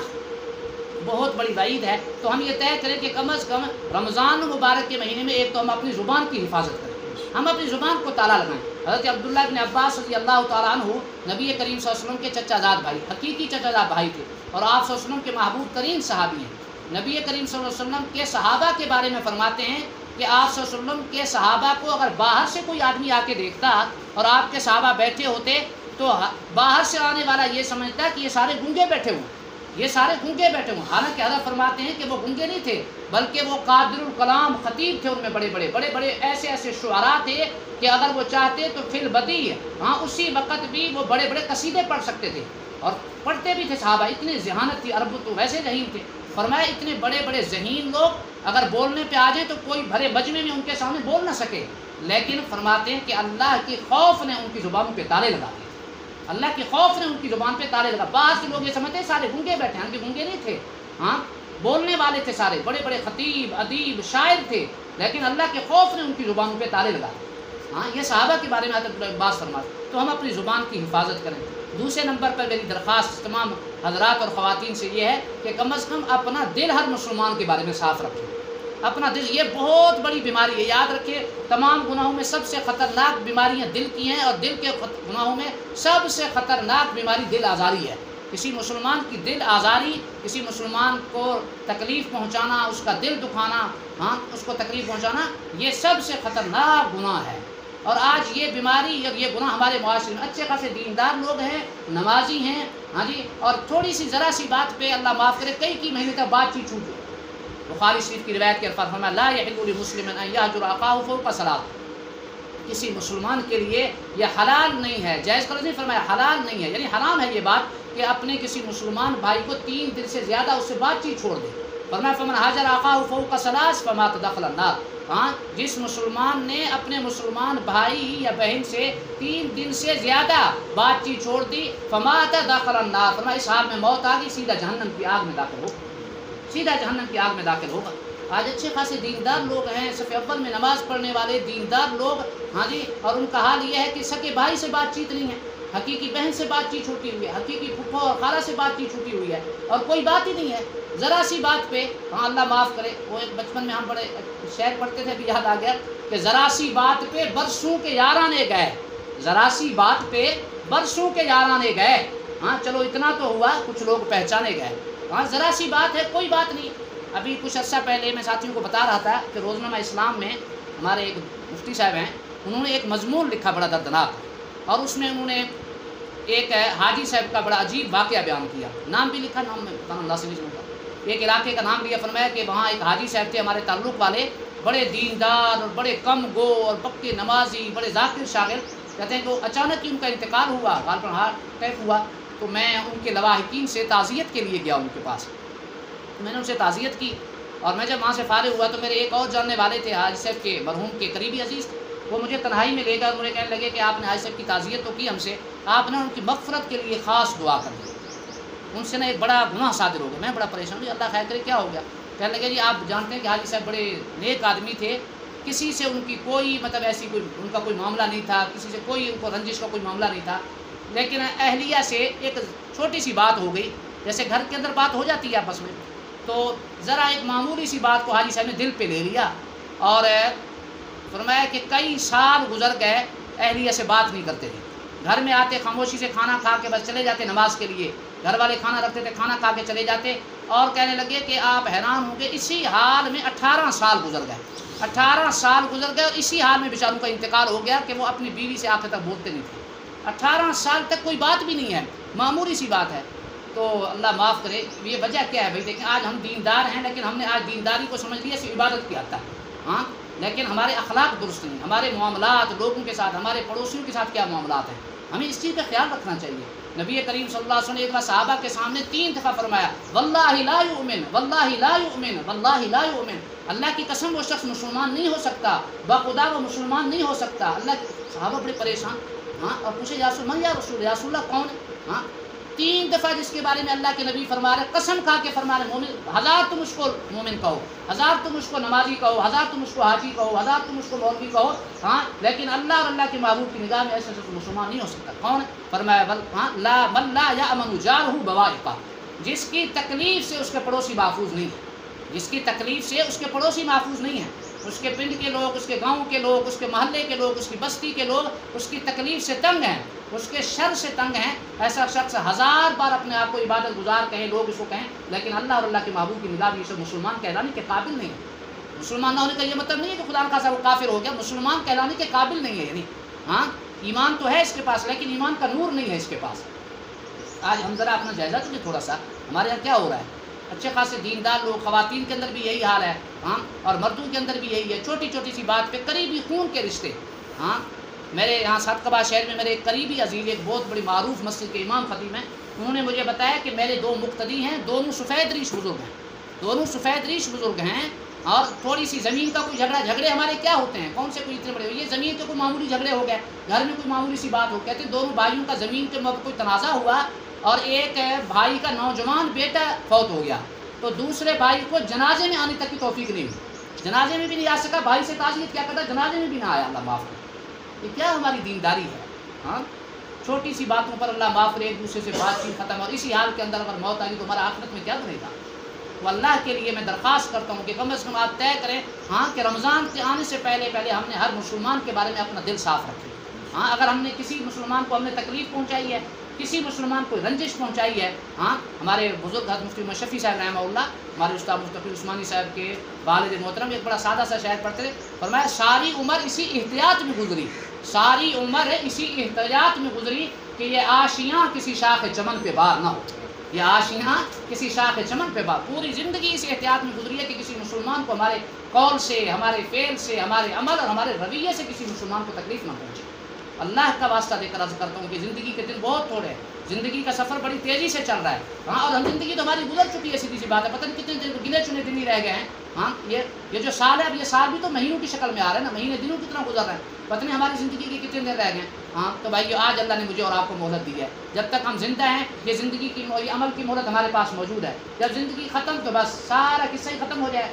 بہت بڑی وعید ہے. تو ہم یہ طے کریں کہ کم از کم رمضان مبارک کے مہینے میں ایک تو ہم اپنی زبان کی حفاظت کریں, ہم اپنی زبان کو تالا لگائیں. حضرت عبداللہ بن عباس رضی اللہ تعالیٰ عنہ نبی کریم صلی اللہ علیہ وسلم کے چچا زاد بھائی, حقیقی چچا زاد بھائی تھے, اور آپ صلی اللہ علیہ وسلم کے محبوب ترین صحابی ہیں. نبی کریم صلی اللہ علیہ وسلم کے صحابہ کے بارے میں فرماتے ہیں کہ آپ صلی اللہ علیہ وسلم کے صحابہ کو اگر باہر سے کوئی آدمی آ کے دیکھتا اور آپ کے صحابہ بیٹھے ہوتے تو باہر سے آنے والا یہ سمجھتا کہ یہ سارے گونگے بیٹھے ہوئے, یہ سارے گونگے بیٹھے ہوئے. حالانکہ حضرت فرماتے ہیں کہ وہ گونگے نہیں تھے, بلکہ وہ قادر الکلام خطیب تھے. ان میں بڑے بڑے بڑے بڑے ایسے ایسے شعراء تھے کہ اگر وہ چاہتے تو فی البدیع اسی وقت بھی وہ بڑے بڑے قصیدے پڑھ سکتے تھے, اور پڑھتے بھی تھے صحابہ. اتنی ذہانت تھی, عرب تو ویسے ذہین تھے. فرمایا اتنے بڑے بڑے ذہین لوگ اگر بولنے پہ آ جائیں تو کوئی بھرے مجمع میں ان کے سامنے بول نہ سکے, لیکن فرماتے ہیں کہ اللہ کے خوف نے ان کی زبانوں پہ تالے لگا دیے. اللہ کے خوف نے ان کی زبان پہ تالے لگا. بعض کے لوگ یہ سمجھتے ہیں سارے گونگے بیٹھے ہیں, گونگے نہیں تھے, بولنے والے تھے سارے, بڑے بڑے خطیب, ادیب, شاعر تھے, لیکن اللہ کے خوف نے ان کی زبانوں پہ تالے لگا دیے. یہ صحابہ کے بارے میں حضرت بات فرماتے. تو ہم اپنی زبان کی حفاظت کریں. دوسرے نمبر پر میری درخواست تمام حضرات اور خواتین سے یہ ہے کہ کم از کم اپنا دل ہر مسلمان کے بارے میں صاف رکھیں. اپنا دل یہ بہت بڑی بیماری ہے, یاد رکھیں تمام گناہوں میں سب سے خطرناک بیماریاں دل کی ہیں, اور دل کے گناہوں میں سب سے خطرناک بیماری دل آزاری ہے. کسی مسلمان کی دل آزاری, کسی مسلمان کو تکلیف پہنچانا, اس کا دل دکھانا, اس کو تکلیف پہنچانا, یہ سب سے خطرناک گناہ ہے. اور آج یہ بیماری اور یہ گناہ ہمارے معاشرے میں اچھے خاصے دیندار لوگ ہیں, نمازی ہیں, اور تھوڑی سی ذرا سی بات پہ اللہ معاف کرے کئی مہینے تک بات چیت چھوٹ جائے. بخاری شریف کی روایت کے الفاظ فرمایا لا یحل لمسلم ان یہجر اخاہ فوق ثلاث, کسی مسلمان کے لیے یہ حلال نہیں ہے, جائز قرار نہیں فرمایا, حلال نہیں ہے, یعنی حرام ہے یہ بات کہ اپنے کسی مسلمان بھائی کو 3 دن سے زیادہ اس سے بات چیت چھوڑ دے. فرمایا فمن ہاجر اخاہ فوق ثلاث فمات دخل النار, جس مسلمان نے اپنے مسلمان بھائی یا بہن سے 3 دن سے زیادہ بات چیت چھوڑ دی, فمات دخل النار, فرمایا اس حال میں موت آ گئی, سیدھا جہنم کی آگ میں داخل ہو, سیدھا جہنم کی آگ میں داخل ہوگا. آج اچھے خاصے دیندار لوگ ہیں, صف اول میں نماز پڑھنے والے دیندار لوگ, اور ان کا حال یہ ہے کہ سکے بھائی سے بات چیت نہیں ہے, حقیقی بہن سے بات چیت چھوٹی ہوئی ہے, حقیقی پھپھو اور خالہ سے بات چیت چھوٹی ہوئی ہے, اور کوئی بات ہی نہیں ہے. ذرا سی بات پہ, اللہ معاف کرے, وہ ایک بچپن میں ہم بڑے شعر پڑھتے تھے, ابھی یاد آ گیا کہ ذرا سی بات پہ برسوں کے یارانے گئے, ذرا سی بات پہ برسوں کے یارانے گئے. چلو اتنا تو ہوا, کچھ لوگ پہچانے گئے. ذرا سی بات ہے, کوئی بات نہیں. ابھی کچھ عرصہ پہلے میں ساتھیوں کو بتا رہا تھا کہ روزنامہ اسلام میں ہمارے ایک مفتی صاحب ہیں, انہوں نے ایک مضمون لکھا بڑا دردناک, اور اس میں انہوں نے ایک حاجی صاحب کا بڑا عجیب واقعہ بیان کیا. نام بھی لکھا, نام میں پتہ اللہ سے نہیں, ایک علاقے کا نام لیا. فرمایا کہ وہاں ایک حاجی صاحب تھے ہمارے تعلق والے, بڑے دیندار اور بڑے کم گو اور پکے نمازی, بڑے ذاکر شاغل. کہتے ہیں کہ اچانک ہی ان کا انتقال ہوا, غالباً ہارٹ اٹیک ہوا. تو میں ان کے لواحقین سے تعزیت کے لیے گیا ان کے پاس, میں نے ان سے تعزیت کی. اور میں جب وہاں سے فارغ ہوا تو میرے ایک اور جاننے والے تھے, حاجی صاحب کے مرحوم کے قریبی عزیز, وہ مجھے تنہائی میں لے کر مجھے کہنے لگے کہ آپ نے حاجی صاحب کی تعزیت تو کی ہم سے, آپ نے ان کی مغفرت کے لیے خاص دعا کر دی, ان سے نا ایک بڑا گناہ صادر ہو گیا. میں بڑا پریشان ہوں, اللہ خیر کرے کیا ہو گیا. کہنے لگے جی آپ جانتے ہیں کہ حاجی صاحب بڑے نیک آدمی تھے, کسی سے ان کی کوئی ایسی کوئی ان کا کوئی معاملہ نہیں تھا, کسی سے کوئی ان کو رنجش کا کوئی معاملہ نہیں تھا, لیکن اہلیہ سے ایک چھوٹی سی بات ہو گئی, جیسے گھر کے اندر بات ہو جاتی ہے آپس میں, تو ذرا ایک معمولی سی بات کو حاجی صاحب نے دل پہ لے لیا, اور فرمایا کہ کئی سال گزر گئے اہلیہ سے بات نہیں کرتے تھے. گھر میں آتے خاموشی سے کھانا کھا کے بس چلے جاتے نماز کے لیے, گھر والے کھانا رکھتے تھے, کھانا کھا کے چلے جاتے, اور کہنے لگے کہ آپ حیران ہوں گے, اسی حال میں 18 سال گزر گئے, 18 سال گزر گئے, اور اسی حال میں بیچاروں کا انتقال ہو گیا کہ وہ اپنی بیوی سے آخر تک بولتے نہیں تھے. 18 سال تک کوئی بات بھی نہیں ہے, معمولی سی بات ہے. تو اللہ معاف کرے, یہ وجہ کیا ہے بھائی؟ دیکھیں آج ہم دیندار ہیں, لیکن ہم نے آج دینداری کو سمجھ لیا صرف عبادت کی حد تک. لیکن ہمارے اخلاق درست نہیں، ہمارے معاملات لوگوں کے ساتھ، ہمارے پڑوسیوں کے ساتھ کیا معاملات ہیں، ہمیں اس چیز کا خیال رکھنا چاہیے۔ نبی کریم صلی اللہ علیہ وسلم نے ایک بار صحابہ کے سامنے 3 دفعہ فرمایا واللہ لا یؤمن واللہ لا یؤمن واللہ لا یؤمن، اللہ کی قسم وہ شخص مسلمان نہیں ہو سکتا، بخدا وہ مسلمان نہیں ہو سکتا۔ اللہ کے صحابہ بڑے پریشان، اور پوچھے یا رسول اللہ کون ہے؟ 3 دفعہ جس کے بارے میں اللہ کے نبی فرما رہے، قسم کھا کے فرما رہے مومن، 1000 تم اس کو مومن کہو، 1000 تم اس کو نمازی کہو، 1000 تم اس کو حاجی کہو، 1000 تم اس کو مولوی کہو، لیکن اللہ اور اللہ کے محبوب کی نگاہ میں ایسے مسلمان نہیں ہو سکتا۔ کون ہے؟ فرمایا لا من لا یأمن جارہ بوائقہ، جس کی تکلیف سے اس کے پڑوسی محفوظ نہیں ہے، جس کی تکلیف سے اس کے پڑوسی محفوظ نہیں ہیں، اس کے پنڈ کے لوگ، اس کے گاؤں کے لوگ، اس کے محلے کے لوگ، اس کی بستی کے لوگ اس کی تکلیف سے تنگ ہیں، اس کے شر سے تنگ ہیں، ایسا شخص 1000 بار اپنے آپ کو عبادت گزار کہیں، لوگ اس کو کہیں، لیکن اللہ اور اللہ کے محبوب کی نگاہ میں اسے مسلمان کہلانے کے قابل نہیں ہے۔ مسلمان نہ ہونے کا یہ مطلب نہیں ہے کہ خدا نہ خاصہ وہ کافر ہو گیا، مسلمان کہلانے کے قابل نہیں ہے، یعنی ایمان تو ہے اس کے پاس لیکن ایمان کا نور نہیں ہے اس کے پاس۔ آج ہم ذرا اپنا جائزہ تو تھوڑا سا، ہمارے یہاں کیا ہو رہا ہے، اچھے خاصے دیندار لوگ، خواتین کے اندر بھی یہی حال ہے، اور مردوں کے اندر بھی یہی ہے، چھوٹی چھوٹی سی بات پہ قریبی خون کے رشتے۔ میرے یہاں ساتقبہ شہر میں میرے ایک قریبی عزیز، ایک بہت بڑی معروف مسجد کے امام خطیب ہیں، انہوں نے مجھے بتایا کہ میرے 2 مقتدی ہیں، دونوں سفید ریش بزرگ ہیں، دونوں سفید ریش بزرگ ہیں، اور تھوڑی سی زمین کا کوئی جھگڑے ہمارے کیا ہوتے ہیں، کون سے کوئی اتنے بڑے، یہ زمین کے کوئی معمولی جھگڑے ہو گئے، گھر میں کوئی معمولی سی بات ہو، کہتے ہیں دونوں بھائیوں کا زمین کے موقع کوئی تنازع ہوا، اور ایک بھائی کا نوجوان بیٹا فوت ہو گیا، تو دوسرے بھائی کو جنازے میں آنے تک کی توفیق نہیں ہوئی، جنازے میں بھی نہیں آ سکا، بھائی سے تعزیت کیا کرتا، جنازے میں بھی نہ آیا، اللہ معاف کرے۔ یہ کیا ہماری دینداری ہے؟ چھوٹی سی باتوں پر اللہ معاف کرے، ایک دوسرے سے بات چیت ختم، اور اسی حال کے اندر اگر موت آئی تو ہمارا آخرت میں کیا بنے گا؟ تو اللہ کے لیے میں درخواست کرتا ہوں کہ کم از کم آپ طے کریں کہ رمضان کے آنے سے پہلے ہم نے ہر مسلمان کے بارے میں اپنا دل صاف رکھے۔ اگر ہم نے کسی مسلمان کو ہم نے تکلیف پہنچائی ہے، کسی مسلمان کو رنجش پہنچائی ہے، ہمارے بزرگ حضرت مفتی محمد شفیع صاحب رحمہ اللہ، ہمارے استاد مصطفی عثمانی صاحب کے والد محترم ایک بڑا سادہ سا شعر پڑھتے تھے، فرمایا ساری عمر اسی احتیاط میں گزری، ساری عمر اسی احتیاط میں گزری کہ یہ آشیاں کسی شاخ چمن پہ بار نہ ہو، یہ آشیاں کسی شاخ چمن پہ بار، پوری زندگی اس احتیاط میں گزری ہے کہ کسی مسلمان کو ہمارے قول سے، ہمارے فعل سے، ہمارے عمل اور ہمارے رویے سے کسی مسلمان کو تکلیف نہ پہنچے۔ اللہ کا واسطہ دے کر عرض کرتا ہوں کہ زندگی کے دن بہت تھوڑے ہیں، زندگی کا سفر بڑی تیزی سے چل رہا ہے، اور ہم زندگی تو ہماری گزر چکی ہے، سیدھی سی بات ہے، پتہ نہیں کتنے گنے چنے دن ہی رہ گئے ہیں۔ یہ جو سال ہے، اب یہ سال بھی تو مہینوں کی شکل میں آ رہا ہے نا، مہینے دنوں کتنا گزر رہے ہیں، پتہ نہیں ہماری زندگی کے کتنے دن رہ گئے ہیں۔ تو بھائی آج اللہ نے مجھے اور آپ کو مہلت دی ہے، جب تک ہم زندہ ہیں یہ زندگی کی یہ عمل کی مہلت ہمارے پاس موجود ہے، جب زندگی ختم تو بس سارا قصہ ہی ختم ہو جائے۔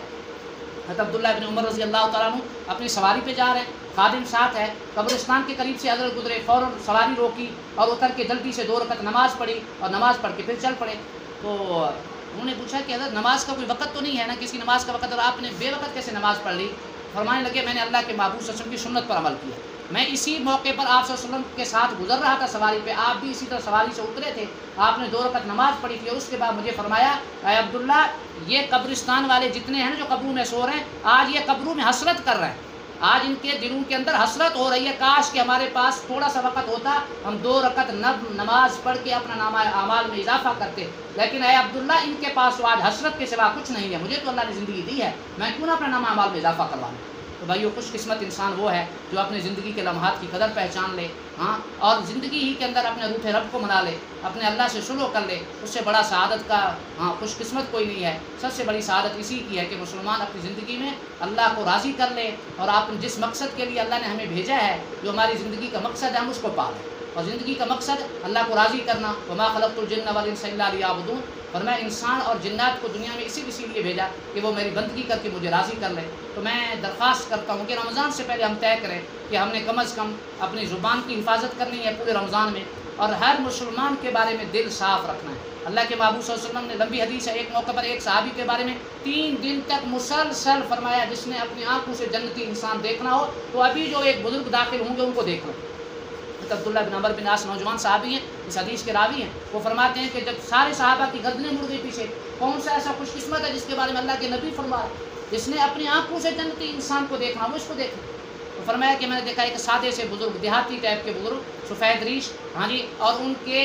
حضرت عبداللہ بن عمر رضی اللہ تعالیٰ عنہ اپنی سواری پہ جا رہے ہیں، خادم ساتھ ہے، قبرستان کے قریب سے حضرت گزرے، فوراً سواری روکی اور اتر کے جلدی سے 2 رکعت نماز پڑھی، اور نماز پڑھ کے پھر چل پڑے۔ تو انہوں نے پوچھا کہ حضرت نماز کا کوئی وقت تو نہیں ہے نا، کسی نماز کا وقت، اور آپ نے بے وقت کیسے نماز پڑھ لی؟ فرمانے لگے میں نے اللہ کے محبوب صلی اللہ علیہ وسلم کی سنت پر عمل کیا، میں اسی موقع پر آپ صلی اللہ علیہ وسلم کے ساتھ گزر رہا تھا سواری پہ، آپ بھی اسی طرح سواری سے اترے تھے، آپ نے 2 رکعت نماز پڑھی تھی، اور اس کے بعد مجھے فرمایا اے عبداللہ یہ قبرستان والے جتنے ہیں نا جو قبروں میں سو رہے ہیں، آج یہ قبروں میں حسرت کر رہے ہیں، آج ان کے دلوں کے اندر حسرت ہو رہی ہے، کاش کہ ہمارے پاس تھوڑا سا وقت ہوتا، ہم 2 رکعت نماز پڑھ کے اپنا نامہ اعمال میں اضافہ کرتے، لیکن اے عبداللہ ان کے پاس تو آج حسرت کے سوا کچھ نہیں ہے، مجھے تو اللہ نے زندگی دی ہے، میں کیوں نہ اپنا نامہ اعمال میں اضافہ کرواؤں؟ تو بھائیو خوش قسمت انسان وہ ہے جو اپنے زندگی کے لمحات کی قدر پہچان لے، اور زندگی ہی کے اندر اپنے روح رب کو منا لے، اپنے اللہ سے سلو کر لے، اس سے بڑا سعادت کا خوش قسمت کوئی نہیں ہے۔ سب سے بڑی سعادت اسی کی ہے کہ مسلمان اپنی زندگی میں اللہ کو راضی کر لے، اور آپ جس مقصد کے لیے اللہ نے ہمیں بھیجا ہے، جو ہماری زندگی کا مقصد ہے، ہم اس کو پالیں، اور زندگی کا مقصد اللہ کو راضی کرنا، وما خلقت الجن والانس الا لیعبدون، اور میں انسان اور جنات کو دنیا میں اسی لیے بھیجا کہ وہ میری بندگی کر کے مجھے راضی کر لے۔ تو میں درخواست کرتا ہوں کہ رمضان سے پہلے ہم طے کریں کہ ہم نے کم از کم اپنی زبان کی حفاظت کرنی ہے پورے رمضان میں، اور ہر مسلمان کے بارے میں دل صاف رکھنا ہے۔ اللہ کے محبوب صلی اللہ علیہ وسلم نے لمبی حدیث ہے، ایک موقع پر ایک صحابی کے بارے میں 3 دن تک مسلسل فرمایا جس نے اپنی آنکھوں سے جنتی انسان دیکھنا ہو تو ابھی جو ایک بزرگ داخل ہوں گے ان کو دیکھ لو۔ عبداللہ بن عمر بن عاص نوجوان صحابی ہیں، اس حدیث کے راوی ہیں، وہ فرماتے ہیں کہ جب سارے صحابہ کی گردنیں مڑ گئی پیچھے، کون سا ایسا خوش قسمت ہے جس کے بارے میں اللہ کے نبی فرمایا جس نے اپنی آنکھوں سے جنتی انسان کو دیکھنا، وہ اس کو دیکھنا۔ تو فرمایا کہ میں نے دیکھا ایک سادے سے بزرگ، دیہاتی ٹائپ کے بزرگ، سفید ریش، اور ان کے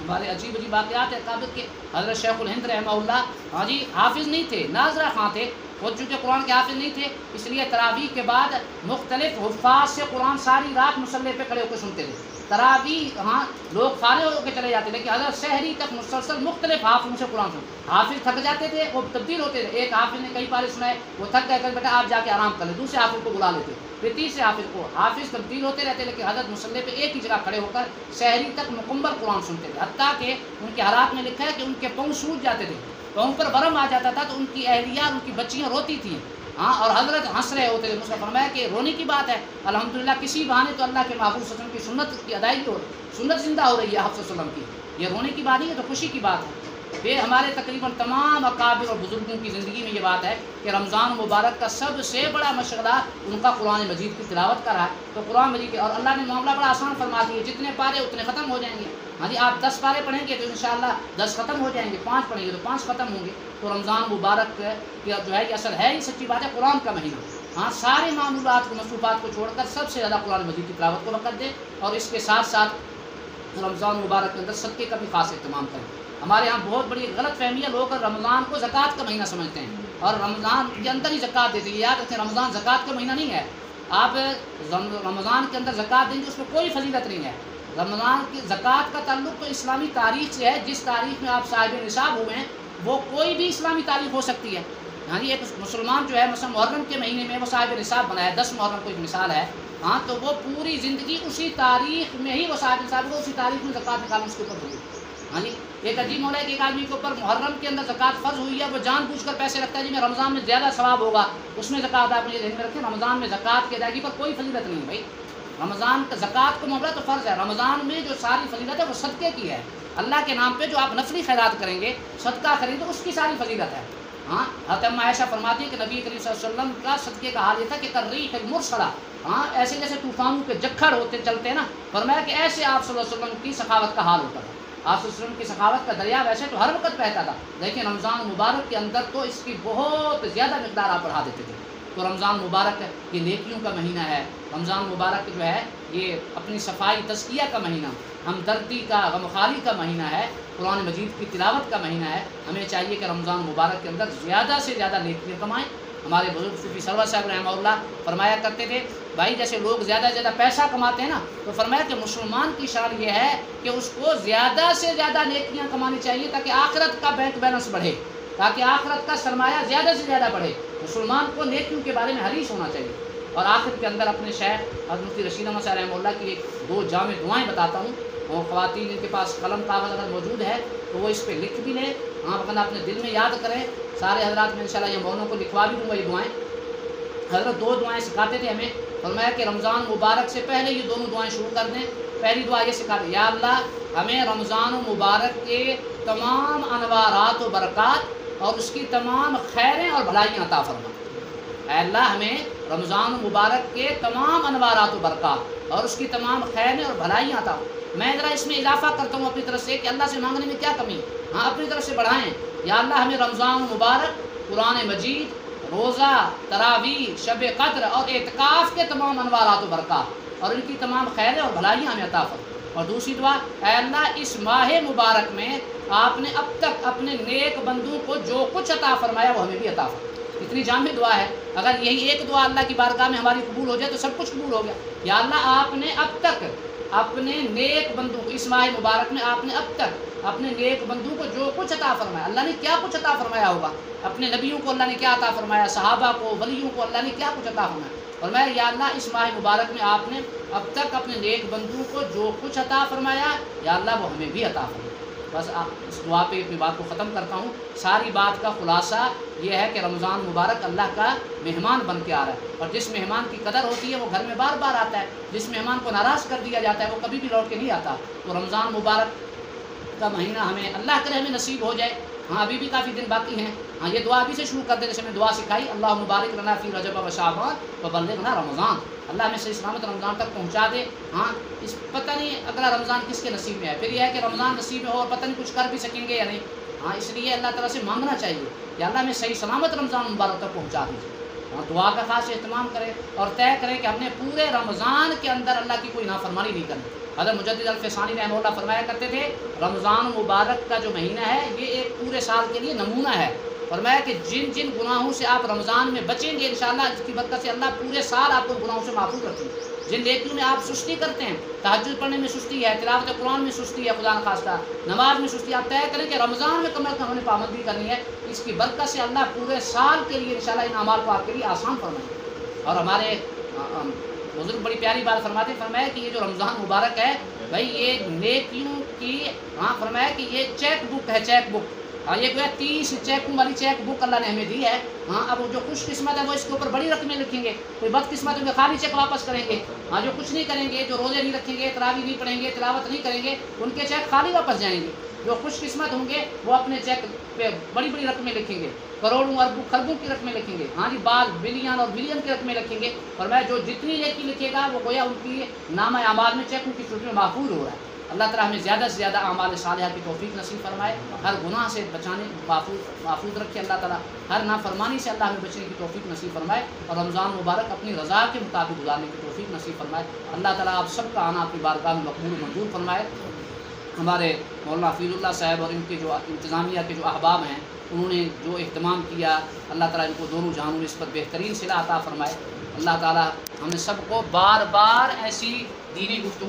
ہمارے عجیب عجیب واقعات ہیں کابل کے. حضرت شیخ الہند رحمہ اللہ ہاں جی حافظ نہیں تھے، ناظرہ خاں تھے، خود چونکہ قرآن کے حافظ نہیں تھے، اس لیے تراویح کے بعد مختلف حفاظ سے قرآن ساری رات مصلی پہ کھڑے ہو کے سنتے تھے. تراویح ہاں لوگ فارغ ہو کے چلے جاتے، لیکن حضرت سحری تک مسلسل مختلف حافظوں سے قرآن سنتے. حافظ تھک جاتے تھے وہ تبدیل ہوتے تھے، ایک حافظ نے کئی بار سنائے وہ تھک گئے کہ بیٹا آپ جا کے آرام کر لیں، دوسرے حافظ کو بلا لیتے، پھر تیسرے حافظ کو. حافظ تبدیل ہوتے رہتے لیکن حضرت مصلی پہ ایک ہی جگہ کھڑے ہو کر سحری تک مکمل قرآن سنتے تھے. حتیٰ کہ ان کے حالات میں لکھا ہے کہ ان کے پاؤں سوج جاتے تھے، پاؤں پر ورم آ جاتا تھا تو ان کی اہلیہ ان کی بچیاں روتی تھیں ہاں، اور حضرت ہنس رہے ہوتے تھے. اس نے فرمایا کہ رونے کی بات ہے، الحمدللہ کسی بہانے تو اللہ کے محبوب صلی اللہ علیہ وسلم کی سنت کی ادائیگی ہو رہی، سنت زندہ ہو رہی ہے آپ صلی اللہ علیہ وسلم کی. یہ رونے کی بات نہیں ہے تو خوشی کی بات ہے. یہ ہمارے تقریباً تمام اکابر اور بزرگوں کی زندگی میں یہ بات ہے کہ رمضان مبارک کا سب سے بڑا مشغلہ ان کا قرآن مجید کی تلاوت کا رہا ہے. تو قرآن مجید کے اور اللہ نے معاملہ بڑا آسان فرما دیا، جتنے پارے اتنے ختم ہو جائیں گے. ہاں جی آپ 10 پارے پڑھیں گے تو انشاءاللہ 10 ختم ہو جائیں گے، 5 پڑھیں گے تو 5 ختم ہوں گے. تو رمضان مبارک جو ہے یہ اصل ہے ہی سچی بات ہے قرآن کا مہینہ. ہاں سارے معمولات کو مصروفات کو چھوڑ کر سب سے زیادہ قرآن مجید کی تلاوت کو وقت دیں، اور اس کے ساتھ ساتھ رمضان مبارک کے اندر صدقے کا بھی خاص اہتمام کریں. ہمارے یہاں بہت بڑی غلط فہمی ہے، لوگ رمضان کو زکوٰۃ کا مہینہ سمجھتے ہیں اور رمضان کے اندر ہی زکوٰۃ دیتے ہیں. یاد رکھیں رمضان زکوٰۃ کا مہینہ نہیں ہے. آپ رمضان کے اندر زکوٰۃ دیں گے اس میں کوئی فضیلت نہیں ہے. رمضان کی زکوٰۃ کا تعلق تو اسلامی تاریخ سے ہے، جس تاریخ میں آپ صاحب نصاب ہوئے ہیں وہ کوئی بھی اسلامی تاریخ ہو سکتی ہے. ہاں جی ایک مسلمان جو ہے مثلا محرم کے مہینے میں وہ صاحب نصاب بنا ہے، 10 محرم کو ایک مثال ہے ہاں، تو وہ پوری زندگی اسی تاریخ میں ہی وہ صاحب نصاب کو اسی تاریخ میں زکوٰۃ نکالنا اس کے اوپر ہوئی. ہاں جی ایک عجیب مولا ہے کہ ایک آدمی کے اوپر محرم کے اندر زکوٰۃ فرض ہوئی ہے، وہ جان بوجھ کر پیسے رکھتا ہے جی میں رمضان میں زیادہ ثواب ہوگا اس میں زکوٰۃ. آپ مجھے ذہن میں رکھیں رمضان میں زکوٰۃ کی ادائیگی پر کوئی فضیلت نہیں ہے بھائی. رمضان کا زکوٰۃ کو معاملہ تو فرض ہے، رمضان میں جو ساری فضیلت ہے وہ صدقے کی ہے. اللہ کے نام پہ جو آپ نفلی خیرات کریں گے، صدقہ کریں گے تو اس کی ساری فضیلت ہے. ہاں حضرت ام عائشہ فرماتی ہے کہ نبی کریم صلی اللہ علیہ وسلم کا صدقے کا حال یہ تھا کہ کالریح المرسلہ، ہاں ایسے جیسے طوفانوں کے جکھڑ ہوتے چلتے ہیں نا، فرمایا کہ ایسے آپ صلی اللہ علیہ وسلم کی سخاوت کا حال ہوتا تھا. آپ صلی اللہ علیہ وسلم کی سخاوت کا دریا ویسے تو ہر وقت بہتا تھا، لیکن رمضان مبارک کے اندر تو اس کی بہت زیادہ مقدار آپ بڑھا دیتے تھے. تو رمضان مبارک یہ نیکیوں کا مہینہ ہے. رمضان مبارک جو ہے یہ اپنی صفائی تزکیہ کا مہینہ، ہمدردی کا غمخواری کا مہینہ ہے، قرآن مجید کی تلاوت کا مہینہ ہے. ہمیں چاہیے کہ رمضان مبارک کے اندر زیادہ سے زیادہ نیکیاں کمائیں. ہمارے بزرگ صوفی سرور صاحب رحمہ اللہ فرمایا کرتے تھے بھائی جیسے لوگ زیادہ سے زیادہ پیسہ کماتے ہیں نا، تو فرمایا کہ مسلمان کی شان یہ ہے کہ اس کو زیادہ سے زیادہ نیکیاں کمانی چاہیے تاکہ آخرت کا بینک بیلنس بڑھے، تاکہ آخرت کا سرمایہ زیادہ سے زیادہ بڑھے. مسلمان کو نیکیوں کے بارے میں حریص ہونا چاہیے. اور آخر کے اندر اپنے شیخ حضرت مفتی رشید احمد صاحب رحمہ اللہ کی 2 جامع دعائیں بتاتا ہوں، اور خواتین جن کے پاس قلم کاغذ اگر موجود ہے تو وہ اس پہ لکھ بھی لیں. ہاں اپنا اپنے دل میں یاد کریں. سارے حضرات میں انشاءاللہ یہ مونوں کو لکھوا بھی دوں گا یہ دعائیں. حضرت 2 دعائیں سکھاتے تھے ہمیں، فرمایا کہ رمضان مبارک سے پہلے یہ دونوں دعائیں شروع کر دیں. پہلی دعا یہ سکھا دیں، یا اللہ ہمیں رمضان مبارک کے تمام انوارات و برکات اور اس کی تمام خیریں اور بھلائیاں عطا فرما. اے اللہ ہمیں رمضان مبارک کے تمام انوارات و برکات اور اس کی تمام خیریں اور بھلائیاں عطا. میں ذرا اس میں اضافہ کرتا ہوں اپنی طرف سے کہ اللہ سے مانگنے میں کیا کمی، ہاں اپنی طرف سے بڑھائیں. یا اللہ ہمیں رمضان مبارک، قرآن مجید، روزہ، تراویح، شب قدر اور اعتکاف کے تمام انوارات و برکات اور ان کی تمام خیریں اور بھلائیاں ہمیں عطا فرما. اور دوسری دعا، اے اللہ اس ماہ مبارک میں آپ نے اب تک اپنے نیک بندوں کو جو کچھ عطا فرمایا وہ ہمیں بھی عطا فرما. اتنی جامع دعا ہے، اگر یہی ایک دعا اللہ کی بارگاہ میں ہماری قبول ہو جائے تو سب کچھ قبول ہو گیا. یا اللہ آپ نے اب تک اپنے نیک بندوں کو اس ماہ مبارک میں آپ نے اب تک اپنے نیک بندوں کو جو کچھ عطا فرمایا، اللہ نے کیا کچھ عطا فرمایا ہوگا، اپنے نبیوں کو اللہ نے کیا عطا فرمایا، صحابہ کو، ولیوں کو اللہ نے کیا کچھ عطا فرمایا. اور میں یا اللہ اس ماہ مبارک میں آپ نے اب تک اپنے نیک بندوں کو جو کچھ عطا فرمایا یا اللہ وہ ہمیں بھی عطا فرمایا. بس اس دعا پہ اپنی بات کو ختم کرتا ہوں. ساری بات کا خلاصہ یہ ہے کہ رمضان مبارک اللہ کا مہمان بن کے آ رہا ہے، اور جس مہمان کی قدر ہوتی ہے وہ گھر میں بار بار آتا ہے. جس مہمان کو ناراض کر دیا جاتا ہے وہ کبھی بھی لوٹ کے نہیں آتا. تو رمضان مبارک کا مہینہ ہمیں اللہ کرے ہمیں نصیب ہو جائے. ہاں ابھی بھی کافی دن باقی ہیں. ہاں یہ دعا ابھی سے شروع کر دیں جیسے میں دعا سکھائی، اللہ مبارک لنا فی رجب و شعبان وبلغنا رمضان. اللہ ہمیں صحیح سلامت رمضان تک پہنچا دے. ہاں اس پتہ نہیں اگلا رمضان کس کے نصیب میں ہے، پھر یہ ہے کہ رمضان نصیب میں ہو اور پتہ نہیں کچھ کر بھی سکیں گے یا نہیں. ہاں اس لیے اللہ تعالیٰ سے مانگنا چاہیے کہ اللہ ہمیں صحیح سلامت رمضان مبارک تک پہنچا دیجیے. دعا کا خاص اہتمام کریں اور طے کریں کہ ہم نے پورے رمضان کے اندر اللہ کی کوئی نافرمانی نہیں کرنی۔ حضرت مجدد الفسانی رحمہ اللہ فرمایا کرتے تھے رمضان مبارک کا جو مہینہ ہے یہ ایک پورے سال کے لیے نمونہ ہے۔ فرمایا کہ جن جن گناہوں سے آپ رمضان میں بچیں گے انشاءاللہ اس کی برکت سے اللہ پورے سال آپ کو گناہوں سے محفوظ رکھیں گے۔ جن نیکیوں میں آپ سستی کرتے ہیں، تہجد پڑھنے میں سستی ہے، تلاوت قرآن میں سستی ہے، خدا نخواستہ نماز میں سستی، آپ طے کریں کہ رمضان میں کم از کم ہم نے پابندی کرنی ہے، اس کی برکت سے اللہ پورے سال کے لیے انشاءاللہ ان اعمال کو آپ کے لیے آسان فرمائیں۔ اور ہمارے بزرگ بڑی پیاری بات فرماتے ہیں، فرمایا کہ یہ جو رمضان مبارک ہے بھائی یہ نیکیوں کی فرمایا کہ یہ چیک بک ہے، چیک بک۔ یہ جو ہے 30 چیکوں والی چیک بک اللہ نے ہمیں دی ہے۔ اب جو خوش قسمت ہے وہ اس کے اوپر بڑی رقمیں لکھیں گے، کوئی بد قسمت ہے خالی چیک واپس کریں گے۔ جو کچھ نہیں کریں گے، جو روزے نہیں رکھیں گے، تراویح نہیں پڑھیں گے، تلاوت نہیں کریں گے، ان کے چیک خالی واپس جائیں گے۔ جو خوش قسمت ہوں گے وہ اپنے چیک پہ بڑی بڑی رقمیں لکھیں گے، کروڑوں اربوں خربوں کی رقمیں لکھیں گے، بعض بلین اور بلین کی رقمیں لکھیں گے۔ اور میں جو جتنی نیکی لکھے گا وہ گویا ان کی نامہ اعمال میں چیکوں کی صورت میں محفوظ ہو رہا ہے۔ اللہ تعالیٰ ہمیں زیادہ سے زیادہ اعمال صالحہ کی توفیق نصیب فرمائے، ہر گناہ سے بچانے محفوظ رکھے اللہ تعالیٰ، ہر نافرمانی سے اللہ ہمیں بچنے کی توفیق نصیب فرمائے، اور رمضان مبارک اپنی رضا کے مطابق گزارنے کی توفیق نصیب فرمائے۔ اللہ تعالیٰ آپ سب کا آنا اپنی بارگاہ میں مقبول و منظور فرمائے۔ ہمارے مولانا حفیظ اللہ صاحب اور ان کے جو انتظامیہ کے جو احباب ہیں انہوں نے جو اہتمام کیا، اللہ تعالیٰ ان کو دونوں جہانوں میں اس پر بہترین صلہ عطا فرمائے۔ اللہ تعالیٰ ہم نے سب کو بار بار ایسی دینی گفتگو